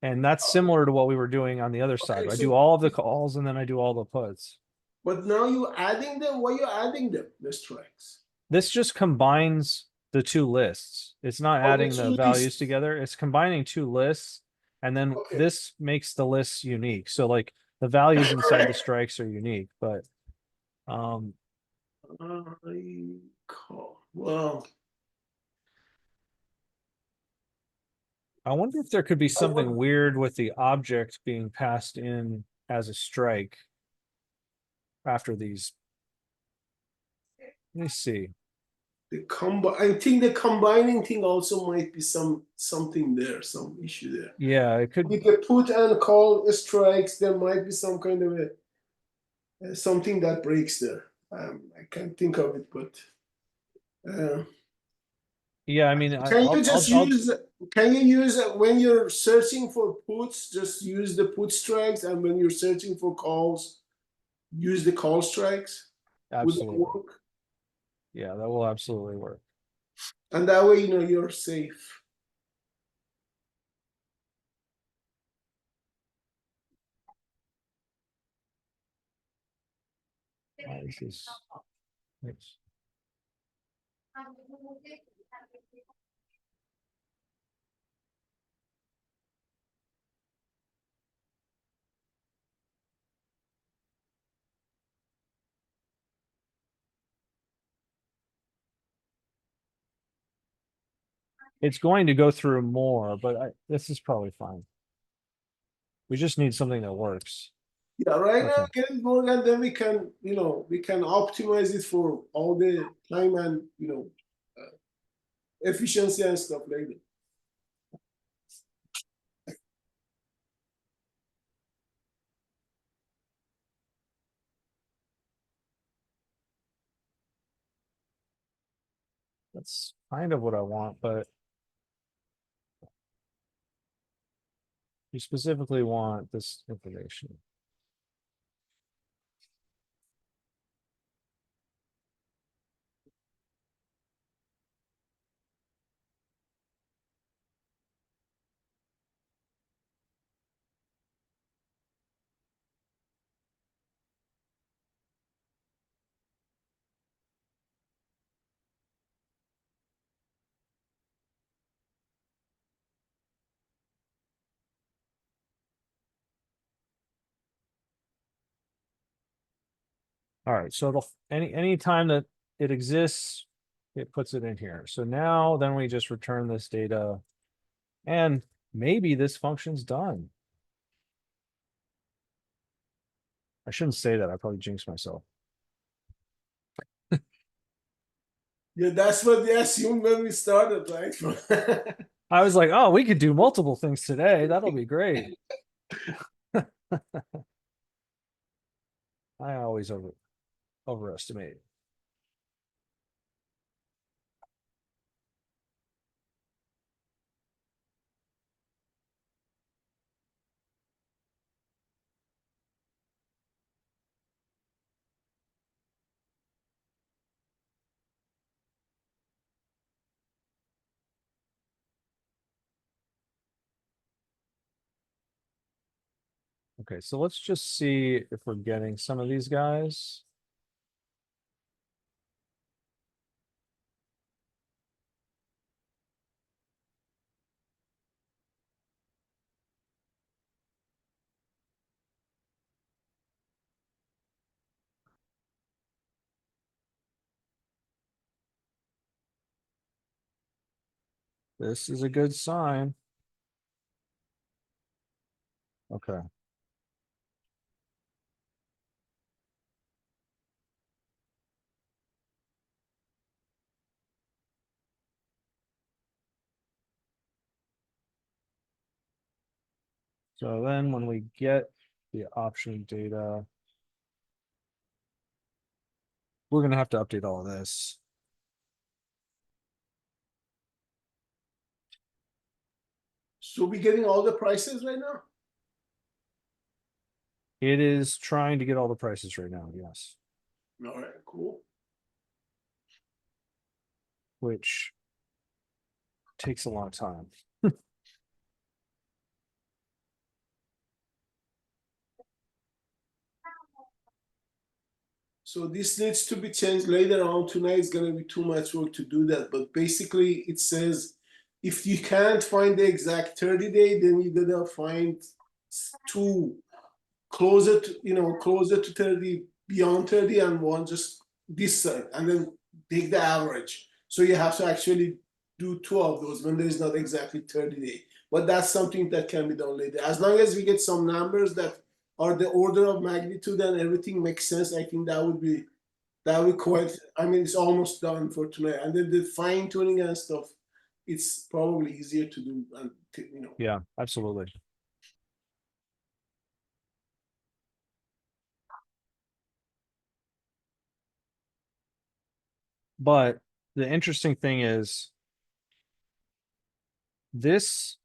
And that's similar to what we were doing on the other side. I so- do all of the calls and then I do all the puts. but now you're adding them. Why you adding them? The strikes. This just combines the two lists. It's not Oh, the adding the two values lists. together. It's combining two lists. And then Okay. this makes the lists unique. So like the values inside the strikes are unique, but I call. Well, I wonder if there could be something weird with the object being passed in as a strike after these. Let me see. I think the combining thing also might be something there, some issue there. Yeah, it could. With the put and call strikes, there might be some kind of a something that breaks there. I can't think of it, but Yeah, I mean, can you just use? Can you use when you're searching for puts? Just use the put strikes, and when you're searching for calls, use the call strikes. Would it absolutely. work? Yeah, that will absolutely work. And that way, you're safe. This is nice. It's going to go through more, but this is probably fine. We just need something that works. Yeah, right now Okay. get it going, and then we can, we can optimize it for all the time and efficiency and stuff like that. That's kind of what I want, but you specifically want this information. All right, so it'll any time that it exists, it puts it in here. So now then we just return this data, and maybe this function's done. I shouldn't say that. I probably jinx myself. Yeah, that's what they assumed when we started, right? I was like, oh, we could do multiple things today. That'll be great. I always overestimate. Okay, so let's just see if we're getting some of these guys. This is a good sign. Okay. So then when we get the option data, we're going to have to update all of this. So we getting all the prices right now? It is trying to get all the prices right now, yes. All right, cool. Which takes a long time. So this needs to be changed later on. Tonight is going to be too much work to do that. But basically, it says if you can't find the exact 30-day, then you gotta find two closer to closer to 30, beyond 30, and one just this side, and then take the average. So you have to actually do two of those when there is not exactly 30-day. But that's something that can be done later. As long as we get some numbers that are the order of magnitude and everything makes sense, I think that would be quite. I mean, it's almost done for tonight, and then the fine tuning and stuff, it's probably easier to do. And Yeah, absolutely. But the interesting thing is this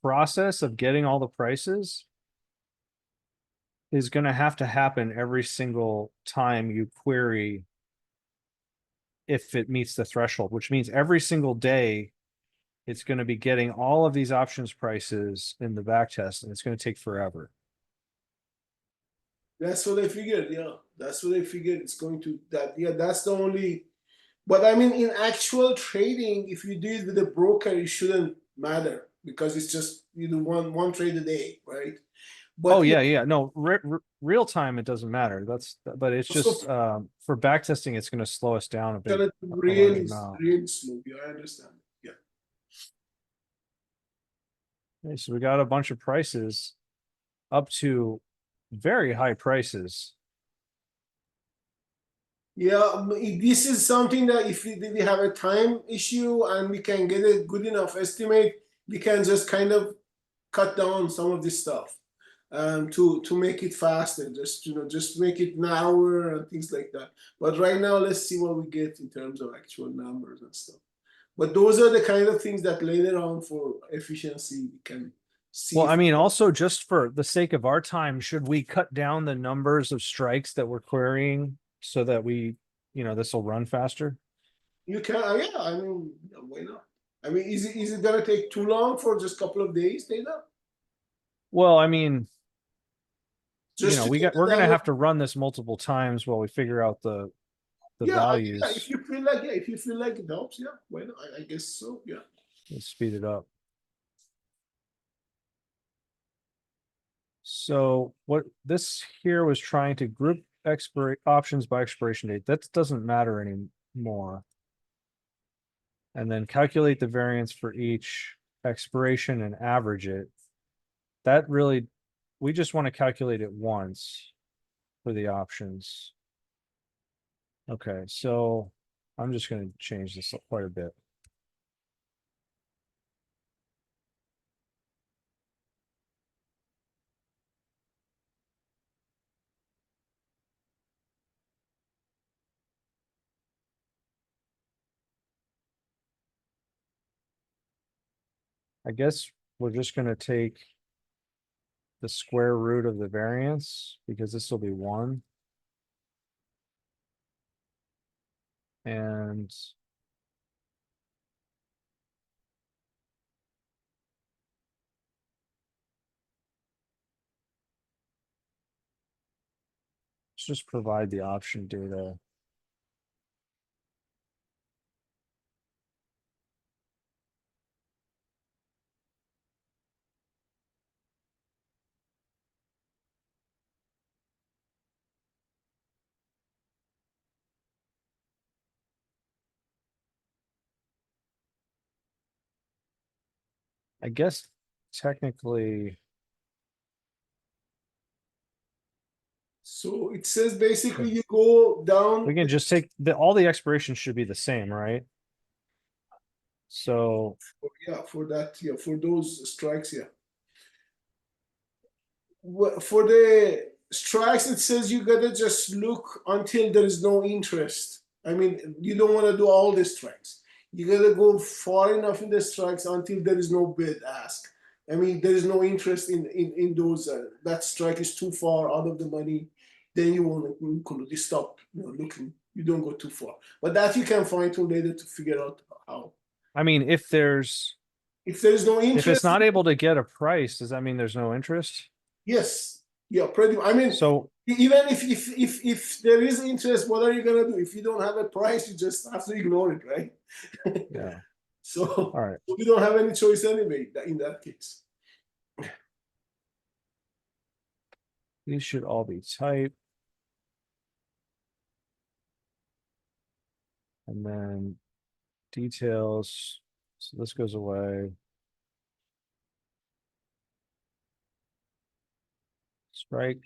process of getting all the prices is going to have to happen every single time you query if it meets the threshold, which means every single day it's going to be getting all of these options prices in the back test, and it's going to take forever. That's what I figured. Yeah, that's what I figured. It's going to that. Yeah, that's the only. But I mean, in actual trading, if you do it with a broker, it shouldn't matter because it's just you do one trade a day, right? But Oh yeah. No, real time it doesn't matter. But it's just for back testing, it's going to slow us down a bit. It's really slow. Yeah, I understand. Yeah. Okay, so we got a bunch of prices up to very high prices. Yeah, this is something that if we have a time issue and we can get a good enough estimate, we can just kind of cut down some of this stuff to make it faster. Just make it an hour and things like that. But right now, let's see what we get in terms of actual numbers and stuff. But those are the kind of things that later on for efficiency we can see. Well, I mean, also just for the sake of our time, should we cut down the numbers of strikes that we're querying so that this will run faster? You can, yeah. I mean, why not? I mean, is it gonna take too long for just a couple of days, data? Well, I mean, Just we're gonna have to run this multiple times while we figure out the values. Yeah, if you feel like it helps, yeah, why not? I guess so. Yeah. Let's speed it up. So what this here was trying to group options by expiration date. That doesn't matter anymore. And then calculate the variance for each expiration and average it. That really, we just want to calculate it once for the options. Okay, so I'm just going to change this quite a bit. I guess we're just going to take the square root of the variance because this will be 1. And let's just provide the option data. I guess technically, So it says basically you go down. we can just take all the expirations should be the same, right? So Yeah, for that, yeah, for those strikes, yeah. For the strikes, it says you gotta just look until there is no interest. I mean, you don't want to do all the strikes. You gotta go far enough in the strikes until there is no bid ask. I mean, there is no interest in those. That strike is too far out of the money. Then you want to include. You stop, looking. You don't go too far. But that you can fine tune later to figure out how. I mean, if there is no interest, if it's not able to get a price, does that mean there's no interest? Yes, yeah, pretty. I mean, So even if there is interest, what are you gonna do? If you don't have a price, you just have to ignore it, right? yeah. So, All right. we don't have any choice anyway in that case. These should all be type. And then details. So this goes away. Strike.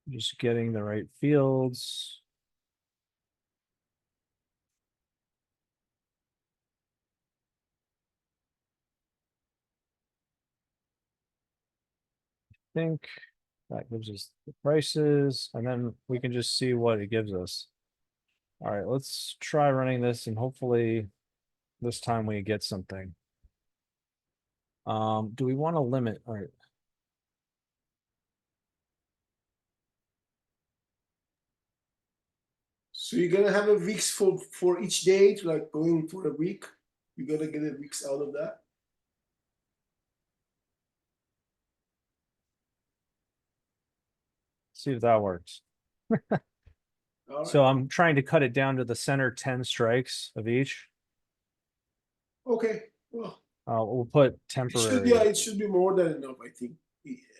Just getting the right fields. I think that gives us the prices, and then we can just see what it gives us. All right, let's try running this, and hopefully this time we get something. Do we want to limit? All right. So you're gonna have a weeks for each date, like going for a week. You gotta get a weeks out of that. See if that works. All right. So I'm trying to cut it down to the center 10 strikes of each. Okay. Well, We'll put it temporary. it should be more than enough, I think.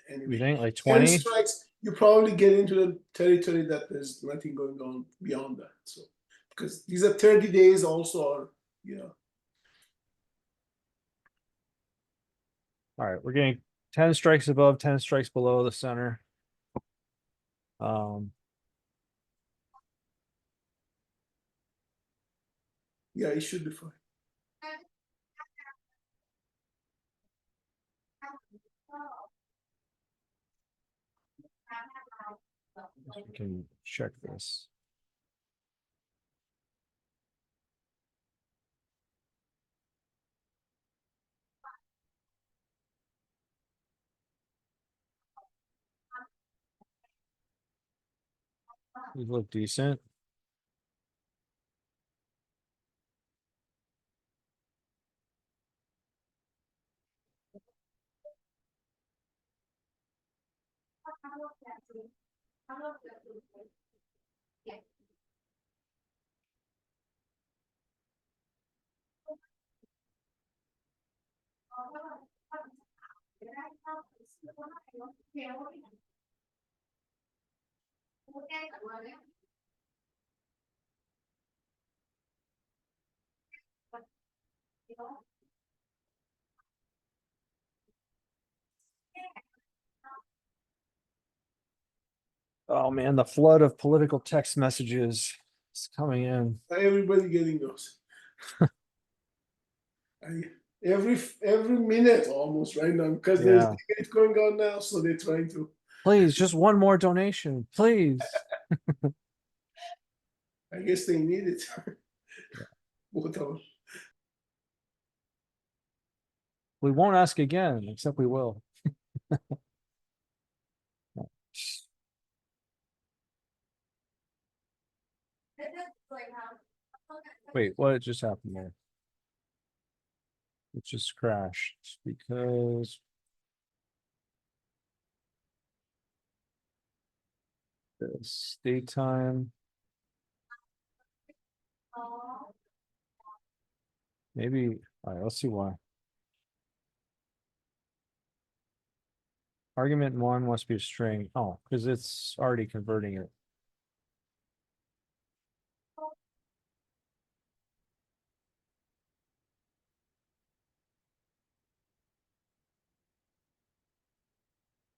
Anyway. You think like 10 20? strikes, you probably get into the territory that there's nothing going on beyond that. So, because these are 30 days also, are, All right, we're getting 10 strikes above, 10 strikes below the center. yeah, it should be fine. We can check this. These look decent. Oh man, the flood of political text messages is coming in. Everybody getting those. Every minute almost right now, because there's Yeah. debate going on now, so they're trying to. Please, just one more donation, please. I guess they need it. Both of them. We won't ask again, except we will. Wait, what just happened there? It just crashed because this daytime. Maybe, all right, let's see why. Argument one must be a string. Oh, because it's already converting it.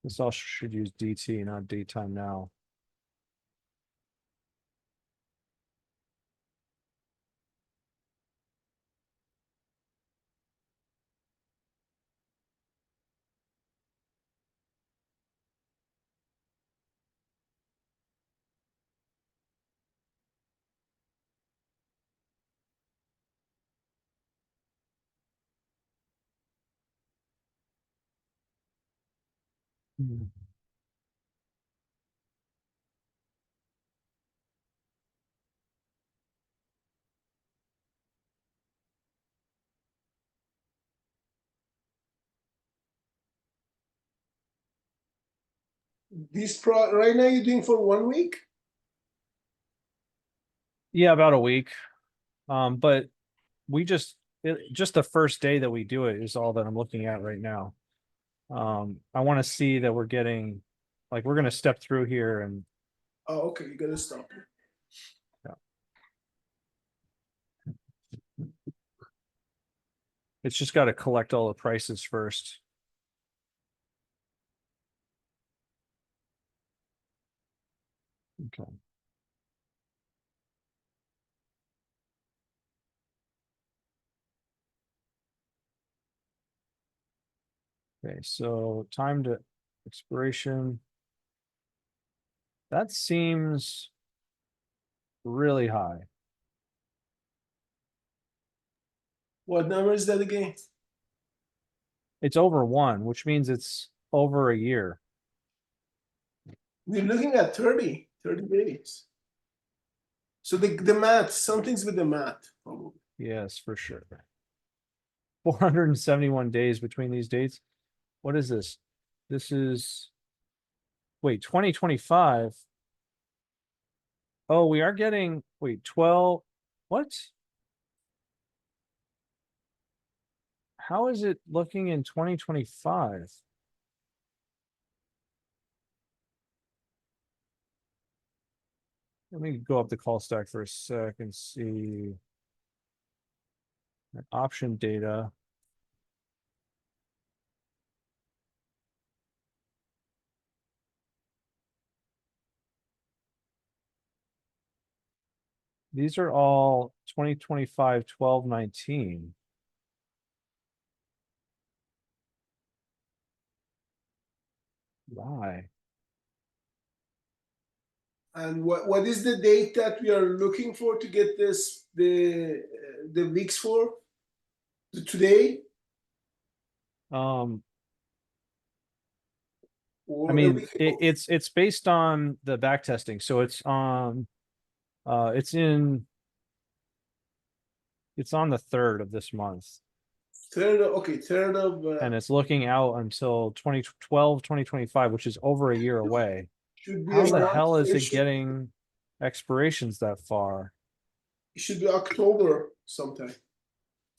This all should use DT, not daytime now. Hmm. Right now you're doing for 1 week. Yeah, about a week. But we just the first day that we do it is all that I'm looking at right now. I want to see that we're getting, like, we're going to step through here and Oh, okay, you gotta stop it. it's just got to collect all the prices first. Okay. Okay, so time to expiration. That seems really high. What number is that again? It's over 1, which means it's over a year. We're looking at 30 days. So the math, something's with the math, probably. Yes, for sure. 471 days between these dates. What is this? This is, wait, 2025. Oh, we are getting, wait, 12. What? How is it looking in 2025? Let me go up the call stack for a sec and see. Option data. These are all 2025, 12/19. Why? And what is the date that we are looking for to get this the weeks for? Today? Or I a mean, week ago? it's based on the back testing, so it's on it's on the 3rd of this month, Third of and it's looking out until 2025, which is over a year away. should be How the around. hell is it should- getting expirations that far? It should be October sometime.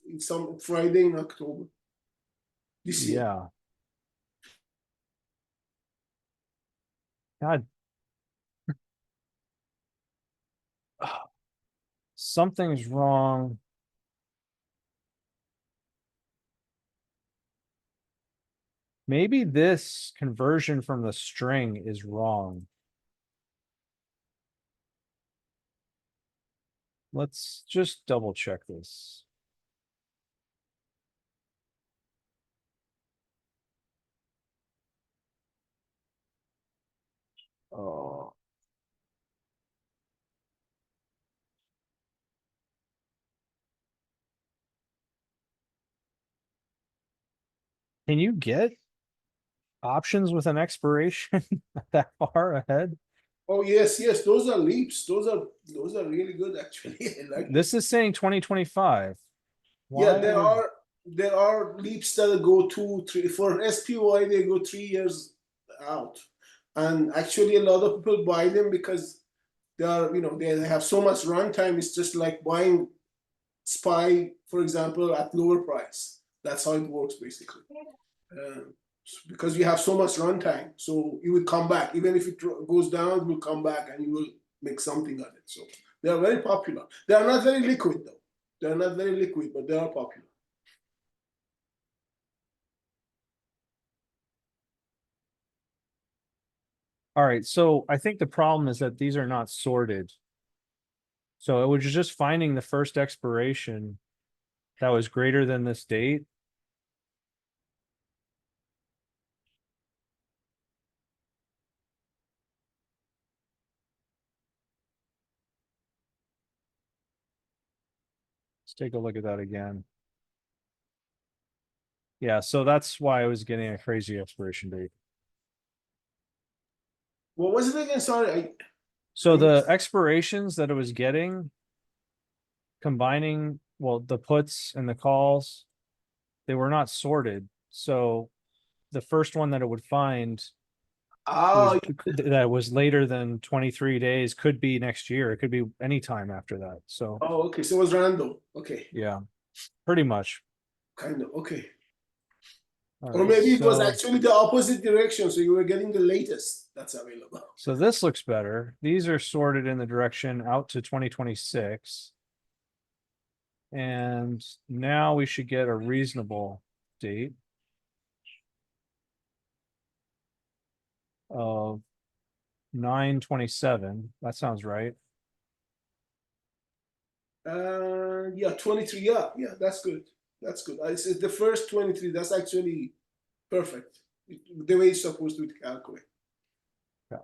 In some Friday in October. This year. Yeah. God. Something's wrong. Maybe this conversion from the string is wrong. Let's just double check this. Oh. Can you get options with an expiration that far ahead? Oh yes, yes, those are leaps. Those are really good actually. I like This is saying 2025. yeah, Why would- there are leaps that go 2, 3 for SPY. They go 3 years out, and actually a lot of people buy them because they are they have so much runtime. It's just like buying SPY, for example, at lower price. That's how it works basically. Because you have so much runtime, so it will come back. Even if it goes down, it will come back, and you will make something of it. So they are very popular. They are not very liquid though. They are not very liquid, but they are popular. All right, so I think the problem is that these are not sorted. So it was just finding the first expiration that was greater than this date. Let's take a look at that again. Yeah, so that's why I was getting a crazy expiration date. What was it again? Sorry, So the Yes. expirations that it was getting, combining, well, the puts and the calls, they were not sorted. So the first one that it would find oh, that was later than 23 days could be next year. It could be any time after that. So okay. So it was random. Okay, yeah, pretty much. kind of. Okay, All or right, maybe it was so- actually the opposite direction. So you were getting the latest that's available. So this looks better. These are sorted in the direction out to 2026. And now we should get a reasonable date of 9/27. That sounds right. Yeah, 23. Yeah, yeah, that's good. That's good. I said the first 23. That's actually perfect. The way it's supposed to calculate. Yeah.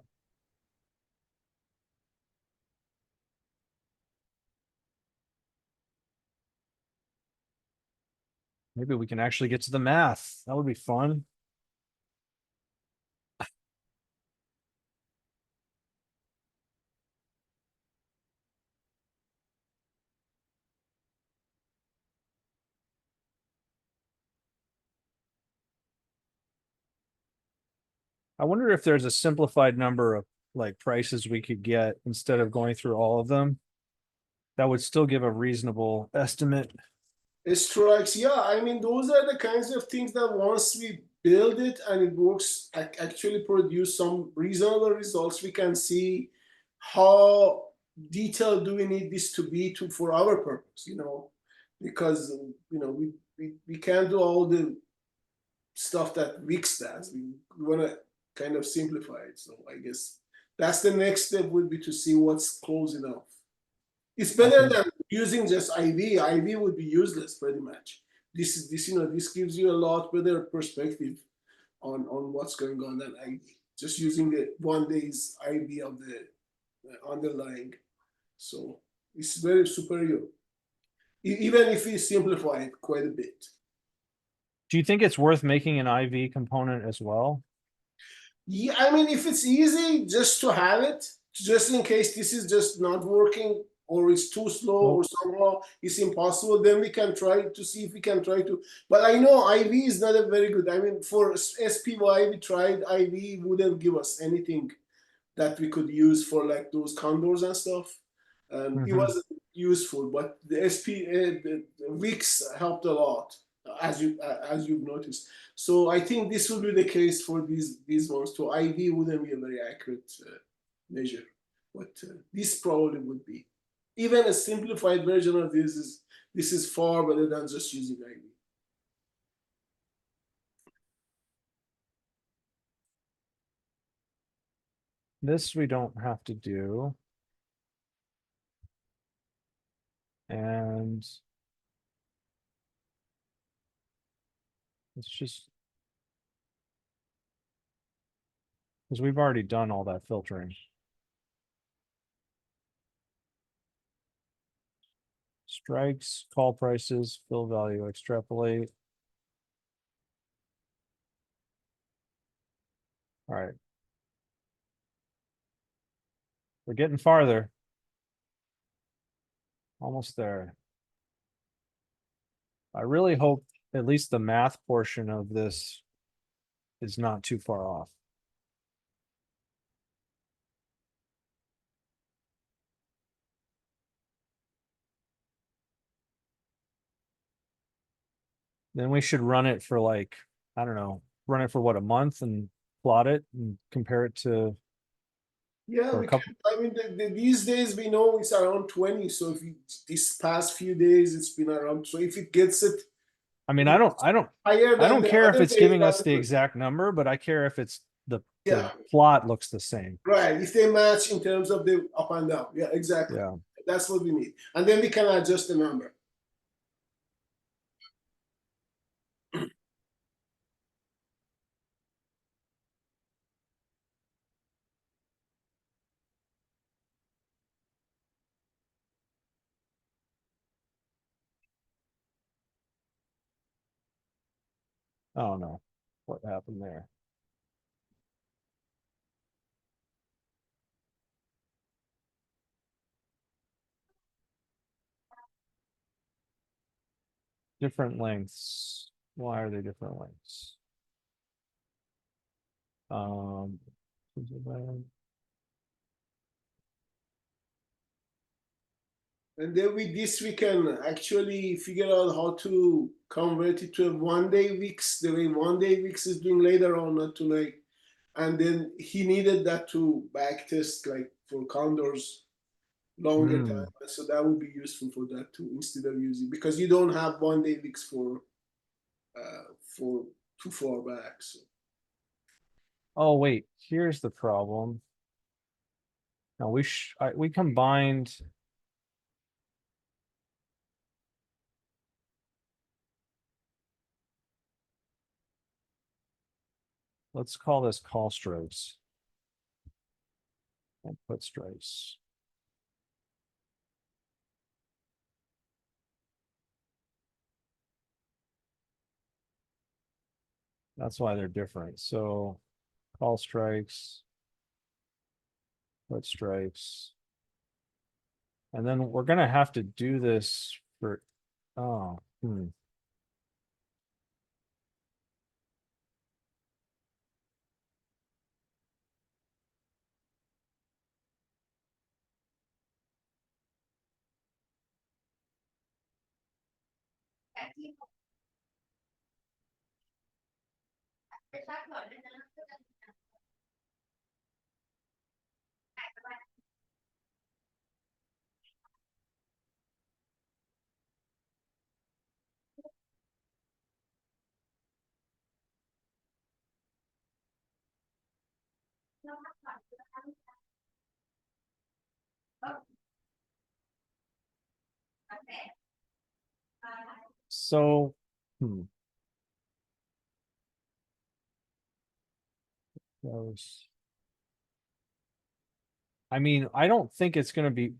Maybe we can actually get to the math. That would be fun. I wonder if there's a simplified number of like prices we could get instead of going through all of them. That would still give a reasonable estimate. Strikes, yeah. I mean, those are the kinds of things that once we build it and it works, actually produce some reasonable results, we can see how detailed do we need this to be for our purpose, because we can't do all the stuff that Wix does. We want to kind of simplify it. So I guess that's the next step would be to see what's close enough. It's better than using just IV. IV would be useless pretty much. This gives you a lot better perspective on what's going on than IV. Just using the 1 day's IV of the underlying. So it's very superior. Even if we simplify it quite a bit. Do you think it's worth making an IV component as well? Yeah, I mean, if it's easy just to have it, just in case this is just not working or it's too slow or somehow it's impossible, then we can try to see if we can try to. But I know IV is not a very good. I mean, for SPY, we tried IV, wouldn't give us anything that we could use for like those condors and stuff. It Mhm. wasn't useful, but the the VIX helped a lot, as you've noticed. So I think this will be the case for these ones too. IV wouldn't be a very accurate measure, but this probably would be. Even a simplified version of this is far better than just using IV. This we don't have to do. And it's just because we've already done all that filtering. Strikes, call prices, fill value, extrapolate. All right. We're getting farther. Almost there. I really hope at least the math portion of this is not too far off. Then we should run it for like, I don't know, run it for what, a month and plot it and compare it to Yeah, for a we couple. can. I mean, these days we know it's around 20. So if this past few days it's been around, so if it gets it I mean, I don't higher I than don't the care if other it's days, giving us that's the good. exact number, but I care if it's the Yeah, plot looks the same. right. If they match in terms of the up and down, yeah, exactly. Yeah. That's what we need, and then we can adjust the number. Oh no. What happened there? Different lengths. Why are they different lengths? Um, And then with this, we can actually figure out how to convert it to a 1 day weeks, the way 1 day weeks is doing later on, not tonight. And then he needed that to back test like for condors longer time. So that would be useful for that too, instead of using, because you don't have 1 day weeks for too far back. So. Oh wait, here's the problem. Now we combined. Let's call this call strikes. And put strikes. That's why they're different. So call strikes, put strikes. And then we're gonna have to do this for hmm. So those. I mean, I don't think it's gonna be,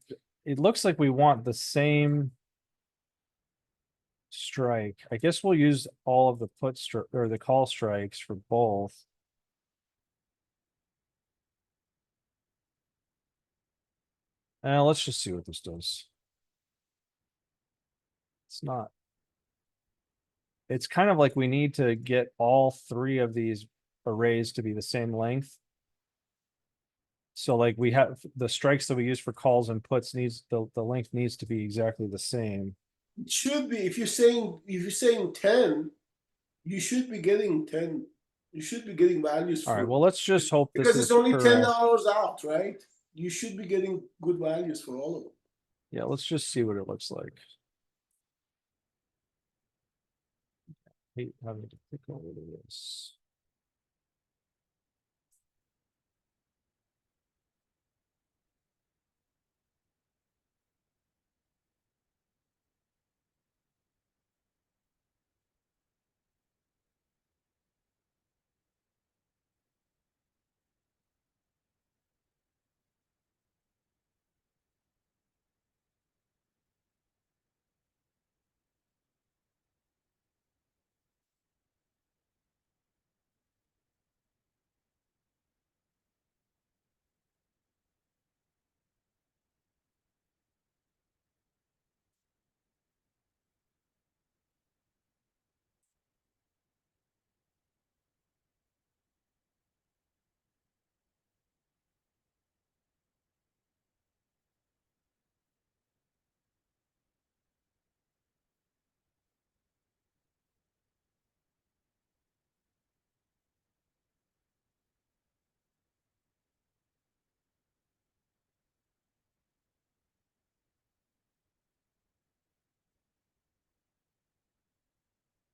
it looks like we want the same strike. I guess we'll use all of the put or the call strikes for both. Let's just see what this does. It's not. It's kind of like we need to get all three of these arrays to be the same length. So like we have the strikes that we use for calls and puts needs the length needs to be exactly the same. It should be, if you're saying 10, you should be getting 10. You should be getting values All right, for, well, let's just hope this because is it's only correct. $10 out, right? You should be getting good values for all of them. Yeah, let's just see what it looks like. Hate having to click over to this.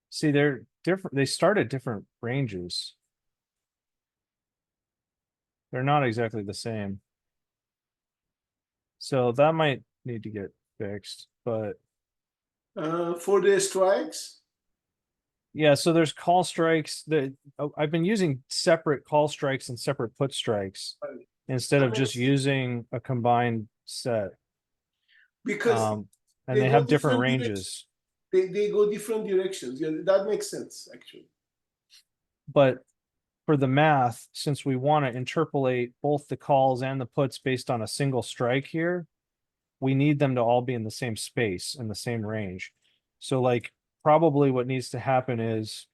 See, they're different. They start at different ranges. They're not exactly the same. So that might need to get fixed, but For the strikes, yeah, so there's call strikes that I've been using separate call strikes and separate put strikes Right. instead That of just makes- using a combined set. because And they they go have different different ranges. they go different directions. Yeah, that makes sense actually. But for the math, since we want to interpolate both the calls and the puts based on a single strike here, we need them to all be in the same space, in the same range. So like probably what needs to happen is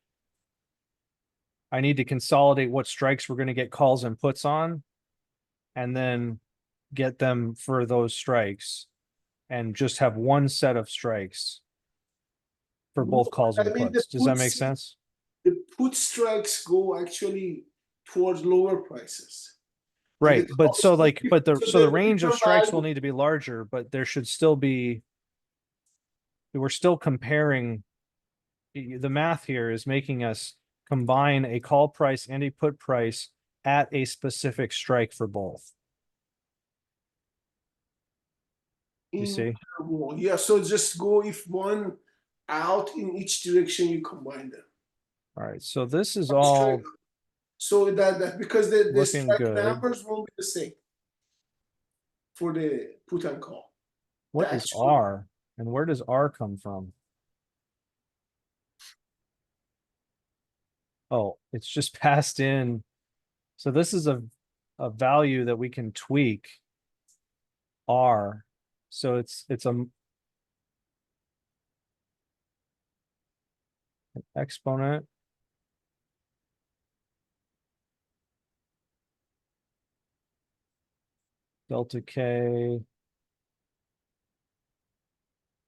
I need to consolidate what strikes we're going to get calls and puts on, and then get them for those strikes and just have one set of strikes for both calls I and mean, puts. Does that make sense? The put strikes go actually towards lower prices. Right, The but so calls- like, but the so the range of return strikes will value- need to be larger, but there should still be. We're still comparing. The math here is making us combine a call price and a put price at a specific strike for both. You see? interval. Yeah, so just go if one out in each direction, you combine them. All right, so this is all So that because the looking strike good. numbers won't be the same for the put and call. What The is actual- R and where does R come from? Oh, it's just passed in. So this is a value that we can tweak R. So it's a an exponent. Delta K.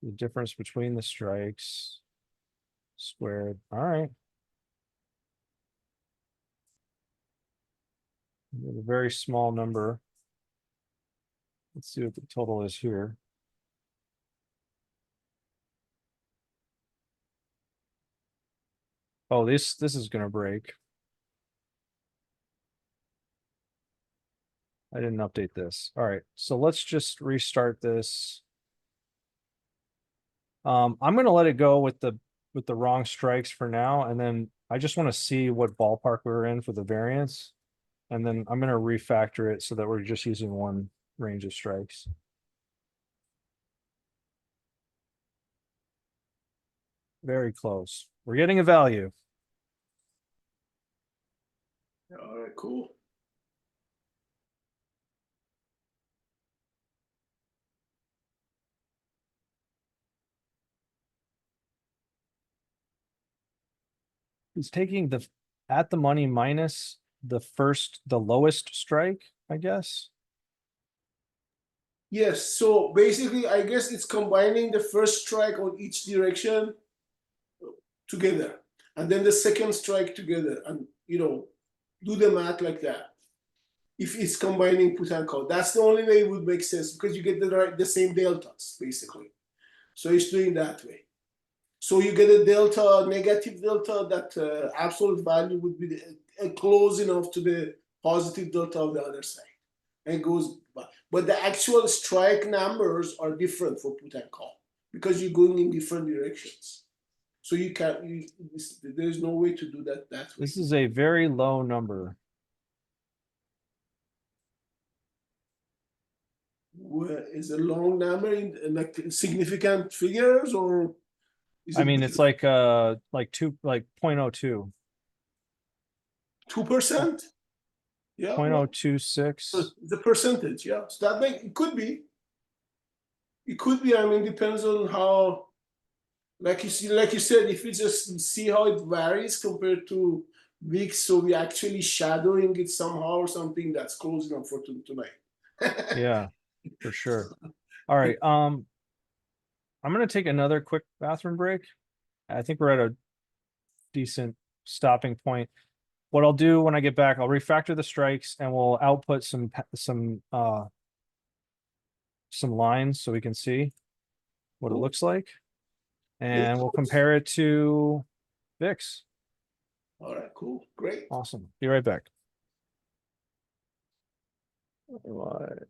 The difference between the strikes squared. All right. We have a very small number. Let's see what the total is here. Oh, this is gonna break. I didn't update this. All right, so let's just restart this. I'm gonna let it go with the wrong strikes for now, and then I just want to see what ballpark we're in for the variance. And then I'm gonna refactor it so that we're just using one range of strikes. Very close. We're getting a value. All right, cool. It's taking the at the money minus the lowest strike, I guess. Yes, so basically, I guess it's combining the first strike on each direction together, and then the second strike together, and do the math like that. If it's combining put and call, that's the only way it would make sense because you get the same deltas basically. So it's doing that way. So you get a delta, negative delta, that absolute value would be close enough to the positive delta of the other side, and goes by. But the actual strike numbers are different for put and call because you're going in different directions. So you can't. There's no way to do that way. This is a very low number. Is a long number in like significant figures, or is I it mean, it's like 0.02. 2%? Yeah, well, 0.026. the percentage, yeah. So that it could be. It could be. I mean, depends on how, like you said, if we just see how it varies compared to weeks, so we actually shadowing it somehow or something that's close enough for tonight. Yeah, for sure. All right. I'm gonna take another quick bathroom break. I think we're at a decent stopping point. What I'll do when I get back, I'll refactor the strikes and we'll output some lines so we can see what it Cool. looks like. And Cool. we'll compare it to VIX. All right, cool, great. Awesome. Be right back. What?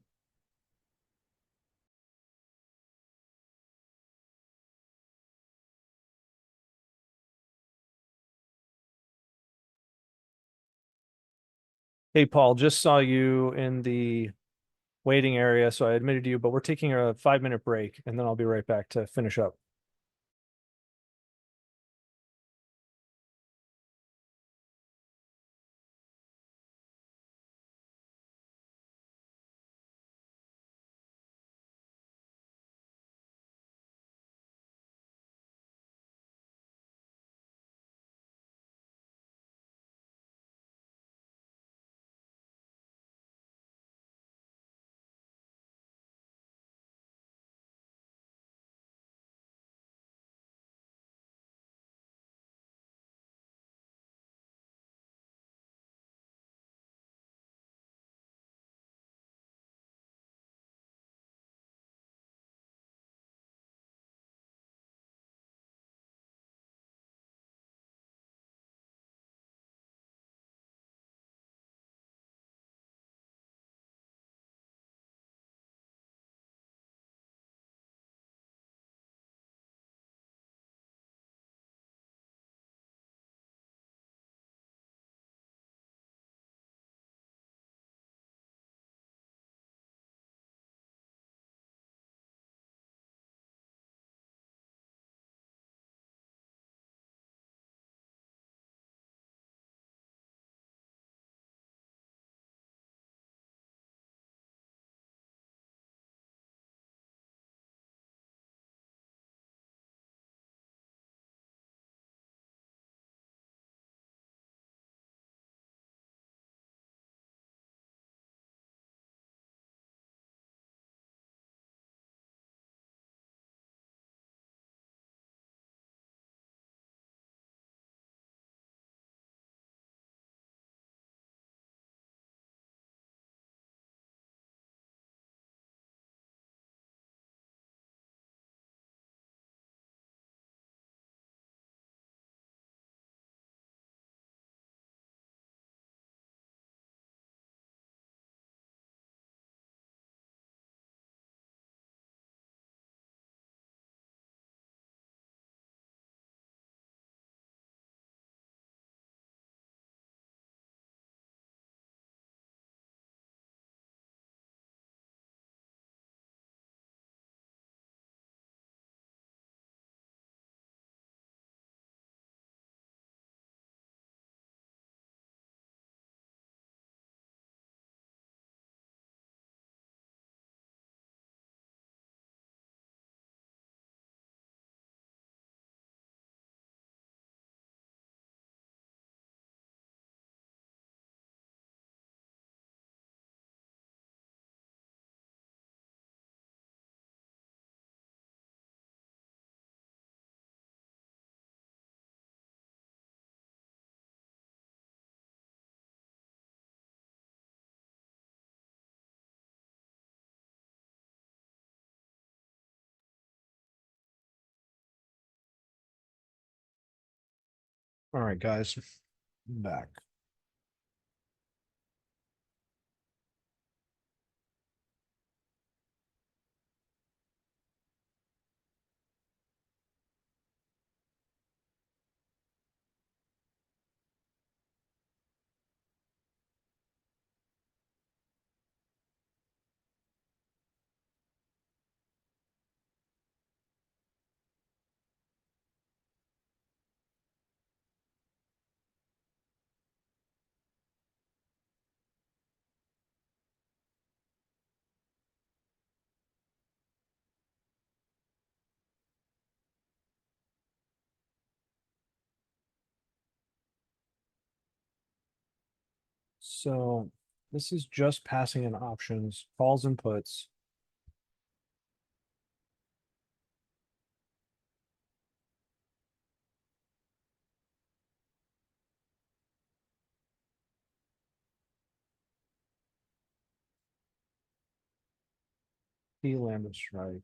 Hey, Paul, just saw you in the waiting area, so I admitted you, but we're taking a 5-minute break and then I'll be right back to finish up. All right, guys, I'm back. So this is just passing in options, calls and puts. P lambda strike.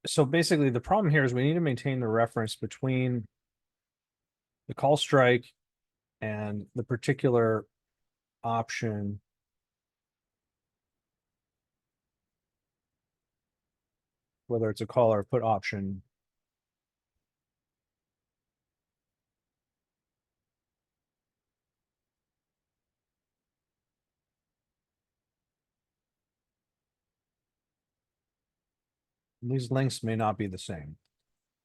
So basically the problem here is we need to maintain the reference between the call strike and the particular option. Whether it's a call or put option. These links may not be the same.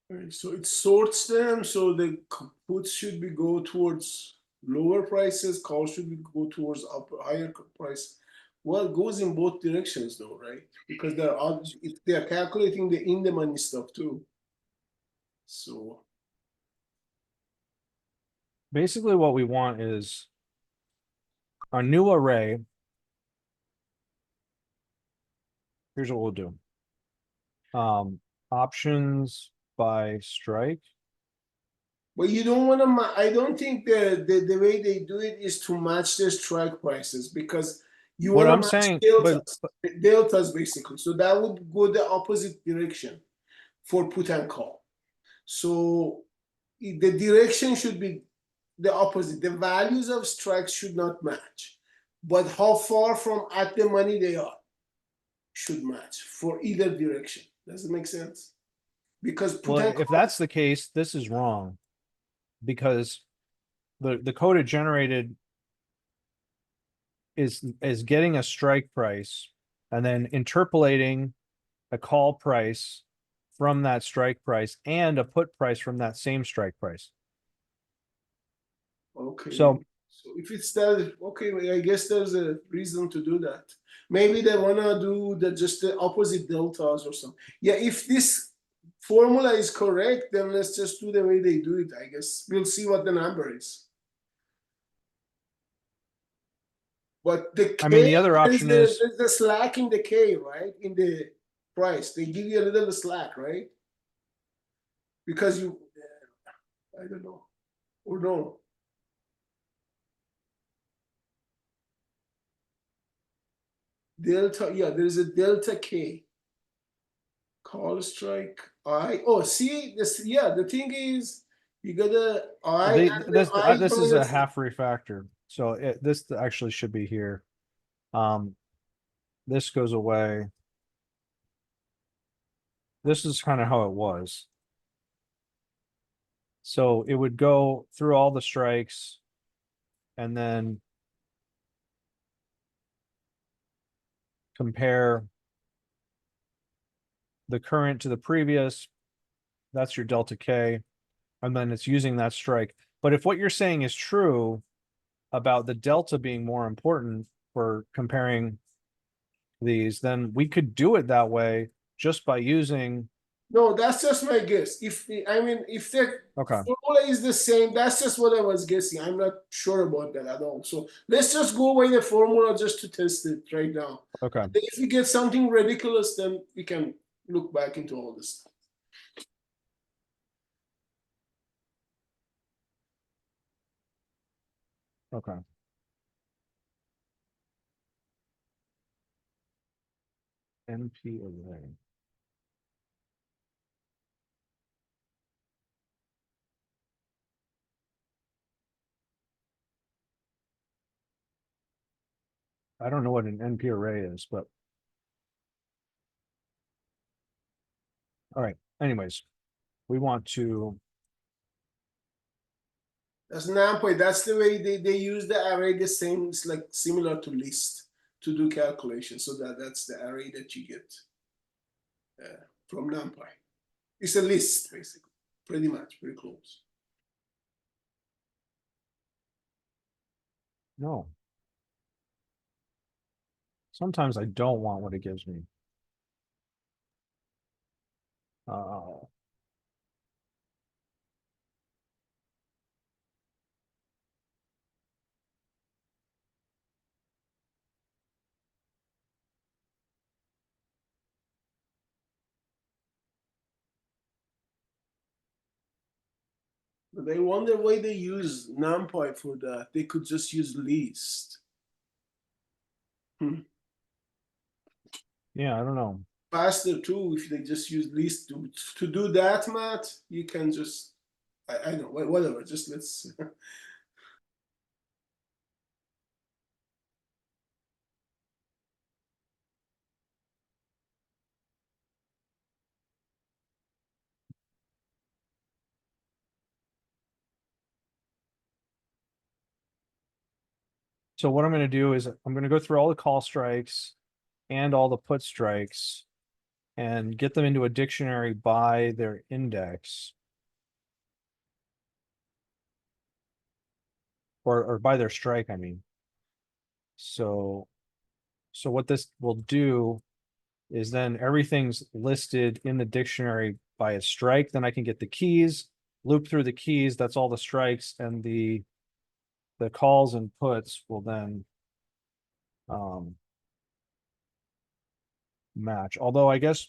Right, so it sorts them, so the puts should be go towards lower prices, calls should be go towards higher price. Well, it goes in both directions though, right? Because they're calculating the in the money stuff too. So Basically what we want is our new array. Here's what we'll do. Options by strike. but you don't want to. I don't think the way they do it is to match their strike prices because you What want to I'm match saying, deltas basically. So that would go the opposite direction for put and call. So the direction should be the opposite. The values of strikes should not match, but how far from at the money they are should match for either direction. Does it make sense? Because put well, and if call, that's the case, this is wrong. Because the code it generated is getting a strike price and then interpolating a call price from that strike price and a put price from that same strike price. okay. So If it's that, okay, well, I guess there's a reason to do that. Maybe they wanna do just the opposite deltas or something. Yeah, if this formula is correct, then let's just do the way they do it. I guess we'll see what the number is. But the K, I mean, the other option is there's the slack in the K, right? In the price, they give you a little slack, right? Because you, I don't know, or no. Delta, yeah, there's a delta K. Call strike I. Oh, see this. Yeah, the thing is, you gotta I and the I this is a minus- half refactor. So this actually should be here. This goes away. This is kind of how it was. So it would go through all the strikes and then compare the current to the previous. That's your delta K. And then it's using that strike. But if what you're saying is true about the delta being more important for comparing these, then we could do it that way just by using. No, that's just my guess. If the Okay. formula is the same, that's just what I was guessing. I'm not sure about that at all. So let's just go by the formula just to test it right now. Okay. If we get something ridiculous, then we can look back into all this stuff. Okay. NP array. I don't know what an NP array is, but. All right. Anyways, we want to. That's NumPy. That's the way they use the array the same. It's like similar to list to do calculations. So that's the array that you get from NumPy. It's a list, basically, pretty much, pretty close. No. Sometimes I don't want what it gives me. But I wonder why they use NumPy for that. They could just use list. Yeah, I don't know. Faster too if they just use list to do that, Matt. You can just I know whatever. Just let's. So what I'm going to do is I'm going to go through all the call strikes and all the put strikes and get them into a dictionary by their index. Or by their strike, I mean. So what this will do is then everything's listed in the dictionary by a strike. Then I can get the keys, loop through the keys. That's all the strikes, and the calls and puts will then match. Although I guess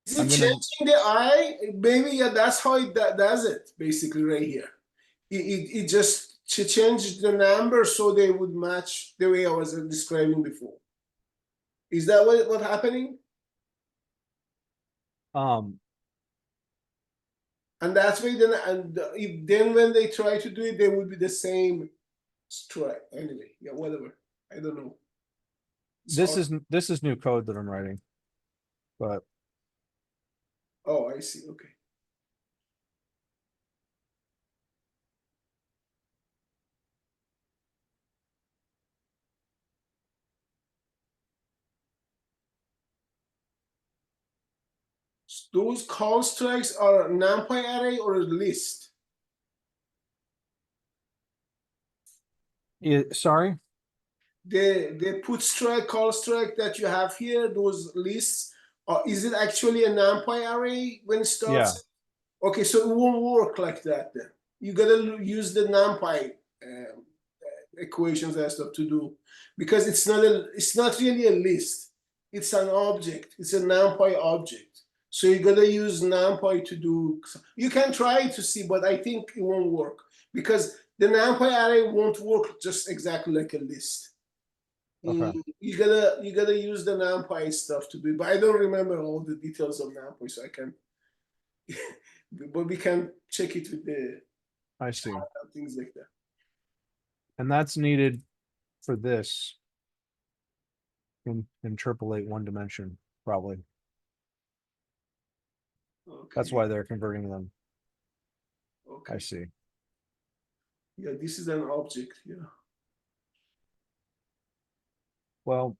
Is it I'm gonna. changing the I? Maybe yeah. That's how it does it. Basically, right here, it just changed the number so they would match the way I was describing before. Is that what happening? And that's why then, and if then when they try to do it, they would be the same strike. Anyway, yeah, whatever. I don't know. This is new code that I'm writing, but Oh, I see. Okay. Those call strikes are NumPy array or a list? sorry. The put strike, call strike that you have here, those lists, is it actually a NumPy array when it starts? Yeah. Okay, so it won't work like that then. You gotta use the NumPy equations and stuff to do, because it's not really a list. It's an object. It's a NumPy object. So you gotta use NumPy to do. You can try to see, but I think it won't work because the NumPy array won't work just exactly like a list. Okay. You gotta use the NumPy stuff to do, but I don't remember all the details of NumPy, so I can. But we can check it with the. I see. Things like that. And that's needed for this in interpolate one dimension, probably. That's Okay, why they're converting them. okay. I see. Yeah, this is an object. Yeah. Well,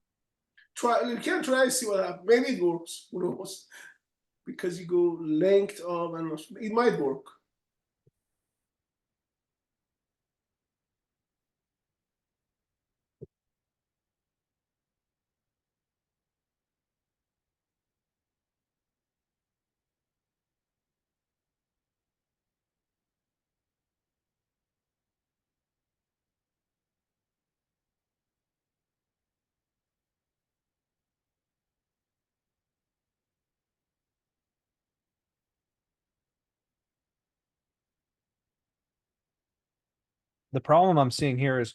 You can try see what happens. Maybe it works. Who knows? Because you go length of and it might work. the problem I'm seeing here is,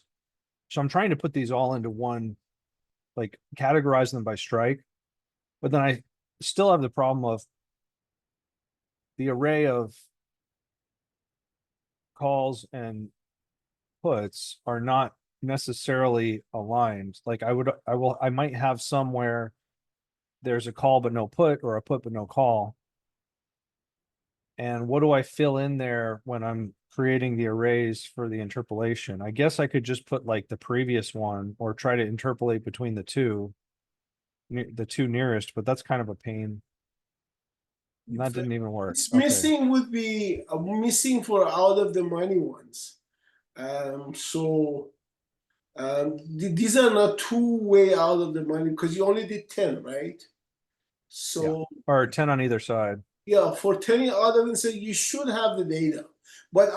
so I'm trying to put these all into one, like categorize them by strike, but then I still have the problem of the array of calls and puts are not necessarily aligned. Like I might have somewhere there's a call but no put, or a put but no call. And what do I fill in there when I'm creating the arrays for the interpolation? I guess I could just put like the previous one or try to interpolate between the two nearest, but that's kind of a pain. And that didn't even work. It's Okay. missing would be missing for out of the money ones. So these are not two-way out of the money because you only did 10, right? So Or 10 on either side. yeah, for 10 other than say you should have the data. But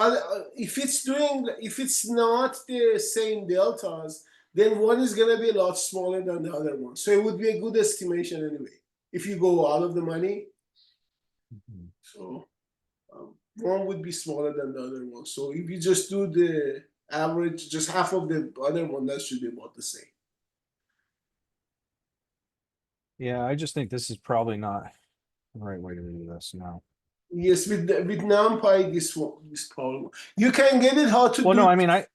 if it's not the same deltas, then one is gonna be a lot smaller than the other one. So it would be a good estimation anyway. If you go out of the money, so one would be smaller than the other one. So if you just do the average, just half of the other one, that should be about the same. Yeah, I just think this is probably not the right way to do this now. Yes, with NumPy, this problem. You can get it how to Well, do. no, I mean, I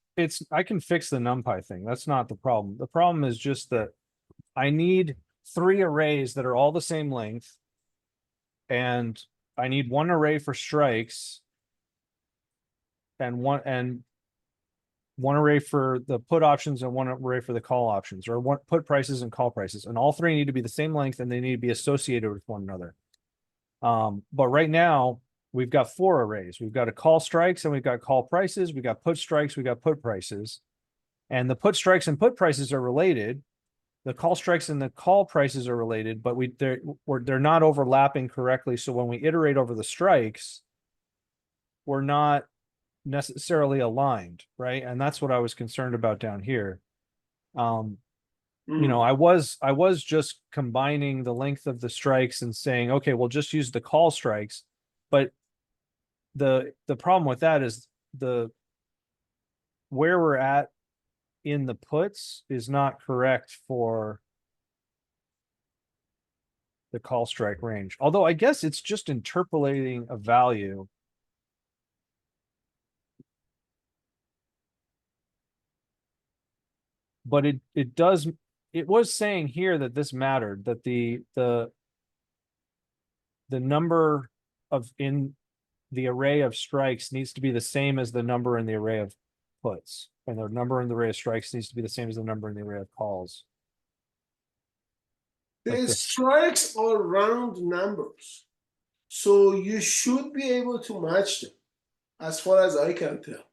can fix the NumPy thing. That's not the problem. The problem is just that I need 3 arrays that are all the same length, and I need one array for strikes and one array for the put options and one array for the call options, or one put prices and call prices, and all 3 need to be the same length and they need to be associated with one another. But right now we've got 4 arrays. We've got a call strikes and we've got call prices. We got put strikes. We got put prices, and the put strikes and put prices are related. The call strikes and the call prices are related, but they're not overlapping correctly. So when we iterate over the strikes, we're not necessarily aligned, right? And that's what I was concerned about down here. You know, I was just combining the length of the strikes and saying, okay, we'll just use the call strikes. But the problem with that is where we're at in the puts is not correct for the call strike range. Although I guess it's just interpolating a value. But it was saying here that this mattered, that the number of in the array of strikes needs to be the same as the number in the array of puts, and the number in the array of strikes needs to be the same as the number in the array of calls. Like The this. strikes are round numbers, so you should be able to match them, as far as I can tell.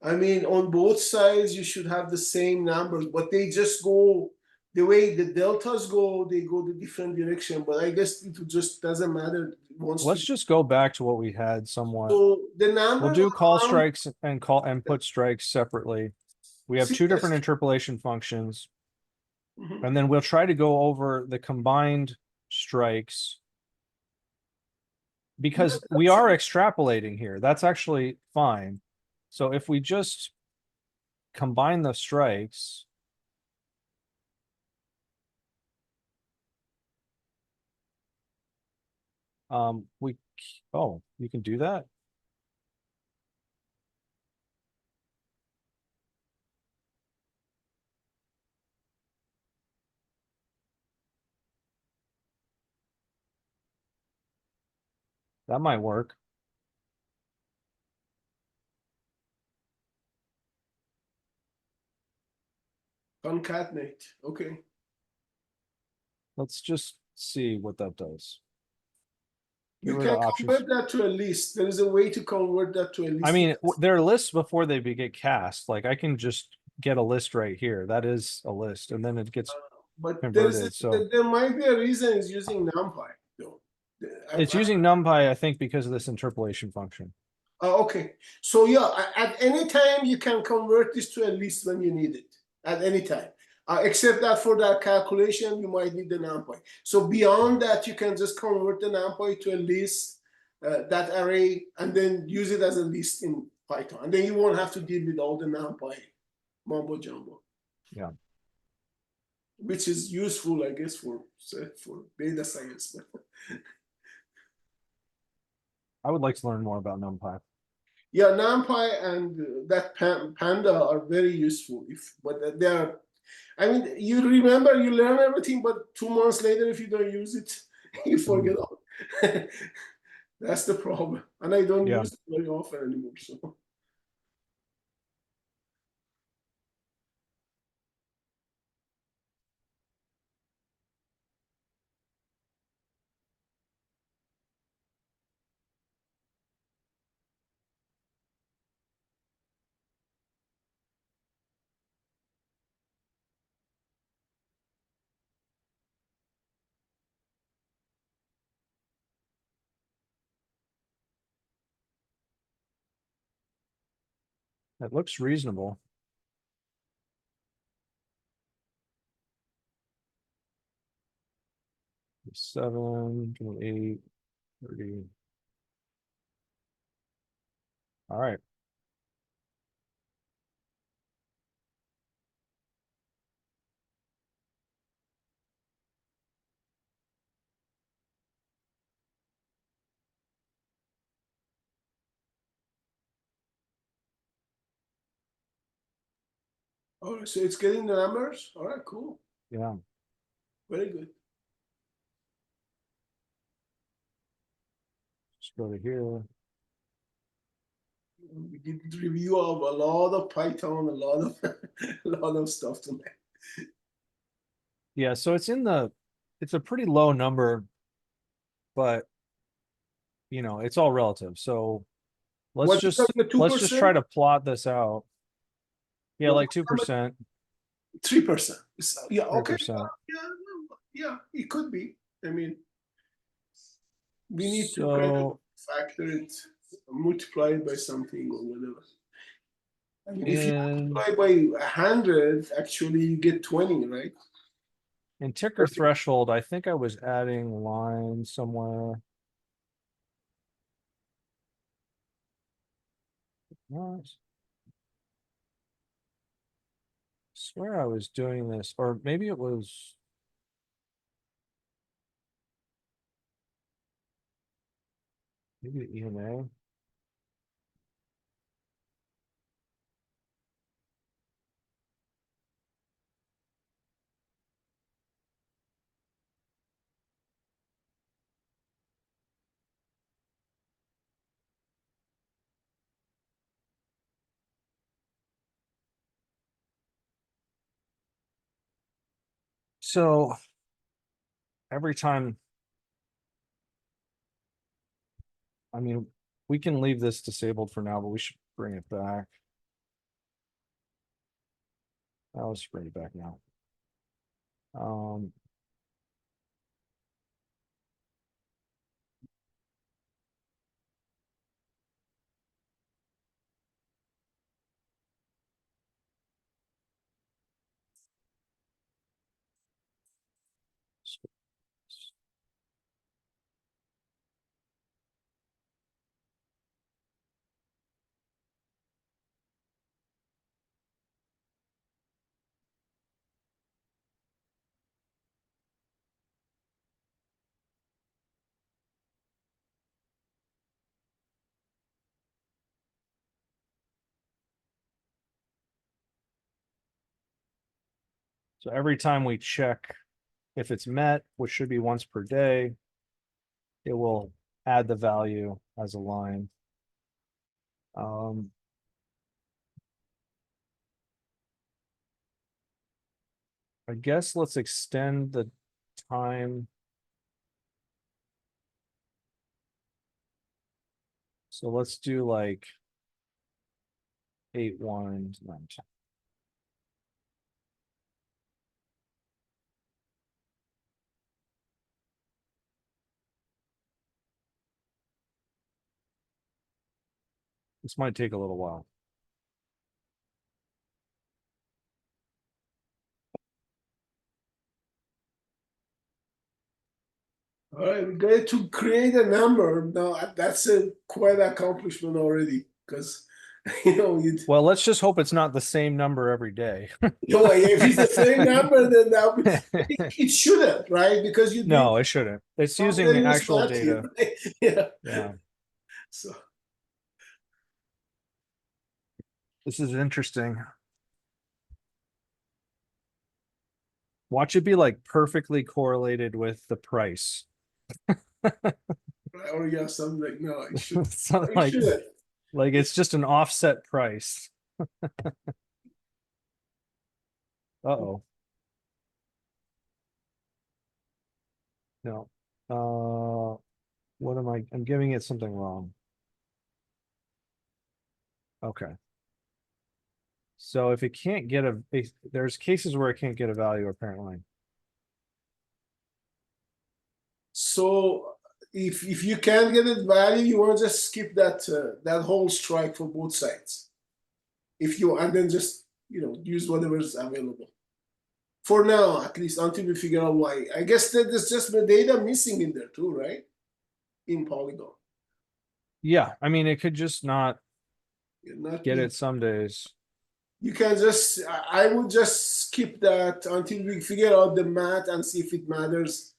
I mean, on both sides, you should have the same numbers, but they just go the way the deltas go, they go the different direction. But I guess it just doesn't matter. Let's just go back to what we had somewhat. So the numbers We'll do call around, strikes and put strikes separately. We have 2 different interpolation functions, and then we'll try to go over the combined strikes, because we are extrapolating here. That's actually fine. So if we just combine the strikes, you can do that. That might work. Concatenate. Okay. Let's just see what that does. Get You rid of can options. convert that to a list. There is a way to convert that to a list. I mean, there are lists before they get cast. Like I can just get a list right here. That is a list, and then it gets but converted. So there might be a reason it's using NumPy though. it's using NumPy, I think, because of this interpolation function. Okay, so yeah, at any time you can convert this to a list when you need it. At any time, except that for that calculation you might need the NumPy. So beyond that, you can just convert the NumPy to a list, that array, and then use it as a list in Python, and then you won't have to deal with all the NumPy mumbo jumbo. Yeah. Which is useful, I guess, for data science. I would like to learn more about NumPy. Yeah, NumPy and that Panda are very useful. But they are, I mean, you remember, you learn everything, but 2 months later, if you don't use it, you forget all. That's the problem, and I don't Yeah. use it very often anymore. So. It looks reasonable. Seven, 28, 30. All right. All right, so it's getting the numbers. All right, cool, Yeah. very good. Just go to here. We did review of a lot of Python, a lot of a lot of stuff tonight. Yeah, so it's a pretty low number, but it's all relative. So let's What is that, the let's just 2%? try to plot this out. Yeah, like 2%, 3%. Yeah, okay. 3%. Yeah, it could be. I mean, we need to kind of So factor it, multiply it by something or whatever. I mean, if you in multiply by 100, actually you get 20, right? in ticker threshold, I think I was adding lines somewhere. What? Swear I was doing this, or maybe it was. Maybe EMA. So every time, I mean, we can leave this disabled for now, but we should bring it back. Let's bring it back now. So every time we check if it's met, which should be once per day, it will add the value as a line. I guess let's extend the time. So let's do like 8, 1, 9, 10. This might take a little while. All right, we got to create a number. Now that's a quite accomplishment already, because you Well, let's just hope it's not the same number every day. know, if it's the same number, then that would, it shouldn't, right? Because you No, it shouldn't. It's using the actual data. Right? Yeah. Yeah, So this is interesting. Watch it be like perfectly correlated with the price. or yeah, something like no, it should. Something It like, shouldn't. like it's just an offset price. Uh-oh. No. What am I'm giving it something wrong. Okay. So if it can't get there's cases where it can't get a value apparently. So if you can't get it value, you want to just skip that whole strike for both sides. If you and then just use whatever is available. For now, at least until we figure out why. I guess that there's just the data missing in there too, right? In Polygon. Yeah, I mean it could just not Not get be- it some days. You can just, I would just skip that until we figure out the math and see if it matters.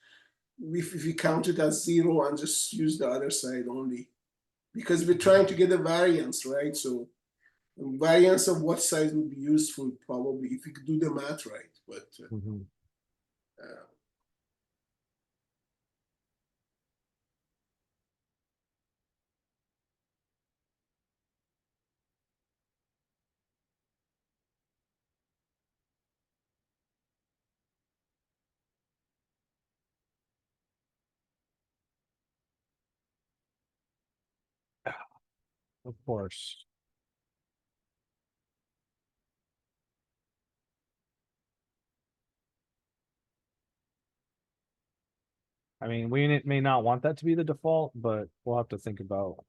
If we count it as 0 and just use the other side only. Because we're trying to get a variance, right? So variance of what size would be useful probably if we could do the math right. But Mhm. Of course. I mean, we may not want that to be the default, but we'll have to think about.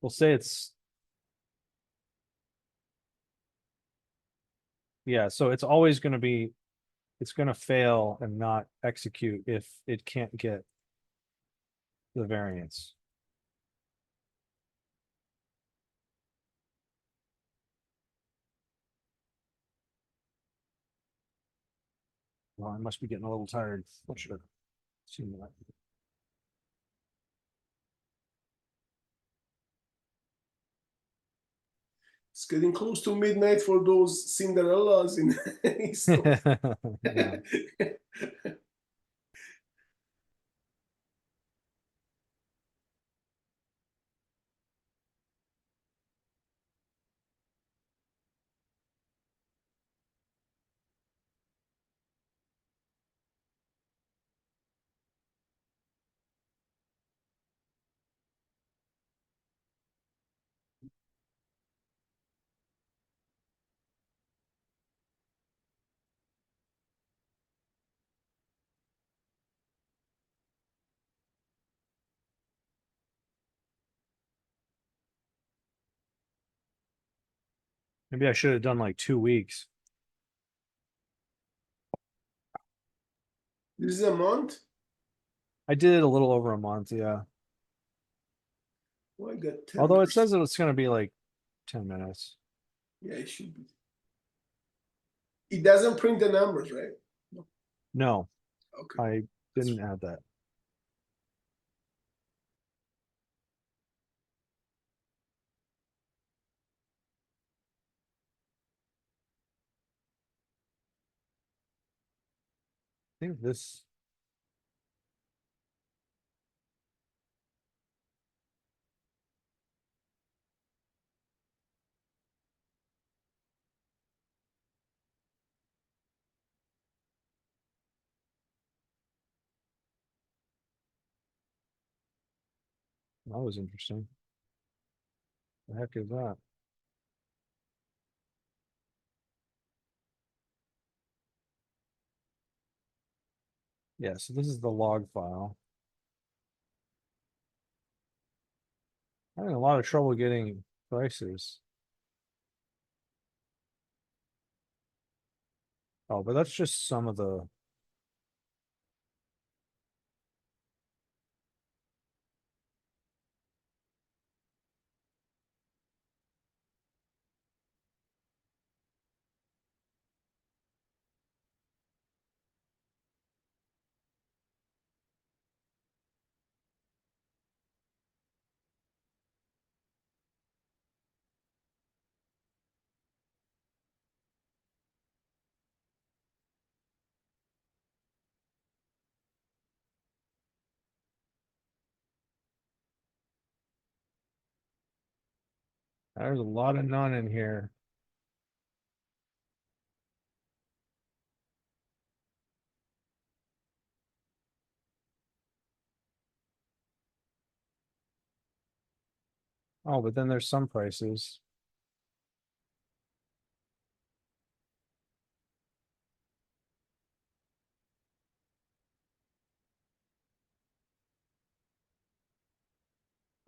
We'll say it's. Yeah, so it's always going to be, it's going to fail and not execute if it can't get the variance. Well, I must be getting a little tired. I should have seen that. it's getting close to midnight for those Cinderellas in East Coast. Yeah. Maybe I should have done like 2 weeks. This is a month. I did it a little over a month, yeah. Oh, I got 10. Although it says that it's going to be like 10 minutes. Yeah, it should be. It doesn't print the numbers, right? No, Okay. I didn't add that. I think this. That was interesting. The heck is that? Yeah, so this is the log file. I'm having a lot of trouble getting prices. Oh, but that's just some of the. There's a lot of none in here. Oh, but then there's some prices.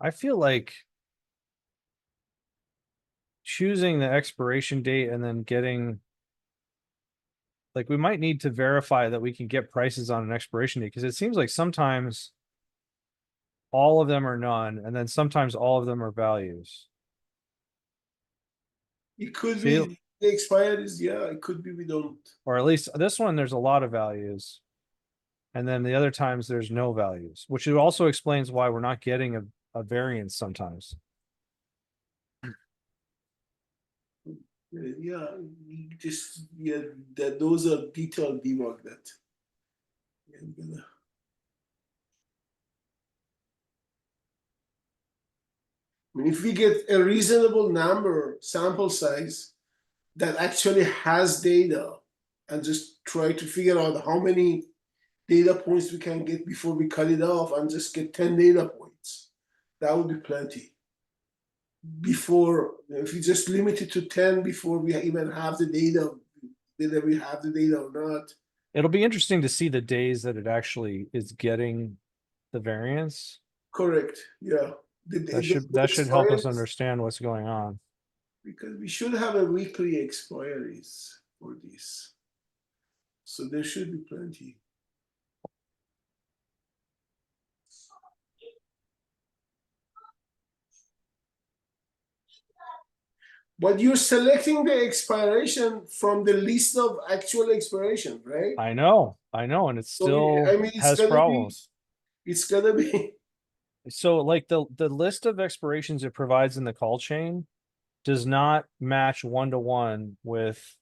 I feel like choosing the expiration date and then getting, like, we might need to verify that we can get prices on an expiration date, because it seems like sometimes all of them are none, and then sometimes all of them are values. It could Feel- be the expired is, yeah, it could be we don't. Or at least this one, there's a lot of values. And then the other times there's no values, which also explains why we're not getting a variance sometimes. Yeah, you just, yeah, that those are detailed debug that. Yeah, I'm gonna- I mean, if we get a reasonable number sample size that actually has data and just try to figure out how many data points we can get before we cut it off and just get 10 data points, that would be plenty. Before, if we just limit it to 10 before we even have the data, whether we have the data or not. It'll be interesting to see the days that it actually is getting the variance. Correct, yeah. That should help us expiries- understand what's going on. Because we should have a weekly expiries for this. So there should be plenty. But you're selecting the expiration from the list of actual expiration, right? I know, and it So, still I mean, it's has gonna problems. It's gonna be So like the list of expirations it provides in the call chain does not match one-to-one with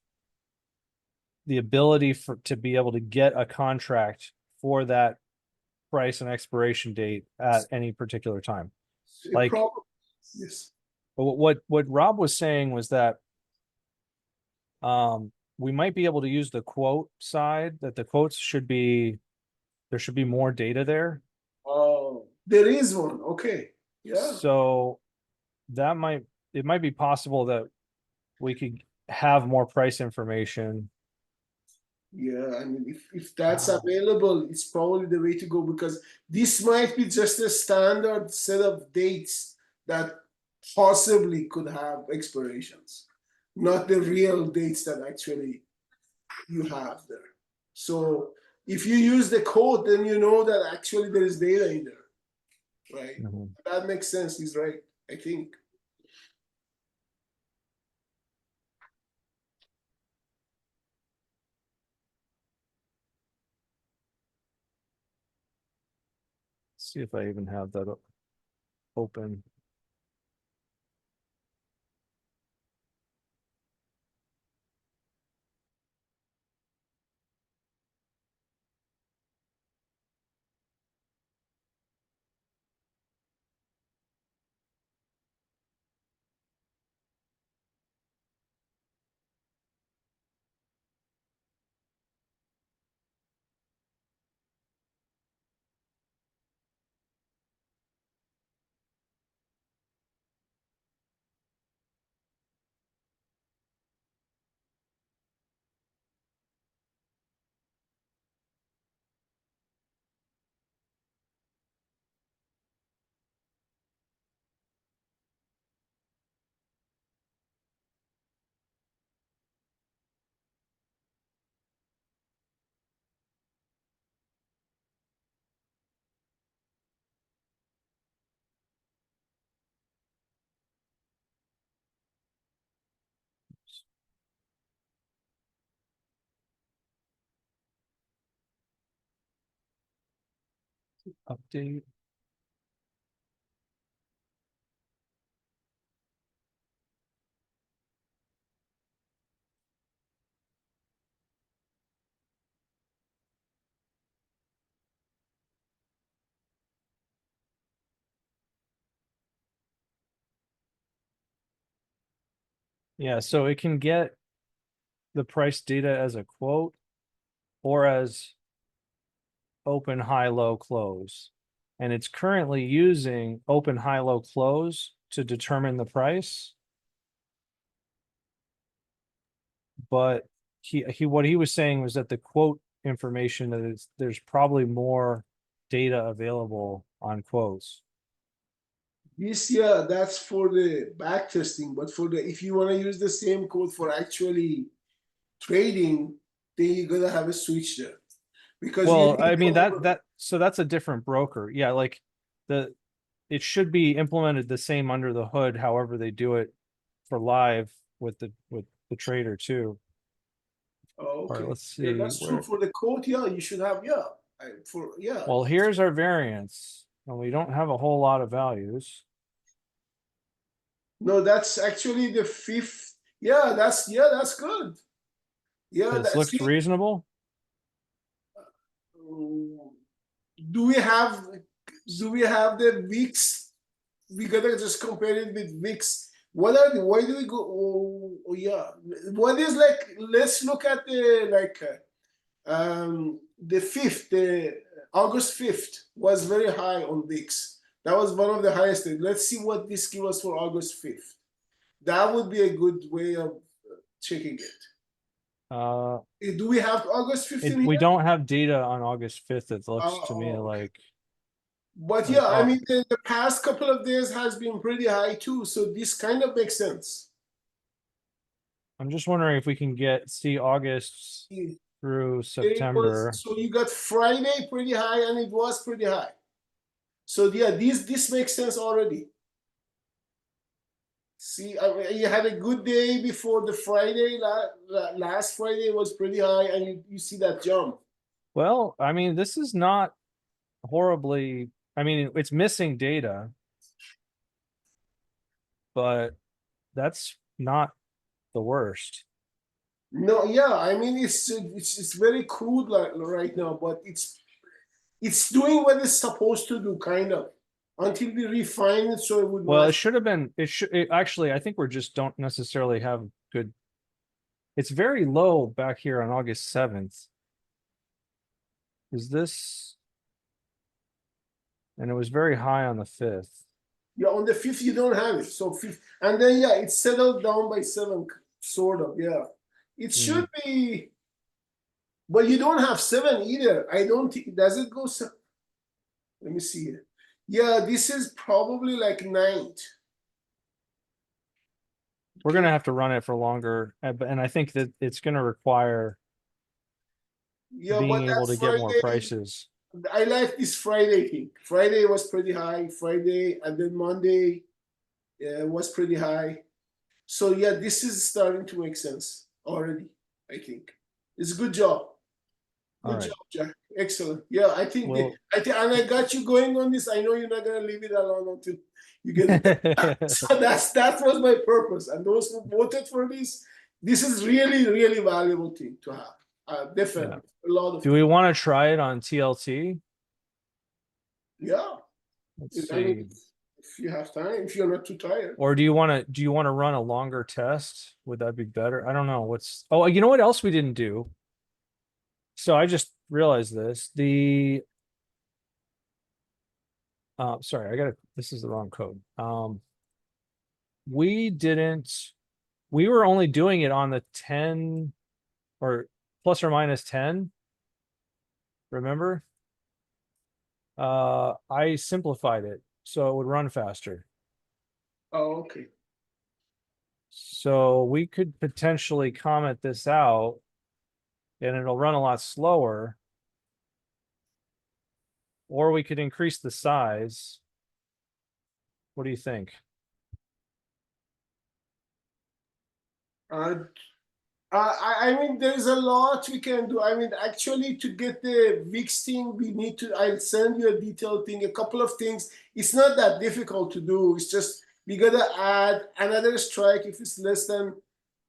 the ability to be able to get a contract for that price and expiration date at any particular time. a Like, problem. Yes. what Rob was saying was that we might be able to use the quote side, that the quotes there should be more data there. Oh, there is one. Okay. Yeah. So it might be possible that we could have more price information. Yeah. I mean, if that's available, it's probably the way to go because this might be just a standard set of dates that possibly could have expirations, not the real dates that actually you have there. So if you use the code, then you know that actually there is data in there. Right. That makes sense. He's right, I think. See if I even have that open. Update. Yeah, so it can get the price data as a quote or as open, high, low, close. And it's currently using open, high, low, close to determine the price. But what he was saying was that the quote information that there's probably more data available on quotes. This, yeah, that's for the back testing, but for the if you want to use the same code for actually trading, then you're gonna have a switch there. Because Well, you I mean need so that's a different broker. Yeah, like it should be implemented the same under the hood, however they do it for live with the trader too. Oh, All right, okay. let's Yeah, see that's true where. for the quote. Yeah, you should have. Yeah, yeah. Well, here's our variance, and we don't have a whole lot of values. No, that's actually the fifth. Yeah, that's good. Yeah, This that's looks it. reasonable. Do we have the weeks? We gotta just compare it with weeks. Why do we go? Oh, yeah. What is like? Let's look at the the fifth, the August 5th was very high on VIX. That was one of the highest. Let's see what this gives us for August 5th. That would be a good way of checking it. Do we have August 5th in We here? don't have data on August 5th. It looks to me Okay. like. But Like, yeah, I mean, the past couple of days has been pretty high too. So this kind of makes sense. I'm just wondering if we can see August It through September. so you got Friday pretty high and it was pretty high. So yeah, this makes sense already. See, you had a good day before the Friday. Last Friday was pretty high, and you see that jump. Well, I mean, this is not horribly. I mean, it's missing data, but that's not the worst. No, yeah, I mean it's very crude right now, but it's doing what it's supposed to do, kind of, until we refine it so it would. Well, it match. should have been. Actually, I think we're just don't necessarily have good. It's very low back here on August 7th. Is this? And it was very high on the 5th. Yeah, on the 5th you don't have it, so 5th, and then yeah, it's settled down by 7, sort of. Yeah, it should be. But you don't have 7 either. I don't think. Does it go 7? Let me see it. Yeah, this is probably like 9th. We're gonna have to run it for longer, and I think that it's gonna require Yeah, but being able that to get more Friday, prices. I like this Friday thing. Friday was pretty high. Friday and then Monday was pretty high. So yeah, this is starting to make sense already. I think it's a good job. All Good right. job, Jack. Excellent. Yeah, I think Well, and I got you going on this. I know you're not gonna leave it alone until you get it done. So that was my purpose. And those who voted for this is really, really valuable thing to have. Definitely a lot of. Do we want to try it on TLT? Yeah. Let's I mean, see. if you have time, if you're not too tired. Or do you want to run a longer test? Would that be better? I don't know. Oh, you know what else we didn't do? So I just realized this. Sorry, this is the wrong code. We were only doing it on the 10 or plus or minus 10. Remember? I simplified it so it would run faster. Oh, okay. So we could potentially comment this out and it'll run a lot slower. Or we could increase the size. What do you think? I mean, there's a lot we can do. I mean, actually, to get the VIX thing, we need to. I'll send you a detailed thing, a couple of things. It's not that difficult to do. It's just we gotta add another strike if it's less than,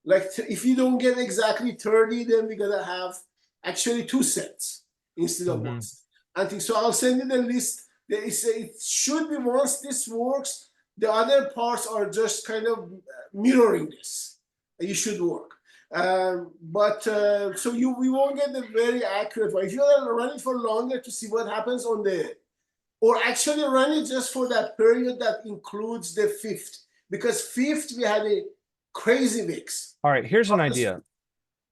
like, if you don't get exactly 30, then we gotta have actually 2 sets instead of one set. I think so. I'll send you the list. It should be, once this works, the other parts are just kind of mirroring this. You should work. So we won't get the very accurate one. If you want to run it for longer to see what happens on the, or actually run it just for that period that includes the fifth, because fifth we had a crazy mix. All right, here's an idea.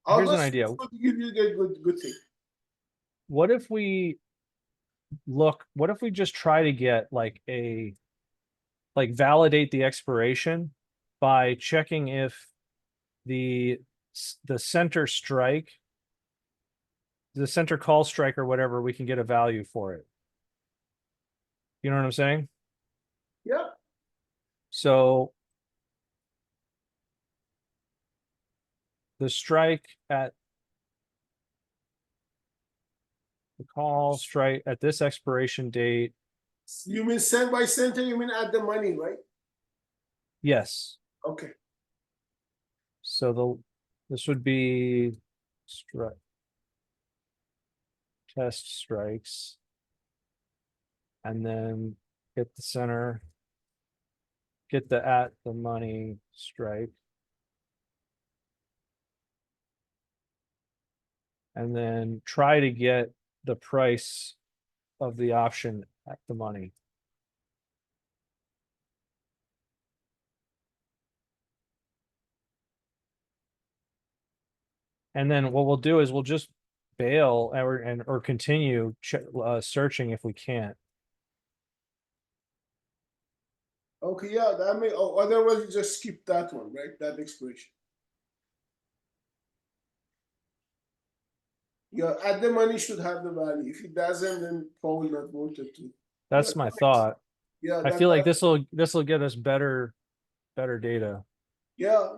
Here's an August idea. would give you a good thing. What if we just try to get like validate the expiration by checking if the center strike, the center call strike or whatever, we can get a value for it. You know what I'm saying? Yeah. So the strike at the call strike at this expiration date. You mean cent by center? You mean at the money, right? Yes. Okay. So this would be strike test strikes, and then get the center, get the at the money strike, and then try to get the price of the option at the money. And then what we'll do is we'll just bail or continue searching if we can't. Okay, yeah, that may, otherwise you just skip that one, right? That expiration. Yeah, at the money should have the value. If it doesn't, then probably not worth it too. That's my thought. Yeah, I feel like this will get us better data. Yeah,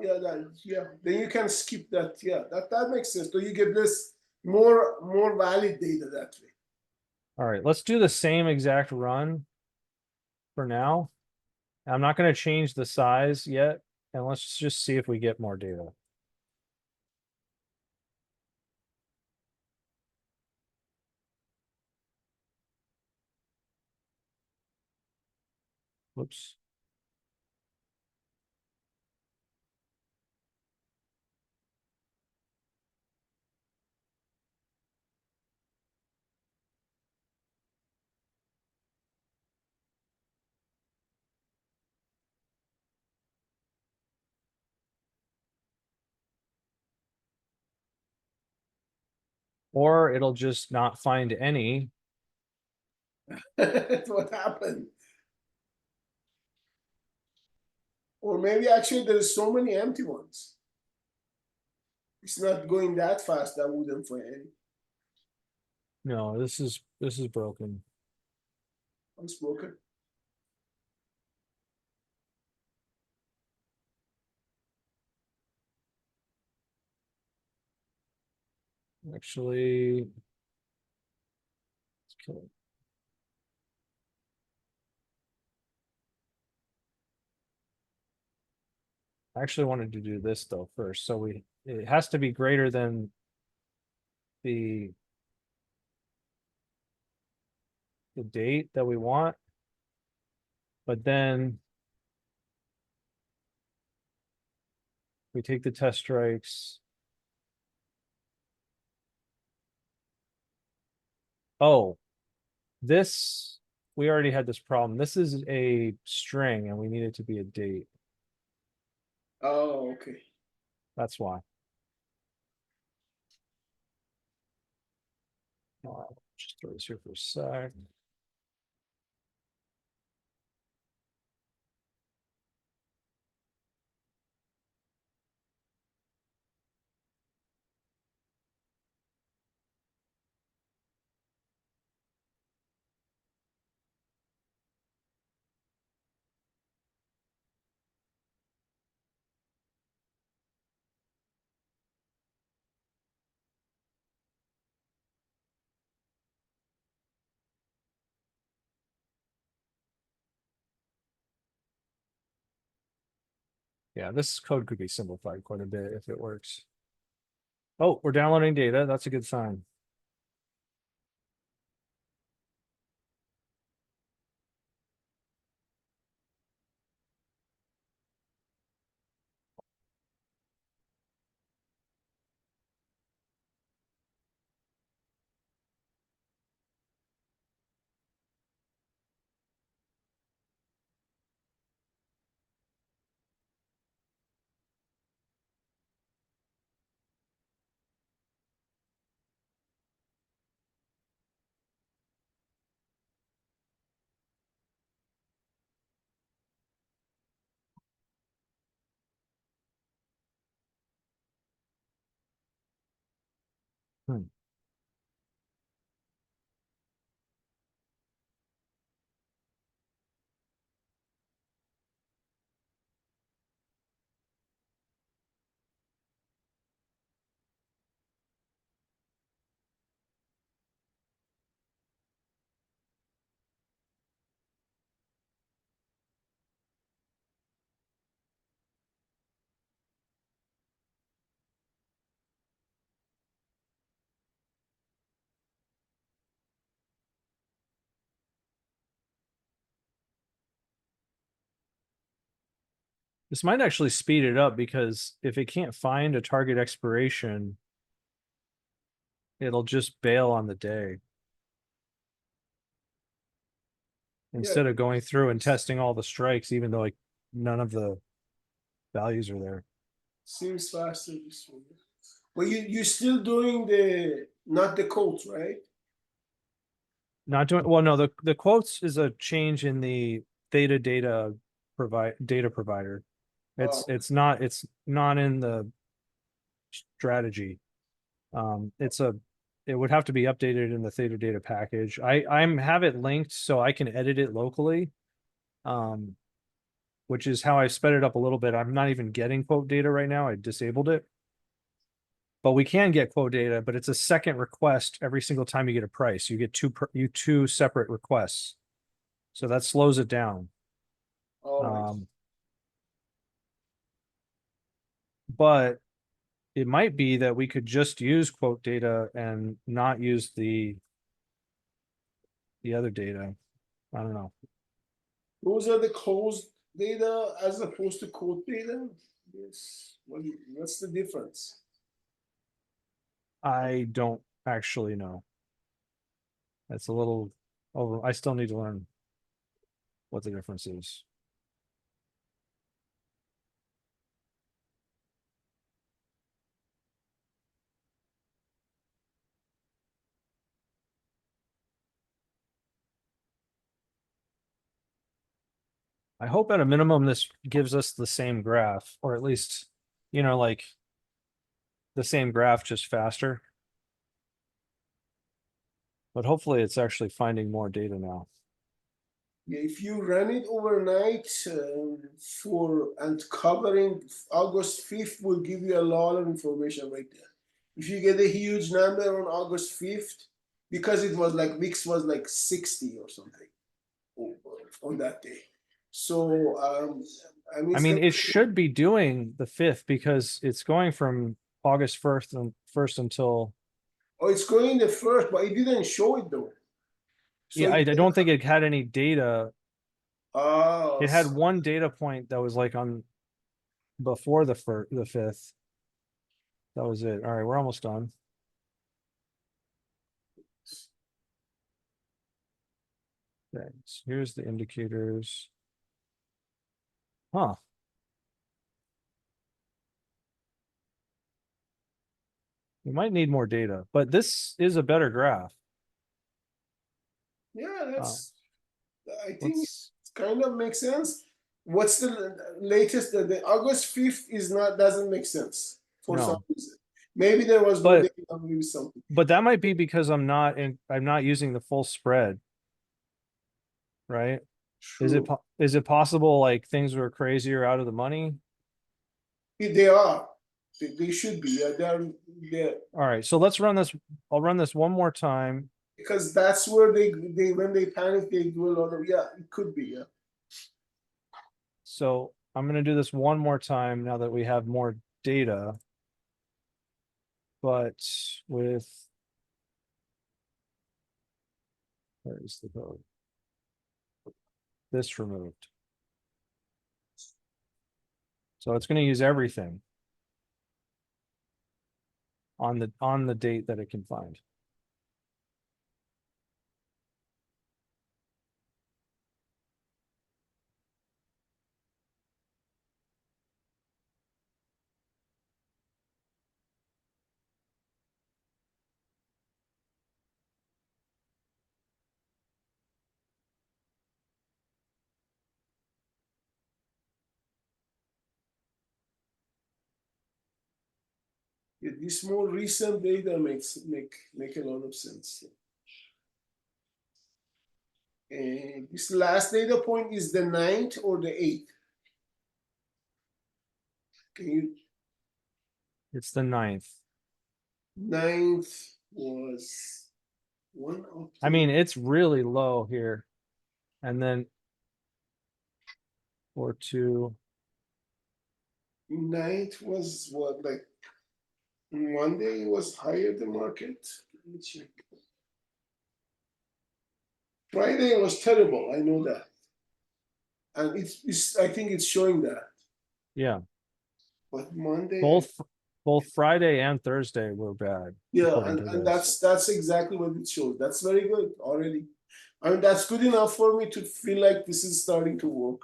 then you can skip that. Yeah, that makes sense. So you get this more valid data that way. All right, let's do the same exact run for now. I'm not going to change the size yet, and let's just see if we get more data. Whoops. Or it'll just not find any. That's what happened. Or maybe actually there's so many empty ones. It's not going that fast. That wouldn't find any. No, this is broken. It's broken. Actually, let's kill it. I actually wanted to do this though first. So it has to be greater than the date that we want. But then we take the test strikes. Oh, this, we already had this problem. This is a string and we need it to be a date. Oh, okay. That's why. Just throw this here for a sec. Yeah, this code could be simplified quite a bit if it works. Oh, we're downloading data. That's a good sign. Hmm. This might actually speed it up because if it can't find a target expiration, it'll just bail on the day. Instead of going through and testing all the strikes, even though like none of the values are there. Seems faster this one. But you're still doing the not the quotes, right? Not doing well, no, the quotes is a change in the theta data provider. Oh. It's not in the strategy. It would have to be updated in the theta data package. I'm have it linked so I can edit it locally. Which is how I sped it up a little bit. I'm not even getting quote data right now. I disabled it. But we can get quote data, but it's a second request every single time you get a price. You get two separate requests. So that slows it down. But it might be that we could just use quote data and not use the other data. I don't know. Those are the closed data as opposed to quote data. Yes. What's the difference? I don't actually know. That's a little over. I still need to learn what the difference is. I hope at a minimum this gives us the same graph, or at least, like the same graph, just faster. But hopefully it's actually finding more data now. Yeah, if you run it overnight and covering August 5th will give you a lot of information right there. If you get a huge number on August 5th, because it was like VIX was like 60 or something on that day. So I mean it should be doing the 5th because it's going from August 1st until. Oh, it's going the first, but it didn't show it though. So yeah, I don't think it had any data. Oh, It had one data point that was like on before the 5th. That was it. All right, we're almost done. Thanks. Here's the indicators. Huh. We might need more data, but this is a better graph. yeah, that's. I think Let's. it kind of makes sense. What's the latest? The August 5th doesn't make sense for some No. reason. Maybe there was no data, maybe something. But that might be because I'm not using the full spread. Right? True. Is it possible like things were crazier out of the money? They are. They should be. Yeah, they're All right, so let's run this. I'll run this one more time. because that's where they when they panic, they do a lot of, yeah, it could be, yeah. So I'm gonna do this one more time now that we have more data. But with. Where is the code? This removed. So it's gonna use everything. On the date that it can find. Yeah, this more recent data make a lot of sense. And this last data point is the 9th or the 8th? Can you, It's the 9th. 9th was one of I mean, it's really low here. And then 4-2. 9th was what, like Monday was higher than market. Let me check. Friday was terrible, I know that. And it's I think it's showing that. Yeah. But Monday, Both Friday and Thursday were bad. yeah, according to and this. that's exactly what it shows. That's very good already. I mean, that's good enough for me to feel like this is starting to work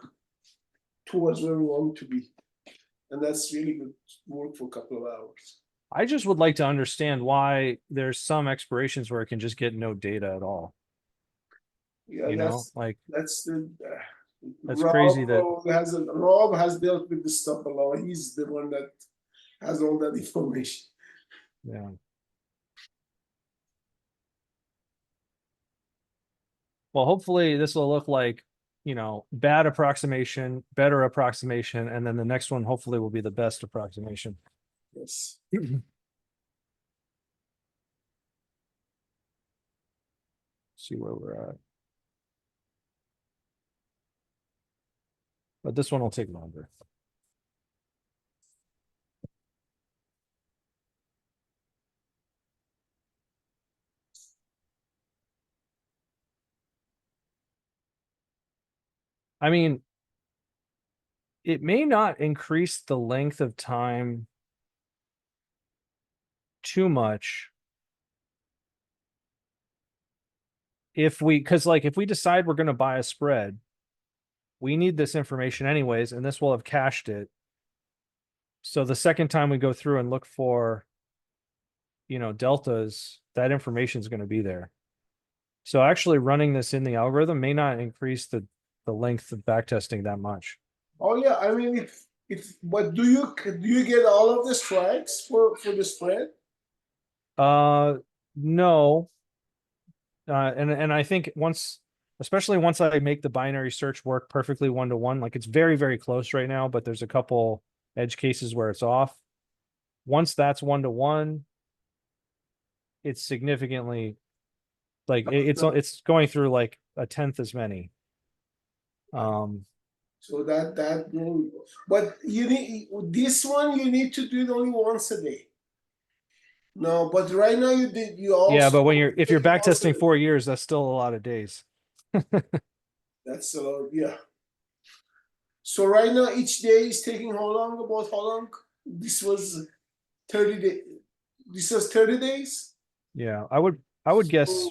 towards where we want to be. And that's really good work for a couple of hours. I just would like to understand why there's some expirations where it can just get no data at all. Yeah, You know, like that's the that's crazy that Rob has dealt with this stuff a lot. He's the one that has all that information. yeah. Well, hopefully this will look like, bad approximation, better approximation, and then the next one hopefully will be the best approximation. Yes. See where we're at. But this one will take longer. I mean, it may not increase the length of time too much if we decide we're going to buy a spread, we need this information anyways, and this will have cached it. So the second time we go through and look for, deltas, that information is going to be there. So actually running this in the algorithm may not increase the length of backtesting that much. Oh yeah, I mean, but do you get all of the strikes for the spread? No. And I think especially once I make the binary search work perfectly 1-to-1, like it's very, very close right now, but there's a couple edge cases where it's off. Once that's 1-to-1, it's significantly like it's going through like a tenth as many. So but you need this one, you need to do it only once a day. No, but right now you also. Yeah, but if you're backtesting 4 years, that's still a lot of days. That's a lot, yeah. So right now each day is taking how long? About how long? This was 30 days. This was 30 days? Yeah, I would guess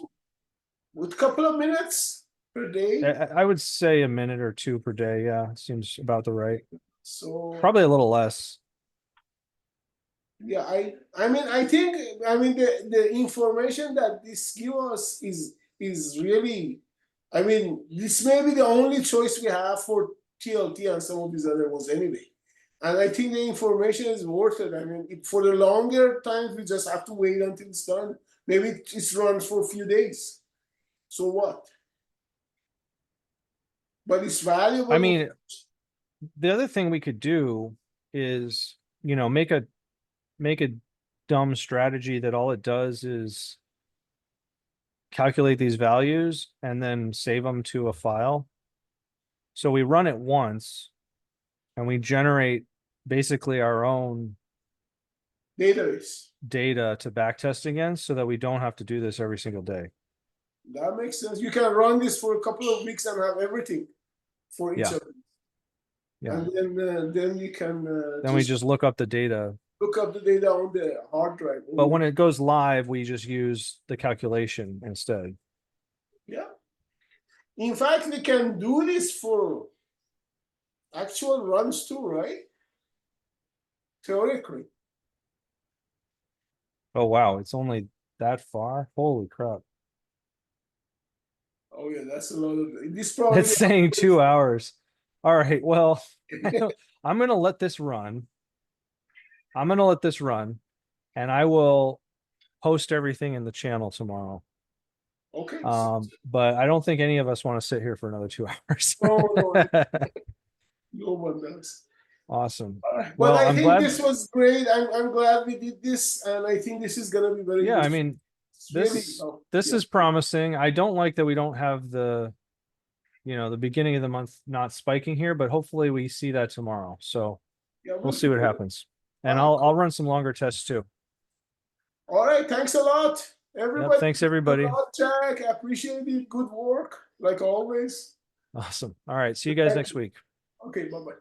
With a couple of minutes per day. I would say a minute or two per day. Yeah, seems about the right. So Probably a little less. yeah, I think the information that this gives us is really, I mean, this may be the only choice we have for TLT and some of these other ones anyway. And I think the information is worth it. I mean, for the longer time, we just have to wait until it's done. Maybe it runs for a few days. So what? But it's valuable. I mean, the other thing we could do is, make a dumb strategy that all it does is calculate these values and then save them to a file. So we run it once, and we generate basically our own Database. data to backtest against so that we don't have to do this every single day. That makes sense. You can run this for a couple of weeks and have everything for each Yeah. of them. Yeah. And then you can Then we just look up the data. look up the data on the hard drive. But when it goes live, we just use the calculation instead. Yeah. In fact, we can do this for actual runs too, right? Theoretically. Oh, wow. It's only that far? Holy crap. Oh yeah, that's a lot of this probably. It's saying 2 hours. All right. Well, I'm going to let this run. And I will post everything in the channel tomorrow. Okay. But I don't think any of us want to sit here for another 2 hours. No, no one does. Awesome. All right. But Well, I I'm think glad. this was great. I'm glad we did this, and I think this is gonna be very Yeah, I useful. mean, It's really this helpful. this Yeah. is promising. I don't like that we don't have the beginning of the month not spiking here, but hopefully we see that tomorrow. So Yeah, we'll see what do it. happens. And All right, I'll run some longer tests too. All right, thanks a lot, everybody. thanks, everybody. Thanks a lot, Jack. Appreciate it. Good work, like always. Awesome. All right. See you guys Thank next week. Okay, bye bye.